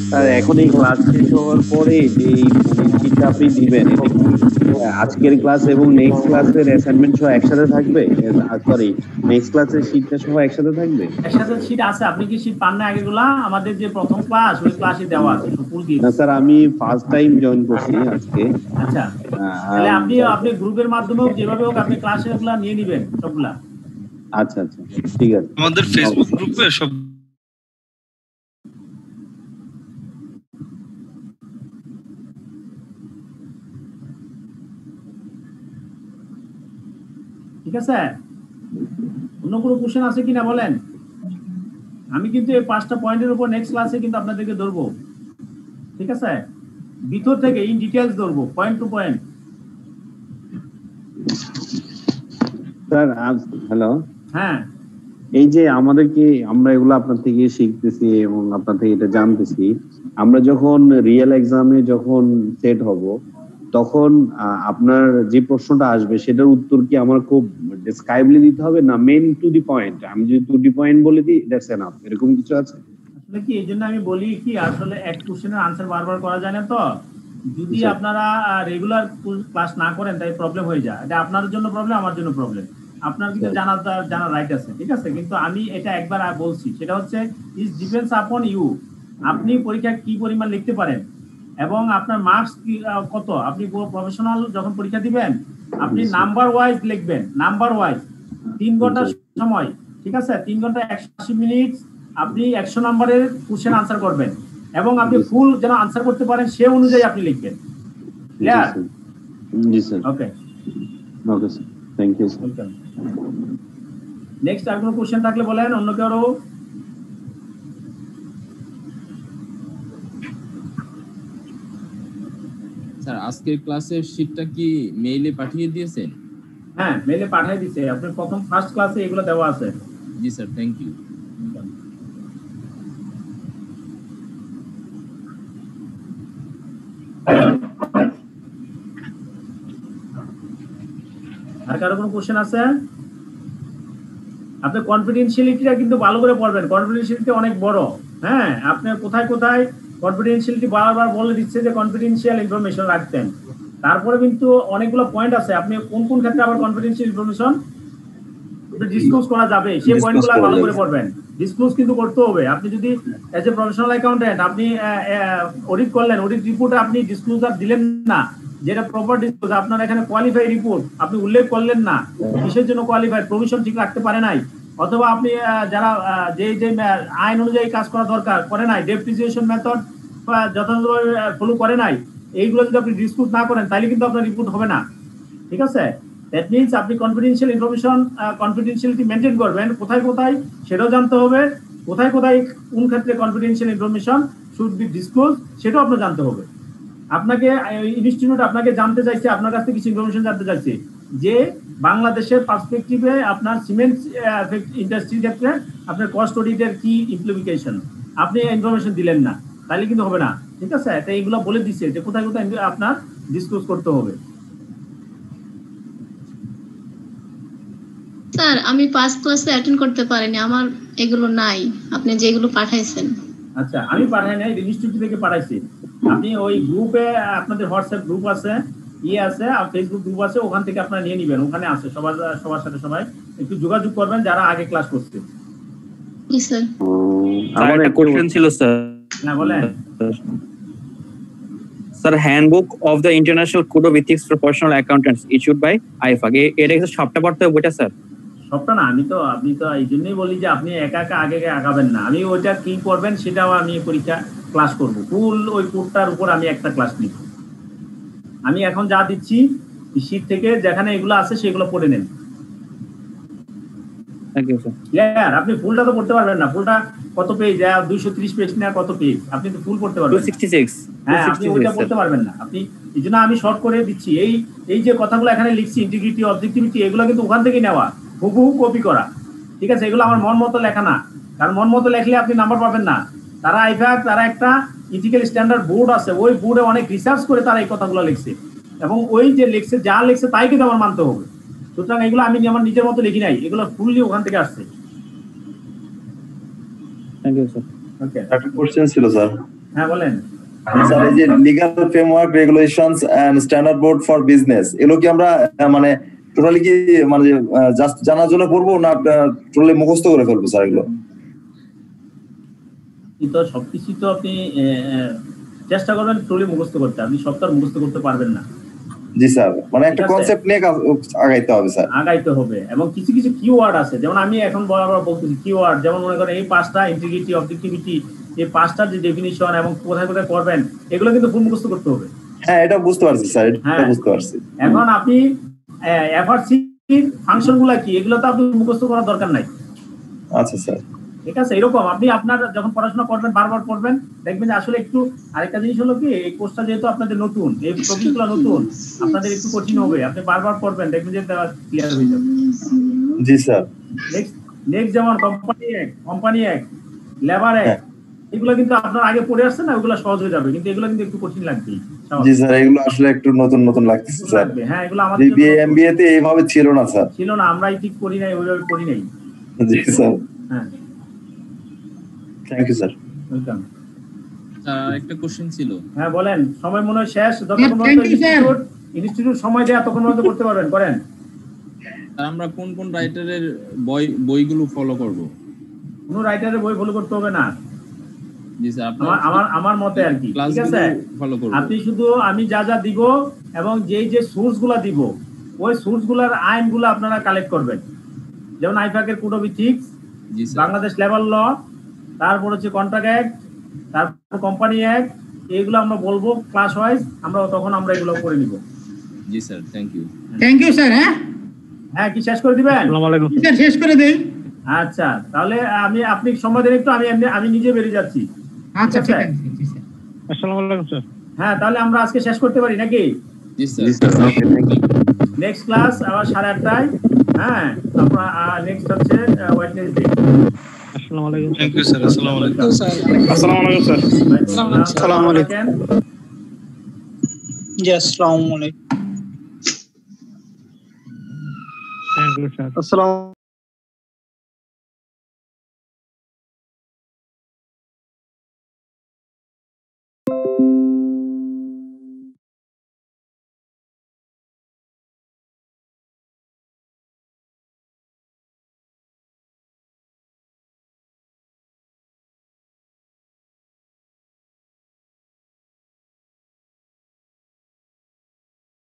Speaker 5: স্যার এখন এই ক্লাস শেষ হওয়ার পরে যে শিটটা আপনি দিবেন, এটা কি আজকের ক্লাস এবং নেক্সট ক্লাসের অ্যাসাইনমেন্ট সহ একসাথে থাকবে? সরি, নেক্সট ক্লাসের শিটটা সহ একসাথে থাকবে?
Speaker 1: একসাথে শিট আছে। আপনি কি শিট পান না আগেগুলা? আমাদের যে প্রথম ক্লাস, ওই ক্লাসে দেওয়া আছে ফুল দিয়ে।
Speaker 5: না স্যার, আমি ফার্স্ট টাইম জয়েন করছি আজকে।
Speaker 1: আচ্ছা, তাহলে আপনি গ্রুপের মাধ্যমে যেভাবে হোক আপনি ক্লাসেগুলা নিয়ে নেবেন সবগুলা।
Speaker 5: আচ্ছা আচ্ছা, ঠিক আছে।
Speaker 4: আমাদের ফেসবুক গ্রুপে সব
Speaker 1: ঠিক আছে। অন্য কোনো কোশ্চেন আছে কিনা বলেন? আমি কিন্তু এই 5টা পয়েন্টের উপর নেক্সট ক্লাসে কিন্তু আপনাদেরকে ধরবো, ঠিক আছে, ভিতর থেকে ইন ডিটেইলস ধরবো, point to point.
Speaker 5: Sir hello,
Speaker 1: হ্যাঁ,
Speaker 5: এই যে আমরা এগুলো আপনার থেকে শিখতেছি এবং আপনার থেকে এটা জানতেছি, আমরা যখন রিয়েল এক্সামে যখন সেট হব তখন আপনার যে প্রশ্নটা আসবে সেটার উত্তর কি আমার খুব ডেসক্রাইবলি দিতে হবে, না মেইন টু দি পয়েন্ট? আমি যদি টু দি পয়েন্ট বলে দিই দ্যাটস এনাফ, এরকম কিছু আছে?
Speaker 1: আসলে কি এই জন্য আমি বলি কি, আসলে এক কোশ্চেনের আনসার বারবার করা যায় না। তো যদি আপনারা রেগুলার ক্লাস না করেন তাই প্রবলেম হয়ে যায়। এটা আপনাদের জন্য প্রবলেম, আমার জন্য প্রবলেম। আপনার কিন্তু জানার রাইট আছে, ঠিক আছে, কিন্তু আমি এটা একবার বলছি, সেটা হচ্ছে ইজ ডিপেন্ডস আপন ইউ। আপনি পরীক্ষা কি পরিমাণ লিখতে পারেন এবং আপনার মার্কস কত। আপনি প্রফেশনাল যখন পরীক্ষা দিবেন আপনি নাম্বার ওয়াইজ লিখবেন, নাম্বার ওয়াইজ। 3 ঘন্টা সময়, ঠিক আছে, 3 ঘন্টা 180 মিনিট আপনি 100 নম্বরের কোশ্চেন আনসার করবেন এবং আপনি ফুল যেন আনসার করতে পারেন সে অনুযায়ী আপনি লিখবেন, ক্লিয়ার?
Speaker 5: জি sir.
Speaker 1: Okay
Speaker 5: okay sir, thank you sir.
Speaker 1: Next আর কোনো কোশ্চেন থাকলে বলেন, অন্য কেউ?
Speaker 7: স্যার আজকের ক্লাসের শীটটা কি মেইলে পাঠিয়ে দিয়েছেন?
Speaker 1: হ্যাঁ, মেইলে পাঠিয়ে দিয়েছে। আপনার প্রথম ফার্স্ট ক্লাসে এগুলো দেওয়া আছে।
Speaker 7: জি স্যার, থ্যাংক ইউ।
Speaker 1: আর কারো কোনো কোশ্চেন আছে? আপনি কনফিডেন্সিয়ালিটিটা কিন্তু ভালো করে পড়বেন। কনফিডেন্সিয়ালিটি অনেক বড়। হ্যাঁ, আপনি কোথায় কোথায় কনফিডেন্সিয়ালিটি বারবার বলে দিচ্ছে যে কনফিডেন্সিয়াল ইনফরমেশন রাখতেন, তারপরে কিন্তু অনেকগুলো পয়েন্ট আছে আপনি কোন কোন ক্ষেত্রে আবার কনফিডেন্সিয়াল ইনফরমেশন ডিসক্লোজ করা যাবে সেই পয়েন্টগুলো ভালো করে পড়বেন। ডিসক্লোজ কিন্তু করতে হবে। আপনি যদি এজ এ প্রফেশনাল অ্যাকাউন্টেন্ট আপনি অডিট করলেন, অডিট রিপোর্টে আপনি ডিসক্লোজার দিলেন না, যেটা প্রপার ডিসক্লোজ, আপনার এখানে কোয়ালিফাই রিপোর্ট আপনি উল্লেখ করলেন না, কিসের জন্য কোয়ালিফাইড, প্রভিশন ঠিক রাখতে পারে নাই, অথবা আপনি যারা যে আইন অনুযায়ী কাজ করা দরকার করে নাই, ডেপ্রিসিয়েশন মেথড যথাযথভাবে ফলো করে নাই, এইগুলো যদি আপনি ডিসক্লোজ না করেন তাহলে কিন্তু আপনার রিপোর্ট হবে না, ঠিক আছে? দ্যাট মিনস আপনি কনফিডেন্সিয়াল ইনফরমেশন কনফিডেন্সিয়ালিটি মেনটেন করবেন, কোথায় কোথায় সেটাও জানতে হবে, কোথায় কোথায় কোন ক্ষেত্রে confidential information should be disclose সেটাও আপনার জানতে হবে। আপনাকে ইনস্টিটিউট আপনাকে জানতে চাইছে, আপনার কাছ থেকে কিছু ইনফরমেশন জানতে চাইছে যে বাংলাদেশের পার্সপেক্টিভে আপনার সিমেন্ট ইন্ডাস্ট্রির ক্ষেত্রে আপনার কস্ট অডিটের কি ইমপ্লিমেন্টেশন, আপনি ইনফরমেশন দিলেন না, তাহলে কিন্তু হবে না। ঠিক আছে, তাই এগুলো বলে দিচ্ছে যে কোথায় কোথায় আপনার ডিসক্লোজ করতে হবে।
Speaker 21: স্যার আমি ফার্স্ট ক্লাসে অ্যাটেন্ড করতে পারিনি, আমার এগুলো নাই, আপনি যেগুলো পাঠাইছেন।
Speaker 1: আচ্ছা, আমি পাঠাই নাই, ইনস্টিটিউট থেকে পাঠাইছি। আপনি ওই গ্রুপে, আপনাদের হোয়াটসঅ্যাপ গ্রুপ আছে, আছে আর ফেসবুক গ্রুপ আছে, ওখান থেকে আপনারা নিয়ে নেবেন, ওখানে আছে সবার সাথে সবাই একটু যোগাযোগ করবেন যারা আগে ক্লাস করছে।
Speaker 21: জি স্যার।
Speaker 11: আমার একটা কোশ্চেন ছিল স্যার।
Speaker 1: না বলেন
Speaker 11: sir. Handbook of the international code of ethics for professional accountants issued by IFAC, এটা কি সবটা পড়তে হবে ওটা স্যার?
Speaker 1: সবটা না, আপনি তো এই জন্যই বলি যে আপনি একা একা আগে আগাবেন না। আমি ওইটা কি করবেন সেটাও আমি পরীক্ষা ক্লাস করব, ফুল ওই কোডটার উপর আমি একটা ক্লাস নিব। আমি এখন যা দিচ্ছি শীট থেকে যেখানে এগুলো আছে সেগুলো পড়ে নেন।
Speaker 11: Thank you sir.
Speaker 1: আপনি ফুলটা তো পড়তে পারবেন না, ফুলটা কত পেজ, 230 পেজ না কত পেজ, আপনি তো ফুল পড়তে পারবেন
Speaker 11: 266।
Speaker 1: হ্যাঁ, আপনি ওইটা পড়তে পারবেন না। আপনি এই জন্য আমি শর্ট করে দিচ্ছি, এই যে কথাগুলো এখানে লিখছি, ইন্টিগ্রিটি, অবজেক্টিভিটি, এগুলো কিন্তু ওখান থেকে নেওয়া, হুবহু কপি করা। ঠিক আছে, এগুলো আমার মন মতো লেখা না, কারণ মন মতো লেখলে আপনি নাম্বার পাবেন না। তারা আইফাক, তারা একটা ইথিক্যাল স্ট্যান্ডার্ড বোর্ড আছে, ওই বোর্ডে অনেক রিসার্চ করে তারা এই কথাগুলো লিখছে, এবং ওই যে লিখছে, যা লিখছে তাই কিন্তু আমার মানতে হবে। সুতরাং এগুলো আমি আমার নিজের মতো লিখি নাই, এগুলো ফুললি ওখান থেকে আসছে।
Speaker 11: Thank you sir.
Speaker 1: ওকে,
Speaker 9: একটা কোশ্চেন ছিল স্যার।
Speaker 1: হ্যাঁ বলেন
Speaker 9: স্যার। এই যে legal framework, regulations and standard board for business, এগুলো কি আমরা মানে টোটালি কি মানে জাস্ট জানার জন্য পড়বো না টোটালি মুখস্থ করে ফেলবো স্যার এগুলো?
Speaker 1: কিন্তু সবকিছু তো আপনি চেষ্টা করবেন টোটালি মুখস্থ করতে, আপনি সবটা মুখস্থ করতে পারবেন না।
Speaker 9: জি স্যার, মানে একটা কনসেপ্ট নিয়ে আগাইতে হবে স্যার,
Speaker 1: আগাইতে হবে। এবং কিছু কিছু কিওয়ার্ড আছে, যেমন আমি এখন বরাবর বলতেছি কিওয়ার্ড, যেমন মনে করেন এই 5টা, ইন্টিগ্রিটি, অবজেক্টিভিটি, এই 5টার যে ডেফিনিশন এবং কোথায় কোথায় করবেন, এগুলো কিন্তু ফুল মুখস্থ করতে হবে।
Speaker 9: হ্যাঁ, এটা বুঝতে পারছি স্যার, এটা বুঝতে পারছি।
Speaker 1: এখন আপনি এফআরসি ফাংশন গুলা কি, এগুলো তো আপনি মুখস্থ করার দরকার নাই।
Speaker 9: আচ্ছা স্যার,
Speaker 1: ঠিক আছে। এরকম আপনি আপনার যখন পড়াশোনা করবেন, বারবার পড়বেন, দেখবেন যে আসলে একটু আরেকটা জিনিস হলো কি, এই কোর্সটা যেহেতু আপনাদের নতুন, এই টপিকগুলো নতুন, আপনাদের একটু কঠিন হবে। আপনি বারবার পড়বেন, দেখবেন যে ক্লিয়ার হয়ে যাবে।
Speaker 9: জি স্যার।
Speaker 1: নেক্সট যেমন কোম্পানি অ্যাক্ট, লেবার অ্যাক্ট, এগুলো কিন্তু আপনার আগে পড়ে আসছে না, ওগুলো সহজ হয়ে যাবে, কিন্তু এগুলো কিন্তু একটু কঠিন লাগবে।
Speaker 9: জি স্যার, এগুলো আসলে একটু নতুন নতুন লাগতেছে স্যার।
Speaker 1: হ্যাঁ, এগুলো আমাদের
Speaker 9: এমবিএ তে এইভাবে ছিল না স্যার,
Speaker 1: ছিল না, আমরাই ঠিক করি নাই, ওইভাবে করি নাই।
Speaker 9: জি স্যার।
Speaker 1: হ্যাঁ,
Speaker 9: থ্যাংক ইউ স্যার।
Speaker 1: ওয়েলকাম।
Speaker 7: একটা কোশ্চেন ছিল।
Speaker 1: হ্যাঁ বলেন, সময় মনে হয় শেষ, যতক্ষণ ইনস্টিটিউট সময় দেয় ততক্ষণ পর্যন্ত করতে পারবেন, করেন।
Speaker 7: আমরা কোন কোন রাইটারের বইগুলো ফলো করব?
Speaker 1: কোন রাইটারের বই ফলো করতে হবে না।
Speaker 7: জি স্যার,
Speaker 1: আমার মতে আর কি, ঠিক আছে। আপনি শুধু আমি যা যা দিব এবং যে সোর্স গুলা দিব, ওই সোর্স গুলার আইনগুলো আপনারা কালেক্ট করবেন। যেমন আইফাকের code of ethics, Bangladesh labour law, তারপর হচ্ছে কন্ট্রাক্ট অ্যাক্ট, তারপর কোম্পানি অ্যাক্ট, এইগুলো আমরা বলবো ক্লাস ওয়াইজ, তখন আমরা এগুলো করে নিব।
Speaker 7: জি স্যার, থ্যাংক
Speaker 15: ইউ স্যার।
Speaker 1: হ্যাঁ, কি শেষ করে দিবেন?
Speaker 15: আসসালামু আলাইকুম স্যার, শেষ করে দেই।
Speaker 1: আচ্ছা, তাহলে আপনি সময় দেন একটু, আমি নিজে বেরিয়ে যাচ্ছি।
Speaker 15: আচ্ছা, ঠিক আছে স্যার। আসসালামু আলাইকুম স্যার।
Speaker 1: হ্যাঁ, তাহলে আমরা আজকে শেষ করতে পারি নাকি?
Speaker 7: জি sir. Okay, thank you.
Speaker 1: Next class আবার 8:30টায়। হ্যাঁ, আপনারা নেক্সট হচ্ছে ওয়েডনেসডে।
Speaker 15: আসসালামু আলাইকুম।
Speaker 4: Thank you sir. আসসালামু আলাইকুম
Speaker 15: স্যার। আসসালামু আলাইকুম স্যার। আসসালামু আলাইকুম। জি, আসসালামু আলাইকুম। Thank you sir. আসসালামু